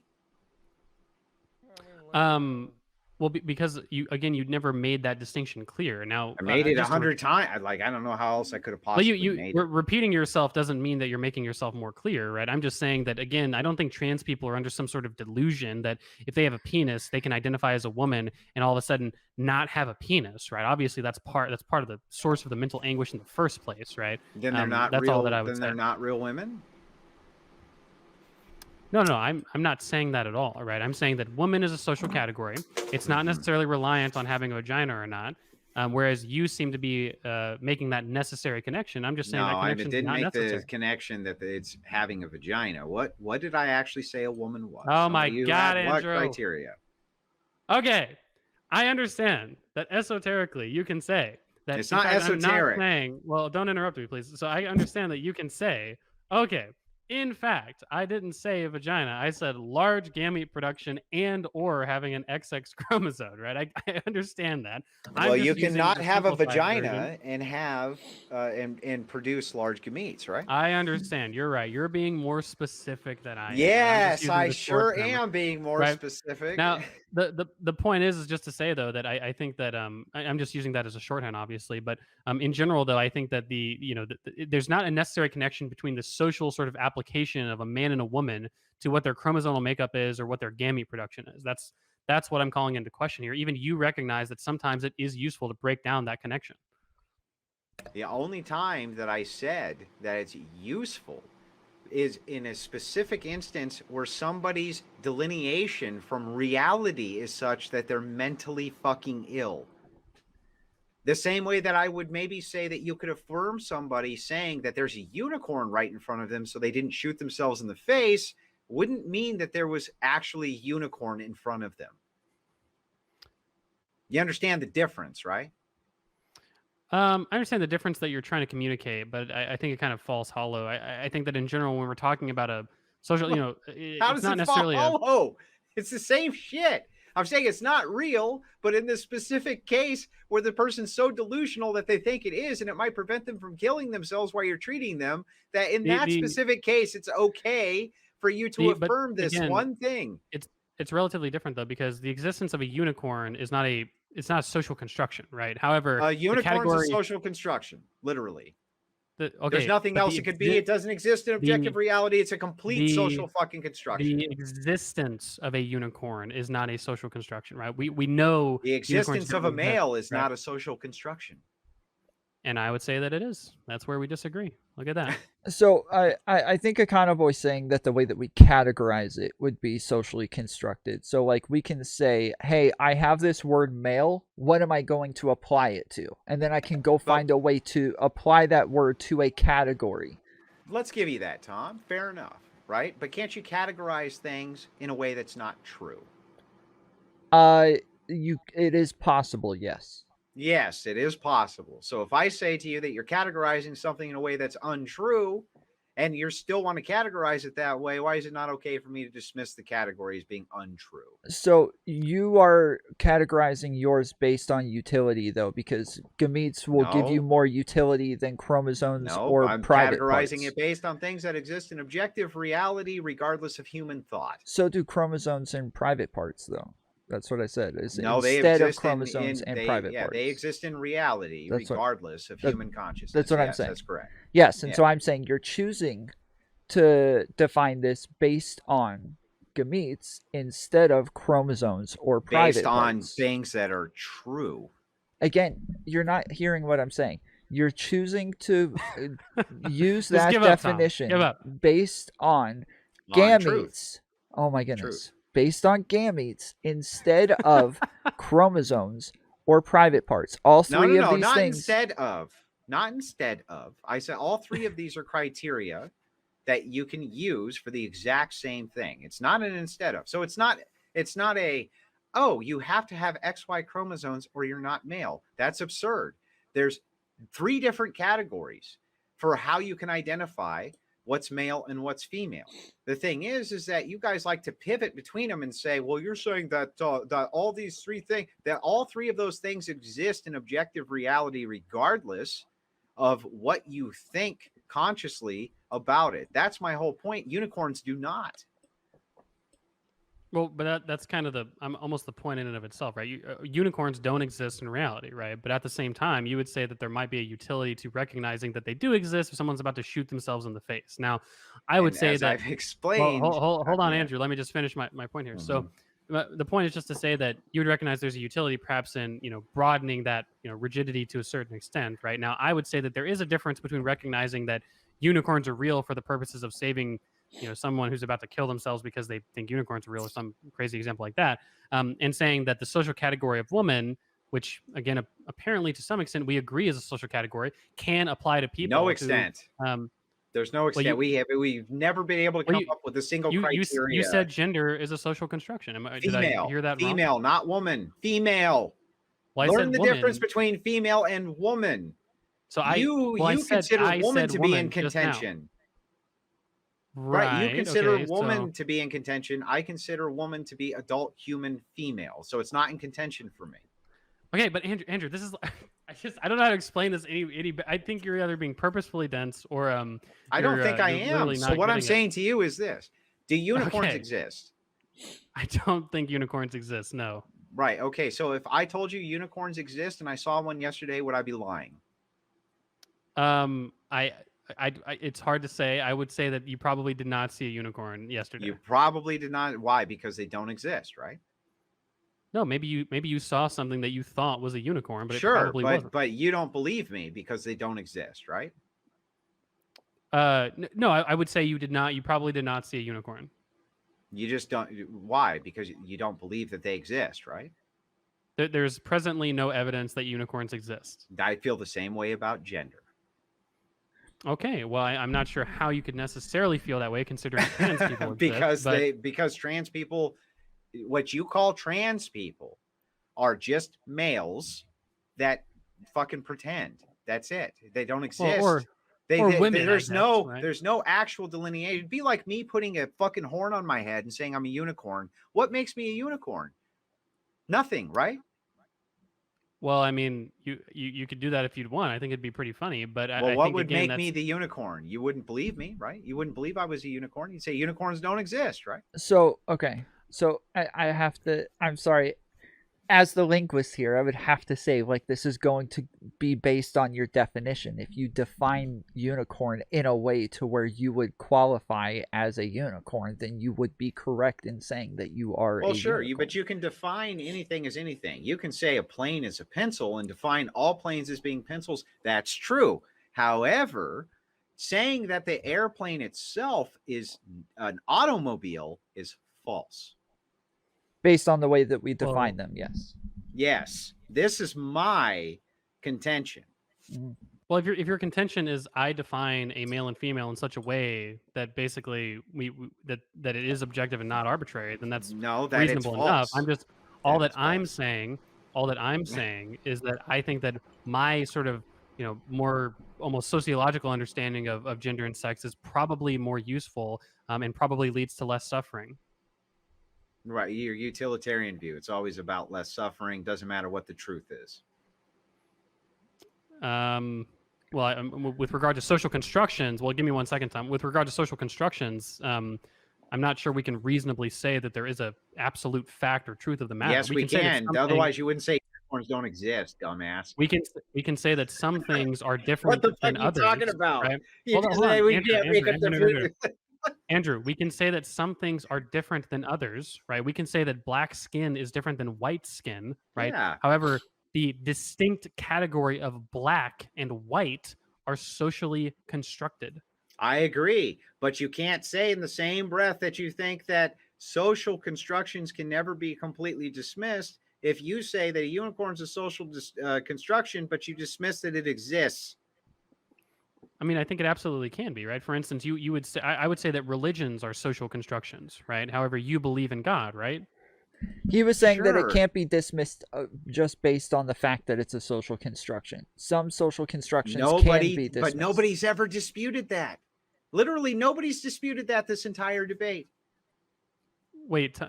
Well, because you never made that distinction clear. Now I made it 100 times. Like, I don't know how else I could have possibly made it. Repeating yourself doesn't mean that you're making yourself more clear, right? I'm just saying that, again, I don't think trans people are under some sort of delusion that if they have a penis, they can identify as a woman and all of a sudden not have a penis, right? Obviously, that's part of the source of the mental anguish in the first place, right? Then they're not that's real, all that I would say. Then they're not real women? No, I'm not saying that at all, right? I'm saying that woman is a social category. It's not necessarily reliant on having a vagina or not. Whereas you seem to be making that necessary connection. I'm just saying that connection is not necessary. Didn't make the connection that it's having a vagina. What did I actually say a woman was? Oh my God, Andrew! What criteria? Okay, I understand that esoterically you can say that. It's not esoteric. I'm not saying, well, don't interrupt me, please. So I understand that you can say, okay, in fact, I didn't say vagina. I said large gamete production and or having an XX chromosome, right? I understand that. Well, you cannot have a vagina and have and produce large gametes, right? I understand. You're right. You're being more specific than I am. Yes, I sure am being more specific. Now, the point is just to say, though, that I think that I'm just using that as a shorthand, obviously. But in general, though, I think that there's not a necessary connection between the social sort of application of a man and a woman to what their chromosomal makeup is or what their gamete production is. That's what I'm calling into question here. Even you recognize that sometimes it is useful to break down that connection. The only time that I said that it's useful is in a specific instance where somebody's delineation from reality is such that they're mentally fucking ill. The same way that I would maybe say that you could affirm somebody saying that there's a unicorn right in front of them so they didn't shoot themselves in the face wouldn't mean that there was actually unicorn in front of them. You understand the difference, right? I understand the difference that you're trying to communicate, but I think it kind of falls hollow. I think that in general, when we're talking about a social, How it's does not it necessarily fall hollow? It's the same shit. I'm saying it's not real, but in this specific case where the person's so delusional that they think it is, and it might prevent them from killing themselves while you're treating them, that in that specific case, it's okay for you to affirm this again, one thing. It's relatively different though, because the existence of a unicorn is not a social construction, right? However, A unicorn category, is a social construction, literally. okay, There's nothing else it could be. It doesn't exist in objective reality. It's a complete social fucking construction. The existence of a unicorn is not a social construction, right? We know the existence of a male is not a social construction. And I would say that it is. That's where we disagree. Look at that. So I think EconoBoi saying that the way that we categorize it would be socially constructed. So like we can say, hey, I have this word male. What am I going to apply it to? And then I can go find a way to apply that word to a category. Let's give you that, Tom. Fair enough, right? But can't you categorize things in a way that's not true? It is possible, yes. Yes, it is possible. So if I say to you that you're categorizing something in a way that's untrue, and you still want to categorize it that way, why is it not okay for me to dismiss the category as being untrue? So you are categorizing yours based on utility, though, because gametes will give you more utility than chromosomes or I'm private categorizing parts. it based on things that exist in objective reality, regardless of human thought. So do chromosomes and private parts, though. That's what I said. No, they instead exist of chromosomes and private parts. They exist in reality, regardless of human consciousness. That's what I'm saying. That's correct. Yes, and so I'm saying you're choosing to define this based on gametes instead of chromosomes or private parts. Based on things that are true. Again, you're not hearing what I'm saying. You're choosing to use that definition based on gametes. Oh my goodness. Truth. Based on gametes instead of chromosomes or private parts. All three of these not things. Not instead of. I said all three of these are criteria that you can use for the exact same thing. It's not an instead of. So it's not a, oh, you have to have XY chromosomes or you're not male. That's absurd. There's 3 different categories for how you can identify what's male and what's female. The thing is that you guys like to pivot between them and say, well, you're saying that that all these 3 things, that all 3 of those things exist in objective reality, regardless of what you think consciously about it. That's my whole point. Unicorns do not. Well, but that's kind of almost the point in and of itself, right? Unicorns don't exist in reality, right? But at the same time, you would say that there might be a utility to recognizing that they do exist if someone's about to shoot themselves in the face. Now, I would say that I've explained. Well, hold on, Andrew. Let me just finish my point here. So, the point is just to say that you would recognize there's a utility, perhaps in broadening that rigidity to a certain extent, right? Now, I would say that there is a difference between recognizing that unicorns are real for the purposes of saving someone who's about to kill themselves because they think unicorns are real, or some crazy example like that, and saying that the social category of woman, which again apparently to some extent we agree is a social category, can apply to people. No extent. There's no extent. We've never been able to come up with a single criteria. You said gender is a social construction. Did I hear that wrong? Female, not woman. Female. Well, Learn the difference between female and woman. So you consider woman to be in contention. Right. You consider woman to be in contention. I consider woman to be adult human female. So it's not in contention for me. Okay, but Andrew, this is I don't know how to explain this any I think you're either being purposefully dense or I don't think I am. So what I'm saying to you is this. Do unicorns exist? I don't think unicorns exist, no. Right. Okay. So if I told you unicorns exist and I saw one yesterday, would I be lying? It's hard to say. I would say that you probably did not see a unicorn yesterday. You probably did not. Why? Because they don't exist, right? No, maybe you saw something that you thought was a unicorn, but sure, it probably wasn't. But you don't believe me because they don't exist, right? No, I would say you did not. You probably did not see a unicorn. You just don't. Why? Because you don't believe that they exist, right? There's presently no evidence that unicorns exist. I feel the same way about gender. Okay, well, I'm not sure how you could necessarily feel that way considering trans people exist, because trans people, what you call trans people, are just males that fucking pretend. That's it. They don't exist. or women, there's I guess, no right? there's no actual delineation. It'd be like me putting a fucking horn on my head and saying I'm a unicorn. What makes me a unicorn? Nothing, right? Well, I mean, you could do that if you'd want. I think it'd be pretty funny, but Well, I what think would again make me that's the unicorn? You wouldn't believe me, right? You wouldn't believe I was a unicorn. You'd say unicorns don't exist, right? So okay, so I have to. I'm sorry. As the linguist here, I would have to say, like, this is going to be based on your definition. If you define unicorn in a way to where you would qualify as a unicorn, then you would be correct in saying that you are Well, a sure, unicorn. but you can define anything as anything. You can say a plane is a pencil and define all planes as being pencils. That's true. However, saying that the airplane itself is an automobile is false. Based on the way that we define Well, them, yes. Yes, this is my contention. well, if your contention is I define a male and female in such a way that basically that it is objective and not arbitrary, then that's No, that it's reasonable enough. false. I'm just That it's false. all that I'm saying is that I think that my sort of more almost sociological understanding of gender and sex is probably more useful and probably leads to less suffering. Right, your utilitarian view. It's always about less suffering. Doesn't matter what the truth is. Well, with regard to social constructions, well, give me 1 second, Tom. With regard to social constructions, I'm not sure we can reasonably say that there is a absolute fact or truth of the matter. Yes, we say that can. something- Otherwise, you wouldn't say unicorns don't exist, dumbass. we can say that some things are different What the than fuck are you others. talking about? Right? You Hold on, just hold say on. we Andrew, can't make up Andrew, the Andrew, food. Andrew, we can say that some things are different than others, right? We can say that black skin is different than white skin, right? Yeah. However, the distinct category of black and white are socially constructed. I agree, but you can't say in the same breath that you think that social constructions can never be completely dismissed if you say that a unicorn is a social construction, but you dismiss that it exists. I mean, I think it absolutely can be, right? For instance, you would say I would say that religions are social constructions, right? However, you believe in God, right? He was saying that it Sure. can't be dismissed just based on the fact that it's a social construction. Some social constructions can be dismissed. But nobody's ever disputed that. Literally, nobody's disputed that this entire debate. Wait,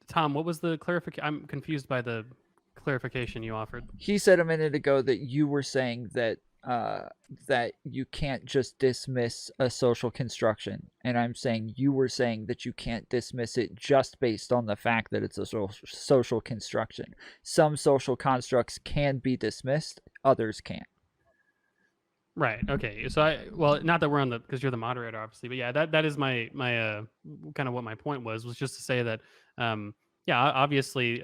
Tom, what was the clarification? I'm confused by the clarification you offered. He said a minute ago that you were saying that that you can't just dismiss a social construction, and I'm saying you were saying that you can't dismiss it just based on the fact that it's a social construction. Some social constructs can be dismissed, others can't. Right. Okay. So well, not that we're on because you're the moderator, obviously, but yeah, that is my kind of what my point was just to say that yeah, obviously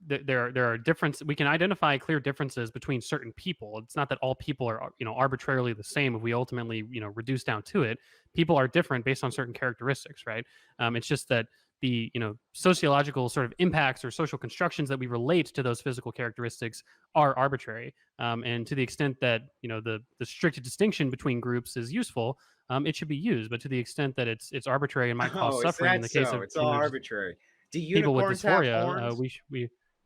there are differences. We can identify clear differences between certain people. It's not that all people are arbitrarily the same. If we ultimately reduce down to it, people are different based on certain characteristics, right? It's just that the sociological sort of impacts or social constructions that we relate to those physical characteristics are arbitrary. And to the extent that the strict distinction between groups is useful, it should be used. But to the extent that it's arbitrary and might cause suffering in the case of it's all arbitrary. Do people with unicorns have dysphoria, horns?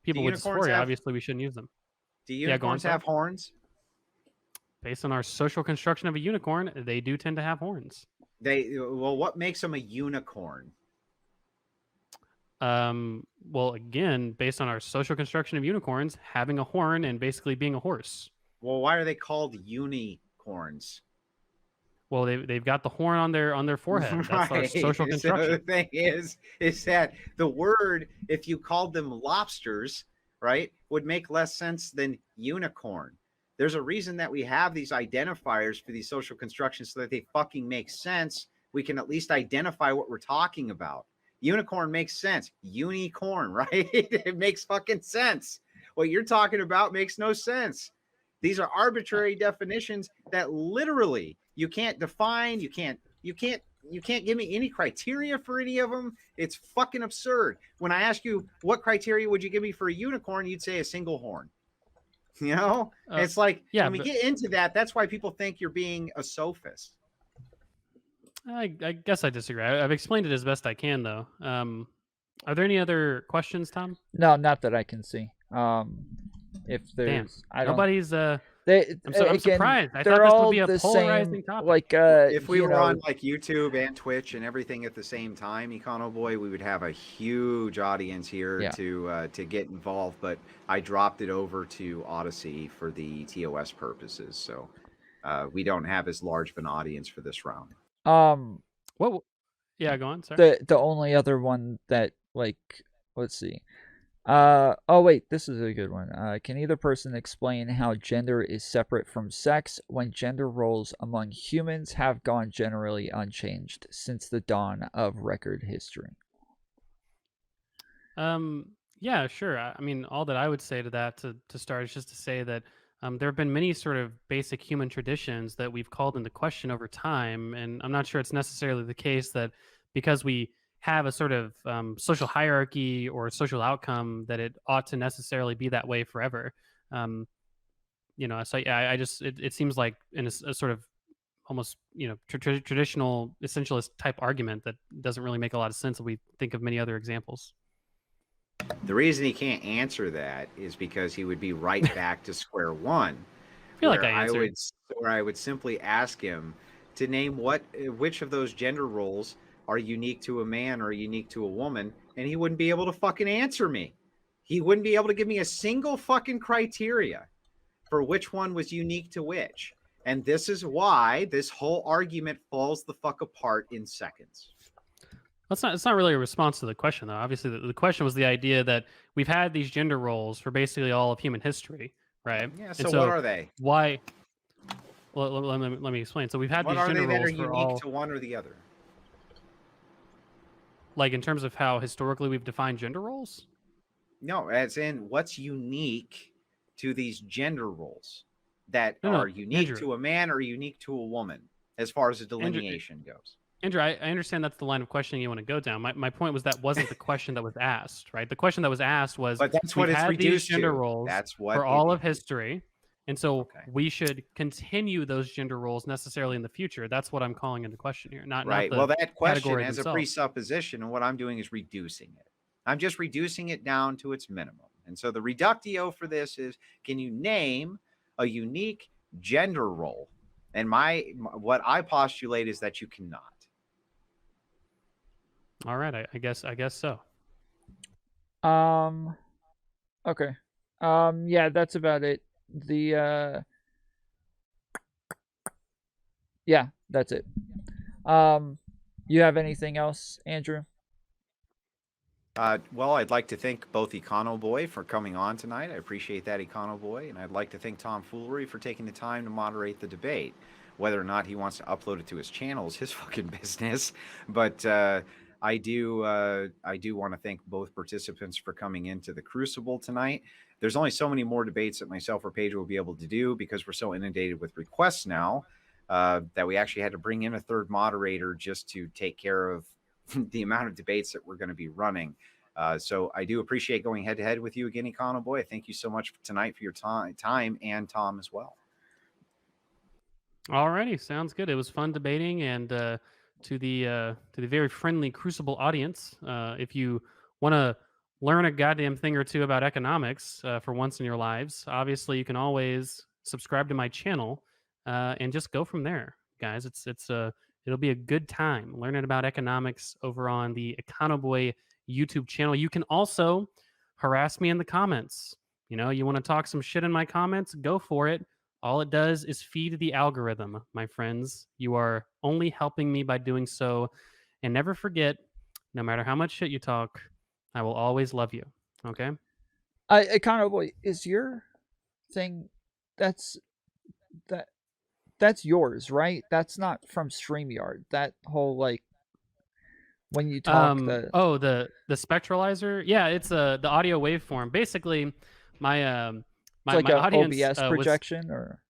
People with unicorns dysphoria, have- obviously we shouldn't use them. Do Yeah, go on, unicorns have horns? Based on our social construction of a unicorn, they do tend to have horns. What makes them a unicorn? Well, again, based on our social construction of unicorns, having a horn and basically being a horse. Well, why are they called unicorns? Well, they've got the horn on their forehead. That's our Right. social So construction. the thing is that the word, if you called them lobsters, right, would make less sense than unicorn. There's a reason that we have these identifiers for these social constructions so that they fucking make sense. We can at least identify what we're talking about. Unicorn makes sense. Unicorn, right? It makes fucking sense. What you're talking about makes no sense. These are arbitrary definitions that literally you can't define. You can't give me any criteria for any of them. It's fucking absurd. When I ask you what criteria would you give me for a unicorn, you'd say a single horn. You know, it's like yeah, when we get into that, that's why people think you're being a sophist. I guess I disagree. I've explained it as best I can, though. Are there any other questions, Tom? No, not that I can see. If Damn, there's, I don't. nobody's. I'm I'm surprised. I they're thought this would all be a the polarizing same. topic. Like, If we you were know, on like YouTube and Twitch and everything at the same time, EconoBoi, we would have a huge audience here Yeah. to get involved. But I dropped it over to Odyssey for the TOS purposes, so we don't have as large of an audience for this round. What? Yeah, go on. Sorry. the only other one that, like, let's see. Oh wait, this is a good one. Can either person explain how gender is separate from sex when gender roles among humans have gone generally unchanged since the dawn of record history? Yeah, sure. I mean, all that I would say to that to start is just to say that there have been many sort of basic human traditions that we've called into question over time, and I'm not sure it's necessarily the case that because we have a sort of social hierarchy or social outcome that it ought to necessarily be that way forever. So yeah, it seems like in a sort of almost traditional essentialist type argument that doesn't really make a lot of sense if we think of many other examples. The reason he can't answer that is because he would be right back to square one. I feel like I answered. Where I would simply ask him to name which of those gender roles are unique to a man or unique to a woman, and he wouldn't be able to fucking answer me. He wouldn't be able to give me a single fucking criteria for which one was unique to which. And this is why this whole argument falls the fuck apart in seconds. It's not really a response to the question, though. Obviously, the question was the idea that we've had these gender roles for basically all of human history, right? Yeah, so what are they? Why? Well, let me explain. So we've had these gender roles that are for unique to one or the other? Like in terms of how historically we've defined gender roles? No, as in what's unique to these gender roles that are unique to a man or unique to a woman as far as the delineation goes. Andrew, I understand that's the line of questioning you want to go down. My point was that wasn't the question that was asked, right? The question that was asked was, but that's what it's reduced gender to. roles that's what for all of history. And so we should continue those gender roles necessarily in the future. That's what I'm calling into question here. Not well, that question has themselves. A presupposition, and what I'm doing is reducing it. I'm just reducing it down to its minimum. And so the reductio for this is, can you name a unique gender role? And what I postulate is that you cannot. All right, I guess so. Okay. Yeah, that's about it. Yeah, that's it. You have anything else, Andrew? Well, I'd like to thank both EconoBoi for coming on tonight. I appreciate that, EconoBoi. And I'd like to thank Tom Foolery for taking the time to moderate the debate. Whether or not he wants to upload it to his channel is his fucking business. But I do want to thank both participants for coming into the Crucible tonight. There's only so many more debates that myself or Paige will be able to do because we're so inundated with requests now that we actually had to bring in a third moderator just to take care of the amount of debates that we're going to be running. So I do appreciate going head to head with you again, EconoBoi. Thank you so much for tonight for your time and Tom as well. All righty, sounds good. It was fun debating, and to the very friendly Crucible audience, if you want to learn a goddamn thing or two about economics for once in your lives, obviously you can always subscribe to my channel and just go from there, guys. It'll be a good time learning about economics over on the EconoBoi YouTube channel. You can also harass me in the comments. You want to talk some shit in my comments? Go for it. All it does is feed the algorithm, my friends. You are only helping me by doing so. And never forget, no matter how much shit you talk, I will always love you. Okay? EconoBoi, is your thing that's yours, right? That's not from StreamYard. That whole, like, when you talk the spectralizer? Yeah, it's the audio waveform. Basically, my like my audience OBS projection or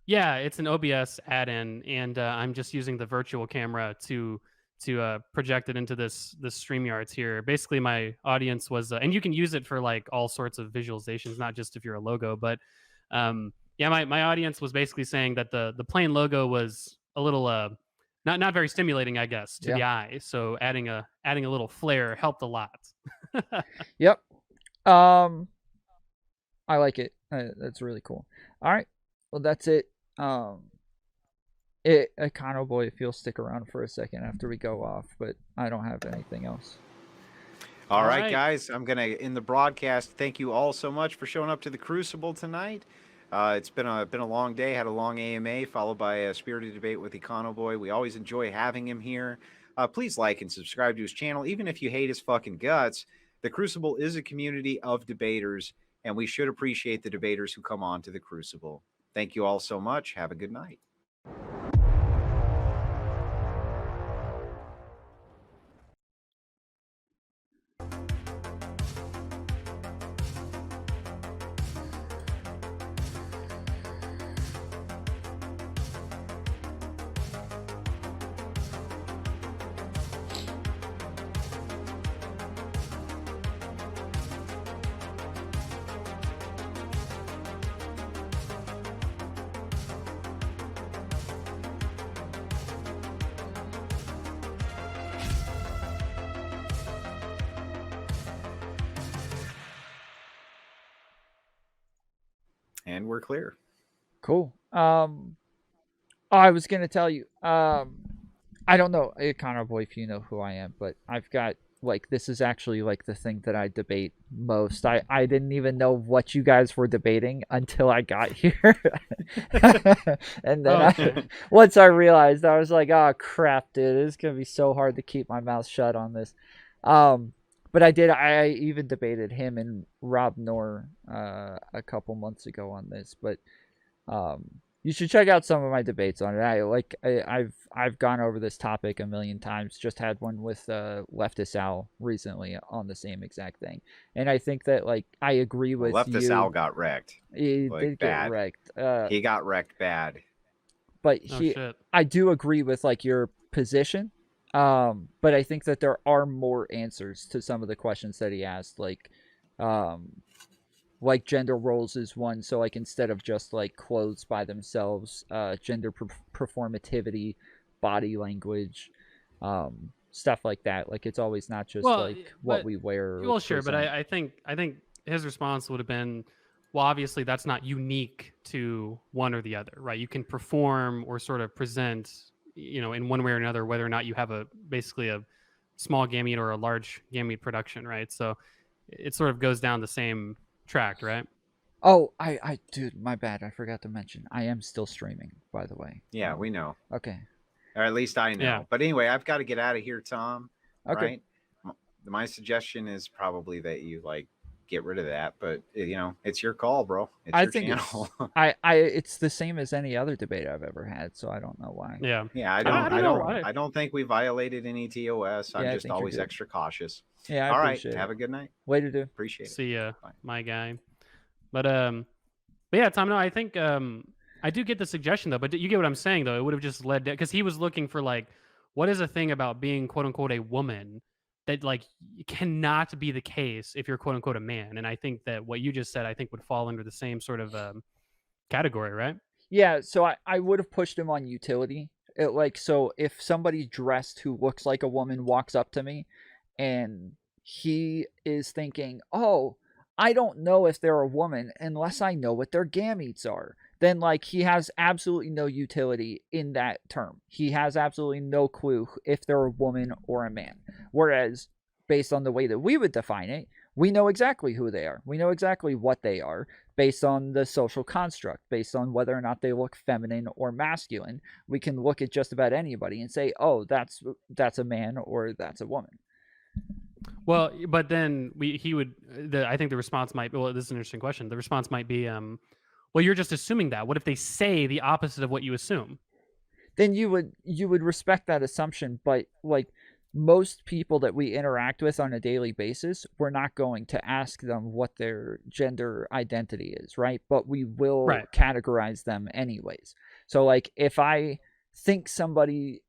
yeah, it's an OBS add-in, and I'm just using the virtual camera to to project it into this StreamYards here. Basically, my audience was, and you can use it for like all sorts of visualizations, not just if you're a logo. But yeah, my audience was basically saying that the plain logo was a little not very stimulating, I guess, to the eye. So adding a little flair helped a lot. Yep. I like it. That's really cool. All right. Well, that's it. EconoBoi, if you'll stick around for a second after we go off, but I don't have anything else. All right, guys. I'm going to end the broadcast. Thank you all so much for showing up to the Crucible tonight. It's been a long day. Had a long AMA followed by a spirited debate with EconoBoi. We always enjoy having him here. Please like and subscribe to his channel, even if you hate his fucking guts. The Crucible is a community of debaters, and we should appreciate the debaters who come on to the Crucible. Thank you all so much. Have a good night. And we're clear. Cool. I was gonna tell you. I don't know, EconoBoi, if you know who I am, but I've got like this is actually like the thing that I debate most. I didn't even know what you guys were debating until I got here, and then once I realized, I was like, oh crap, dude, it's gonna be so hard to keep my mouth shut on this. But I even debated him and Rob Knorr a couple months ago on this. But you should check out some of my debates on it. I've gone over this topic a million times. Just had one with Leftist Al recently on the same exact thing. And I think that I agree with Leftist Al got wrecked. He did get wrecked. He got wrecked bad. But I do agree with your position. But I think that there are more answers to some of the questions that he asked, like gender roles is one. So instead of just clothes by themselves, gender performativity, body language, stuff like that. It's always not just what we wear. Well, sure, but I think his response would have been, well, obviously that's not unique to one or the other, right? You can perform or sort of present, in one way or another, whether or not you have basically a small gamete or a large gamete production, right? So it sort of goes down the same track, right? Oh, dude, my bad. I forgot to mention, I am still streaming, by the way. Yeah, we know. Okay. Or at least I know. Yeah. But anyway, I've got to get out of here, Tom. Okay. Right? My suggestion is probably that you get rid of that, but it's your call, bro. It's your channel. It's the same as any other debate I've ever had, so I don't know why. Yeah. I don't think we violated any TOS. I'm just always extra cautious. Yeah. All right. Have a good night. Way to do. Appreciate it. See ya, Bye. my guy. But yeah, Tom. No, I think I do get the suggestion though. But you get what I'm saying though. It would have just led to, because he was looking for what is a thing about being quote unquote a woman that cannot be the case if you're quote unquote a man. And I think that what you just said, I think would fall under the same sort of category, right? Yeah. So I would have pushed him on utility. So if somebody dressed who looks like a woman walks up to me and he is thinking, oh, I don't know if they're a woman unless I know what their gametes are, then he has absolutely no utility in that term. He has absolutely no clue if they're a woman or a man. Whereas based on the way that we would define it, we know exactly who they are. We know exactly what they are based on the social construct, based on whether or not they look feminine or masculine. We can look at just about anybody and say, oh, that's a man or that's a woman. Well, but then I think the response might be, well, this is an interesting question. The response might be, well, you're just assuming that. What if they say the opposite of what you assume? Then you would respect that assumption, but most people that we interact with on a daily basis, we're not going to ask them what their gender identity is, right? But we will categorize them anyways. So if I think somebody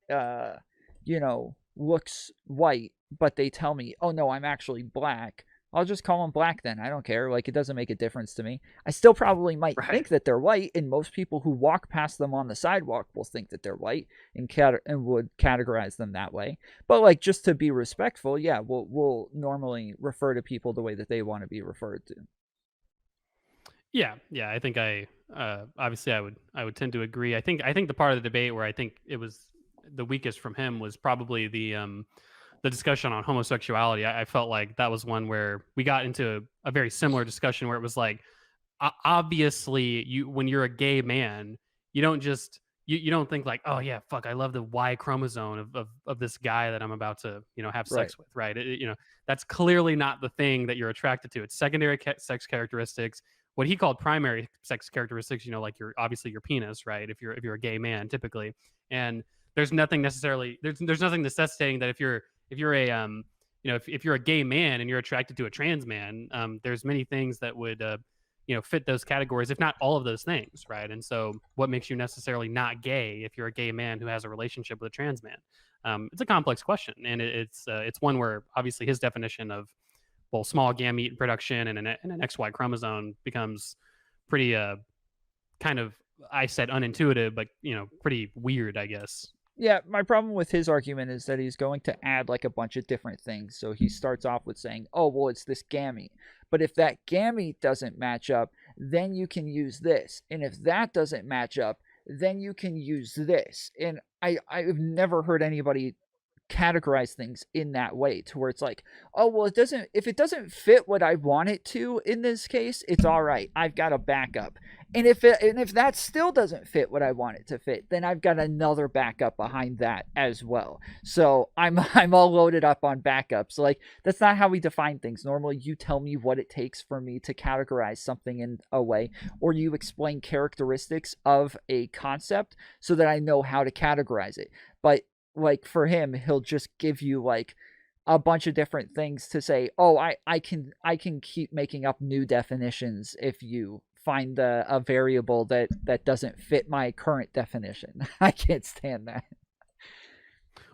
looks white, but they tell me, oh no, I'm actually black, I'll just call them black then. I don't care. Like, it doesn't make a difference to me. I still probably might think that they're white, and most people who walk past them on the sidewalk will think that they're white and would categorize them that way. But like, just to be respectful, yeah, we'll normally refer to people the way that they want to be referred to. Yeah, I think obviously I would tend to agree. I think the part of the debate where I think it was the weakest from him was probably the discussion on homosexuality. I felt like that was one where we got into a very similar discussion where it was like, obviously, when you're a gay man, you don't just you don't think like, oh yeah, fuck, I love the Y chromosome of this guy that I'm about to have sex with, right? That's clearly not the thing that you're attracted to. It's secondary sex characteristics. What he called primary sex characteristics, like obviously your penis, right? If you're a gay man, typically, and there's nothing necessarily there's nothing necessitating that if you're a if you're a gay man and you're attracted to a trans man, there's many things that would fit those categories, if not all of those things, right? And so what makes you necessarily not gay if you're a gay man who has a relationship with a trans man? It's a complex question, and it's one where obviously his definition of small gamete production and an XY chromosome becomes pretty kind of, I said unintuitive, but pretty weird, I guess. Yeah, my problem with his argument is that he's going to add like a bunch of different things. So he starts off with saying, oh, well, it's this gamete. But if that gamete doesn't match up, then you can use this. And if that doesn't match up, then you can use this. And I've never heard anybody categorize things in that way, to where it's like, oh, well, if it doesn't fit what I want it to in this case, it's all right, I've got a backup. And if that still doesn't fit what I want it to fit, then I've got another backup behind that as well. So I'm all loaded up on backups. Like, that's not how we define things. Normally you tell me what it takes for me to categorize something in a way, or you explain characteristics of a concept so that I know how to categorize it. But like, for him, he'll just give you like a bunch of different things to say, oh, I can keep making up new definitions if you find a variable that doesn't fit my current definition. I can't stand that.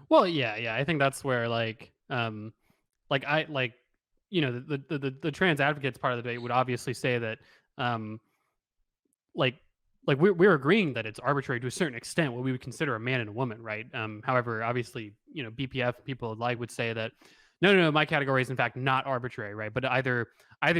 Well, yeah, I think that's where the trans advocates part of the debate would obviously say that we're agreeing that it's arbitrary to a certain extent what we would consider a man and a woman, right? However, obviously, BPF people would say that no, my category is in fact not arbitrary, right? But either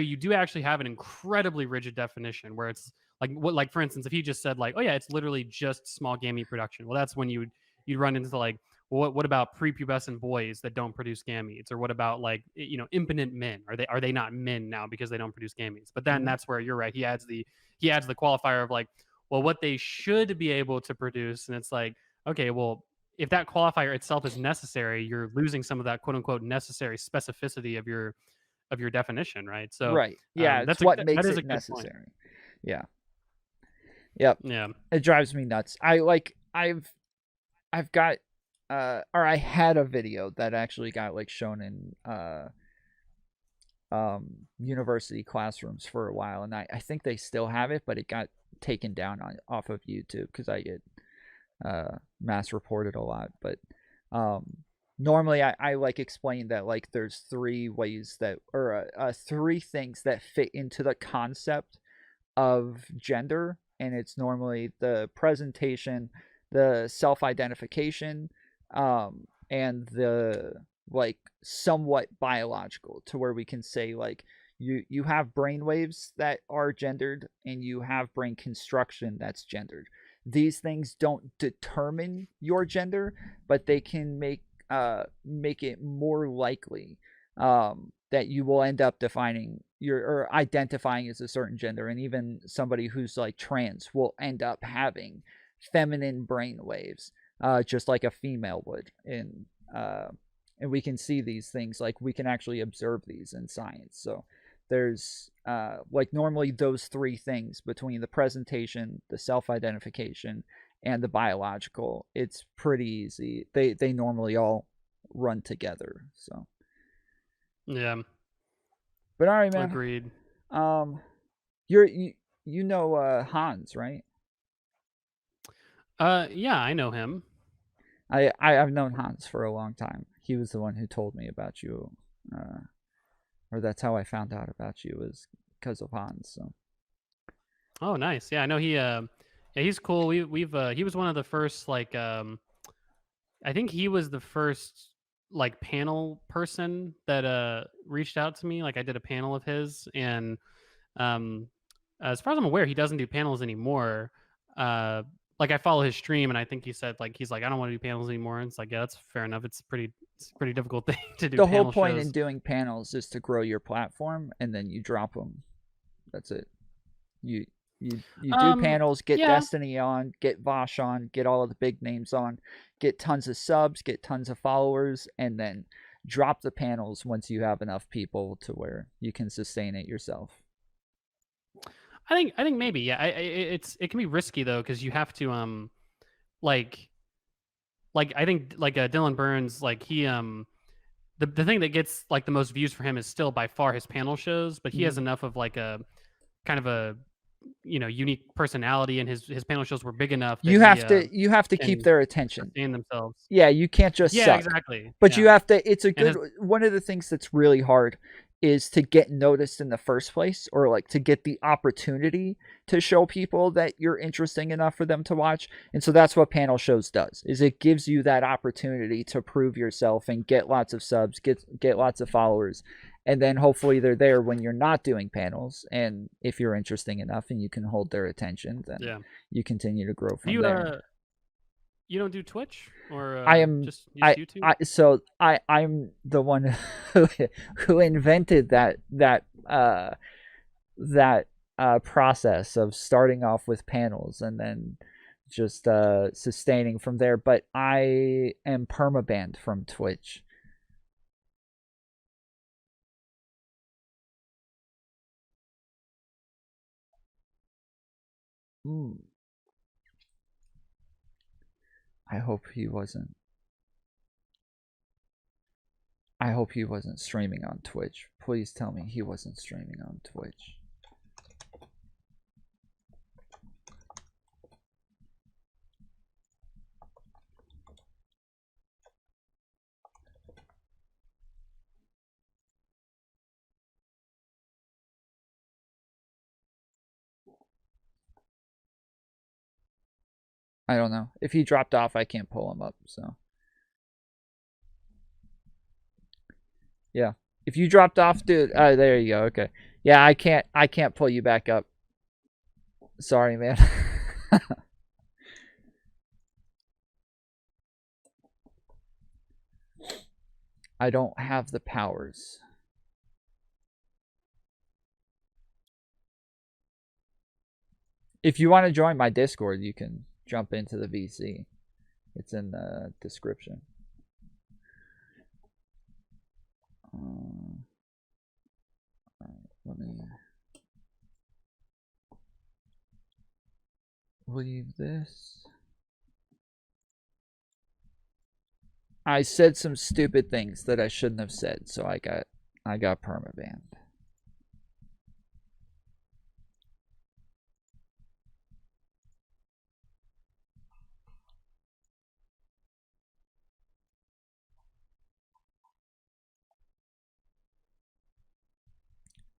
you do actually have an incredibly rigid definition where it's like for instance, if he just said like, oh yeah, it's literally just small gamete production. Well, that's when you'd run into like, well, what about prepubescent boys that don't produce gametes, or what about like impotent men? Are they not men now because they don't produce gametes? But then that's where you're right. He adds the qualifier of like, well, what they should be able to produce, and it's like, okay, well, if that qualifier itself is necessary, you're losing some of that quote unquote necessary specificity of your definition, right? So right, yeah, that's what makes it necessary. Yeah, yep, yeah, it drives me nuts. I've got or I had a video that actually got like shown in university classrooms for a while, and I think they still have it, but it got taken down off of YouTube because I get mass reported a lot. But normally I like explain that like there's three ways that, or three things that fit into the concept of gender, and it's normally the presentation, the self-identification, and the like somewhat biological, to where we can say like you have brain waves that are gendered and you have brain construction that's gendered. These things don't determine your gender, but they can make it more likely that you will end up defining or identifying as a certain gender. And even somebody who's like trans will end up having feminine brain waves, just like a female would. And we can see these things, like we can actually observe these in science. So there's like normally those three things between the presentation, the self-identification, and the biological, it's pretty easy. They normally all run together. So yeah. But all right, man. Agreed. You know Hans, right? Yeah, I know him. I've known Hans for a long time. he was the one who told me about you, or that's how I found out about you, was because of Hans. So. Oh, nice. Yeah, I know he. Yeah, he's cool. We've. He was one of the first like. I think he was the first like panel person that reached out to me. Like I did a panel of his, and as far as I'm aware, he doesn't do panels anymore. Like I follow his stream, and I think he said like he's like I don't want to do panels anymore. And it's like yeah, that's fair enough. It's a pretty difficult thing to do. The whole panel point shows. in doing panels is to grow your platform, and then you drop them. That's it. You do panels, get Destiny on, get Vosh on, get all of the big names on, get tons of subs, get tons of followers, and then drop the panels once you have enough people to where you can sustain it yourself. I think maybe yeah. It can be risky though because you have to like I think like Dylan Burns like he the thing that gets like the most views for him is still by far his panel shows, but he has enough of like a kind of a unique personality, and his panel shows were big enough that you have to keep their attention in themselves. Yeah, you can't just suck. Exactly. But you have to. It's a good one of the things that's really hard is to get noticed in the first place, or like to get the opportunity to show people that you're interesting enough for them to watch. And so that's what panel shows does, is it gives you that opportunity to prove yourself and get lots of subs, get lots of followers. And then hopefully they're there when you're not doing panels. And if you're interesting enough and you can hold their attention, then you continue to grow from there. You don't do Twitch, or I am just YouTube? I'm the one who invented that process of starting off with panels and then just sustaining from there. But I am permabanned from Twitch. I hope he wasn't streaming on Twitch. Please tell me he wasn't streaming on Twitch. I don't know. If he dropped off, I can't pull him up, so. Yeah. If you dropped off, dude, there you go. Okay. Yeah, I can't pull you back up. Sorry, man. I don't have the powers. If you want to join my Discord, you can jump into the VC. It's in the description. Let me leave this. I said some stupid things that I shouldn't have said, so I got permabanned.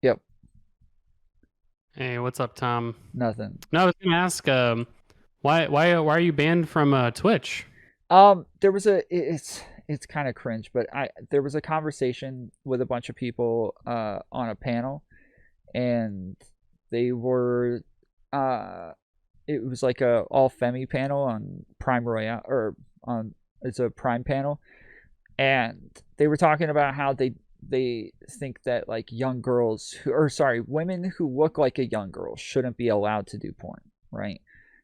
Yep. Hey, what's up, Tom? Nothing. No, I was gonna ask, why are you banned from Twitch? There was it's kind of cringe, but there was a conversation with a bunch of people on a panel, and they were it was like a all femi panel on Prime Royale, or it's a Prime panel, and they were talking about how they think that like women who look like a young girl shouldn't be allowed to do porn, right?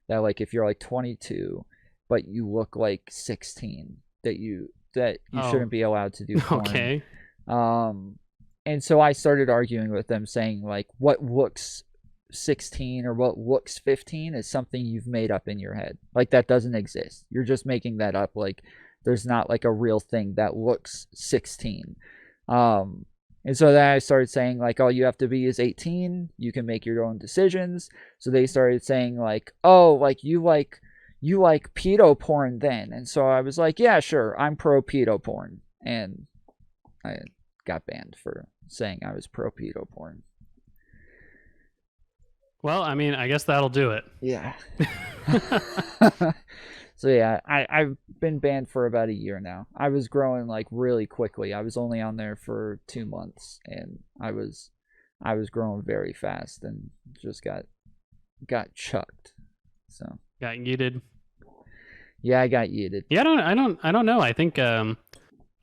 That like if you're like 22 but you look like 16, that you shouldn't be allowed to do porn. Okay. And so I started arguing with them, saying like what looks 16 or what looks 15 is something you've made up in your head. Like that doesn't exist. You're just making that up. Like there's not like a real thing that looks 16. And so then I started saying like all you have to be is 18. You can make your own decisions. So they started saying like, oh, like you like pedo porn then. And so I was like, yeah, sure, I'm pro pedo porn. and I got banned for saying I was pro pedo porn. Well, I mean, I guess that'll do it. Yeah. So yeah, I've been banned for about a year now. I was growing like really quickly. I was only on there for 2 months, and I was growing very fast, and just got chucked. So Got yeeted. yeah, I got yeeted. Yeah, I don't know. I think to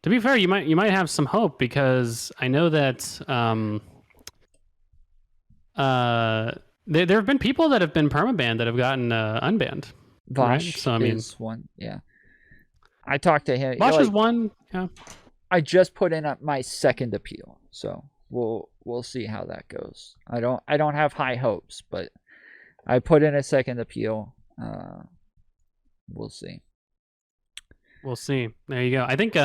be fair, you might have some hope, because I know that there have been people that have been permabanned that have gotten unbanned. Vosh Right? So I mean, is one. Yeah, I talked to him. Vosh like, is one. Yeah. I just put in my second appeal, so we'll see how that goes. I don't have high hopes, but I put in a second appeal. We'll see. We'll see. There you go. I think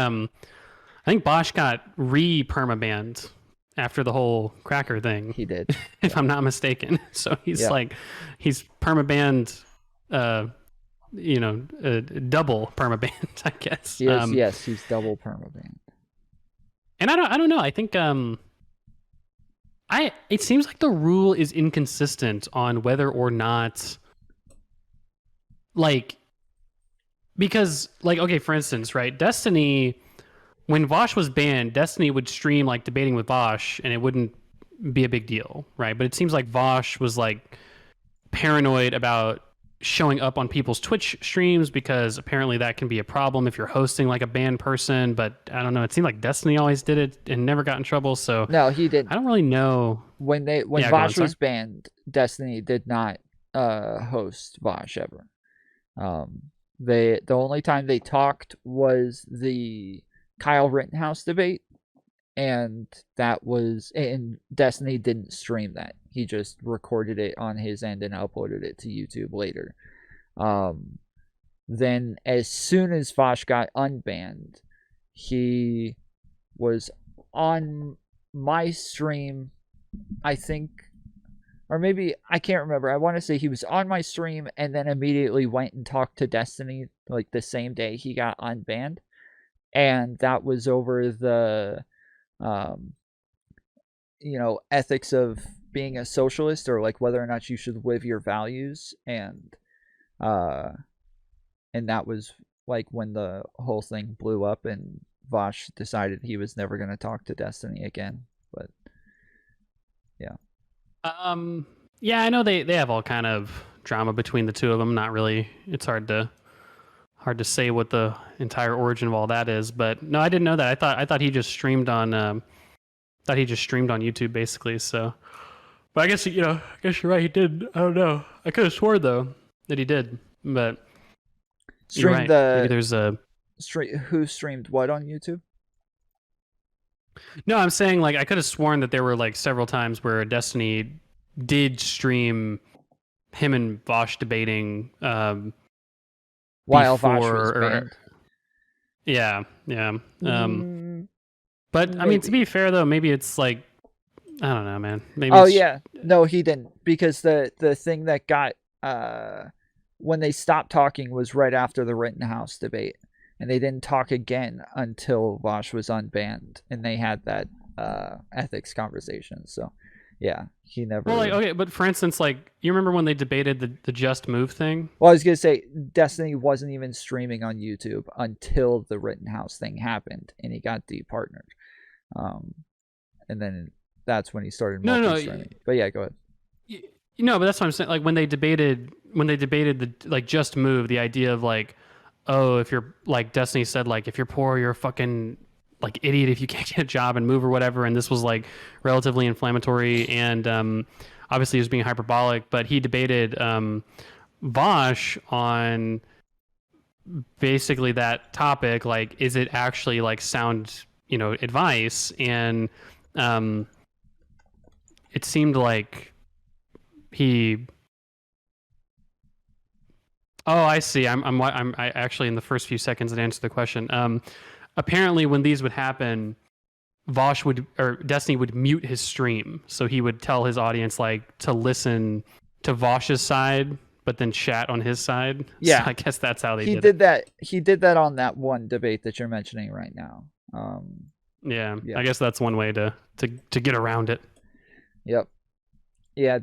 Bosch got re-permabanned after the whole cracker thing. He did, if I'm not mistaken. So he's he's permabanned. Double permabanned, I guess. Yes, he's double permabanned. And I don't know. I think it seems like the rule is inconsistent on whether or not, like, because, like, okay, for instance, right, Destiny, when Vosh was banned, Destiny would stream like debating with Vosh, and it wouldn't be a big deal, right? But it seems like Vosh was like paranoid about showing up on people's Twitch streams, because apparently that can be a problem if you're hosting like a banned person. But I don't know, it seemed like Destiny always did it and never got in trouble. So no, he didn't. I don't really know. When Vosh was banned, Destiny did not host Vosh ever. The only time they talked was the Kyle Rittenhouse debate, and Destiny didn't stream that. He just recorded it on his end and uploaded it to YouTube later. Then as soon as Vosh got unbanned, he was on my stream, I think, or maybe, I can't remember. I want to say he was on my stream and then immediately went and talked to Destiny like the same day he got unbanned. And that was over the ethics of being a socialist, or like whether or not you should live your values, and that was like when the whole thing blew up, and Vosh decided he was never going to talk to Destiny again. But yeah, I know they have all kind of drama between the two of them. Not really, it's hard to say what the entire origin of all that is. But no, I didn't know that. I thought he just streamed on YouTube basically. So, but I guess you're right. He did. I don't know. I could have swore though that he did, but you're right. Maybe there's a who streamed what on YouTube? No, I'm saying, like, I could have sworn that there were like several times where Destiny did stream him and Vosh debating while Vosh was banned. Yeah. But I mean, to be fair though, maybe it's like, I don't know, man. Maybe. Oh yeah, no, he didn't, because the thing that got when they stopped talking was right after the Rittenhouse debate, and they didn't talk again until Vosh was unbanned, and they had that ethics conversation. So yeah, he never. Well, like, okay, but for instance, like, you remember when they debated the Just Move thing? Well, I was gonna say Destiny wasn't even streaming on YouTube until the Rittenhouse thing happened, and he got departnered. And then that's when he started multi-streaming. But yeah, go ahead. But that's what I'm saying. Like, when they debated the like Just Move, the idea of like, oh, if you're like, Destiny said, like, if you're poor, you're a fucking like idiot if you can't get a job and move or whatever. And this was like relatively inflammatory, and obviously he was being hyperbolic, but he debated Vosh on basically that topic. Like, is it actually like sound, advice? And it seemed like he. Oh, I see. I actually, in the first few seconds that answered the question. Apparently, when these would happen, Destiny would mute his stream, so he would tell his audience like to listen to Vosh's side, but then chat on his side. Yeah, so I guess that's how he did that. He did that on that one debate that you're mentioning right now. Yeah, Yeah. I guess that's one way to get around it. Yep. Yeah,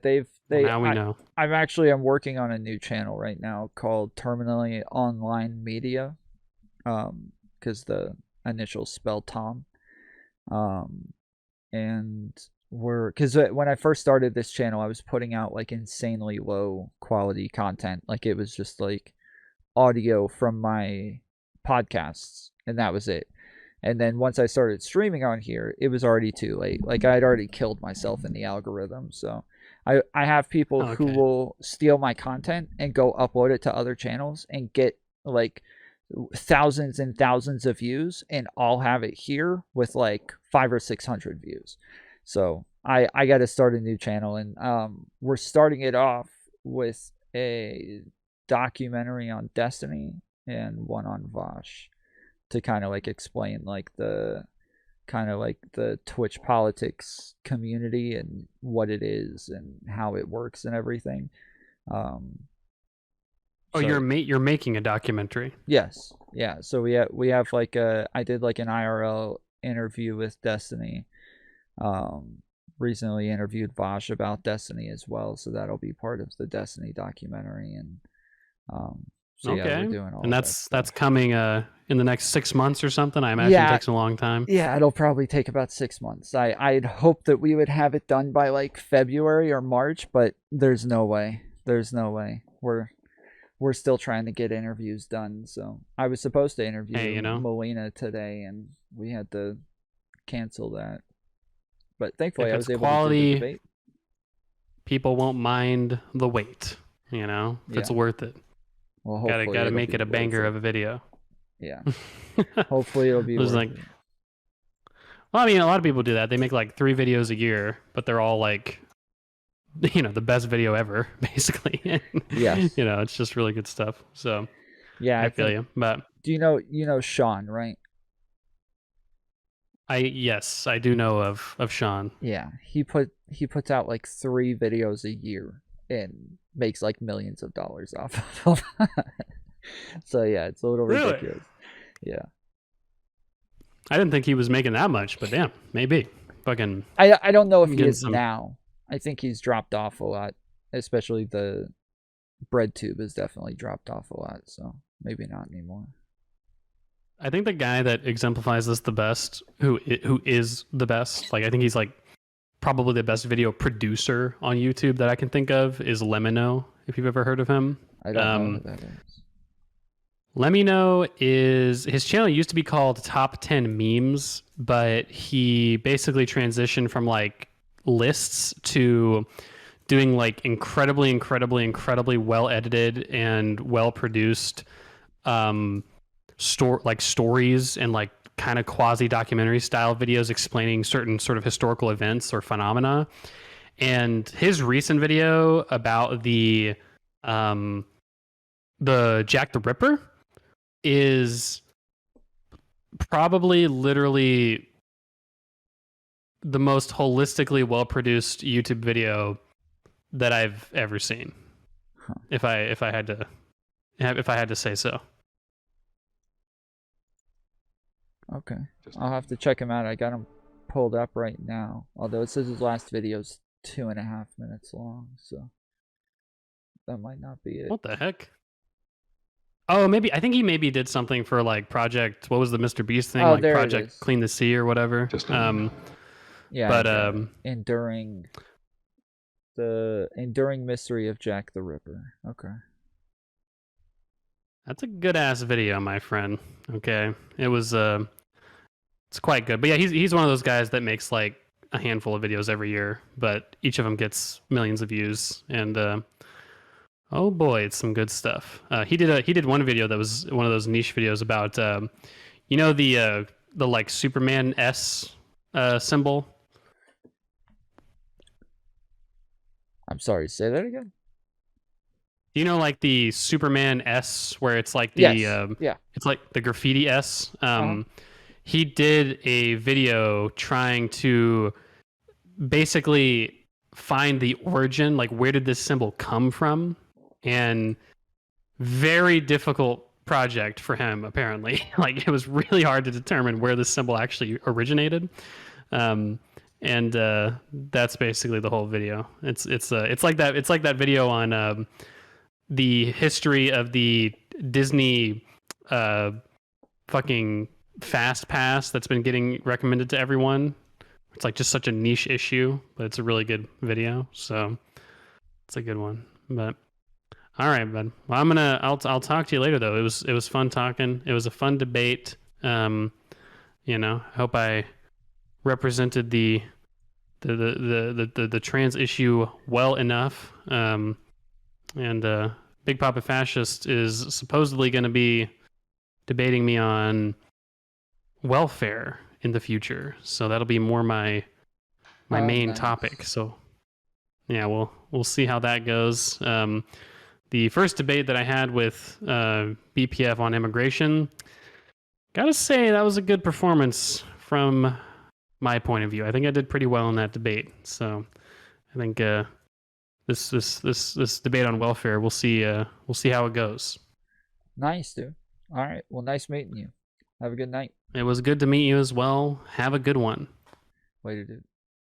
Now we know. I'm working on a new channel right now called Terminally Online Media, because the initials spell Tom, and because when I first started this channel, I was putting out like insanely low quality content, like it was just like audio from my podcasts, and that was it. And then once I started streaming on here, it was already too late. Like I had already killed myself in the algorithm. So I have people who Okay. will steal my content and go upload it to other channels and get like thousands and thousands of views, and I'll have it here with like 500 or 600 views. So I got to start a new channel, and we're starting it off with a documentary on Destiny and one on Vosh, to kind of like explain like the Twitch politics community and what it is and how it works and everything. Oh, So- you're making a documentary. Yes. Yeah. So we have like I did like an IRL interview with Destiny. Recently interviewed Vosh about Destiny as well, so that'll be part of the Destiny documentary. And so Okay. yeah, we're doing all And that that's stuff. coming in the next 6 months or something. I imagine Yeah. it takes a long time. Yeah, it'll probably take about 6 months. I'd hope that we would have it done by like February or March, but there's no way. There's no way. We're still trying to get interviews done. So I was supposed to interview Hey, you know. Molina today, and we had to cancel that. But thankfully, If I it's was able quality, to do the debate. people won't mind the wait. You know, if it's Yeah. worth it. Well, Gotta hopefully it'll make be it a worth banger it. of a video. Yeah. Hopefully it'll be It was worth like- it. Well, I mean, a lot of people do that. They make like 3 videos a year, but they're all like, you know, the best video ever, basically. Yes. You know, it's just really good stuff. So Yeah, I feel think- you. But Do you know Sean, right? yes, I do know of Sean. Yeah, he puts out like 3 videos a year and makes like millions of dollars off of them. So yeah, it's a little Really? ridiculous. Yeah, I didn't think he was making that much, but damn, maybe. Fucking I don't know if he Getting is some- now. I think he's dropped off a lot, especially the bread tube has definitely dropped off a lot. So maybe not anymore. I think the guy that exemplifies this the best, who is the best, like I think he's like probably the best video producer on YouTube that I can think of, is Lemino, if you've ever heard of him. I don't know who that is. Lemino is, his channel used to be called Top 10 Memes, but he basically transitioned from like lists to doing like incredibly well edited and well produced stories and like kind of quasi documentary style videos explaining certain sort of historical events or phenomena. And his recent video about the Jack the Ripper is probably literally the most holistically well produced YouTube video that I've ever seen. Huh. If I had to say so. Okay, I'll have to check him out. I got him pulled up right now. Although it says his last video's 2.5 minutes long, so that might not be it. What the heck? Oh, maybe I think he maybe did something for like Project. What was the Mr. Beast thing? Oh, Like there it Project is. Clean the Sea or whatever. Yeah, but the enduring mystery of Jack the Ripper. Okay. that's a good ass video, my friend. Okay, it was it's quite good. But yeah, he's one of those guys that makes like a handful of videos every year, but each of them gets millions of views, and oh boy, it's some good stuff. He did one video that was one of those niche videos about you know, the like Superman S symbol. I'm sorry, say that again? Do you know like the Superman S, where it's like the Yes. Yeah. it's like the graffiti S. Uh-huh. He did a video trying to basically find the origin, like where did this symbol come from, and very difficult project for him, apparently. Like, it was really hard to determine where this symbol actually originated. And that's basically the whole video. It's like that video on the history of the Disney fucking Fast Pass that's been getting recommended to everyone. It's like just such a niche issue, but it's a really good video. So it's a good one. But all right, bud. Well, I'll talk to you later though. It was fun talking. It was a fun debate. You know, hope I represented the trans issue well enough. And Big Papa Fascist is supposedly going to be debating me on welfare in the future, so that'll be more my main topic. So yeah, we'll see how that goes. The first debate that I had with BPF on immigration, gotta say that was a good performance from my point of view. I think I did pretty well in that debate. So I think this debate on welfare, we'll see how it goes. Nice, dude. All right. Well, nice meeting you. Have a good night. It was good to meet you as well. Have a good one. Later, dude.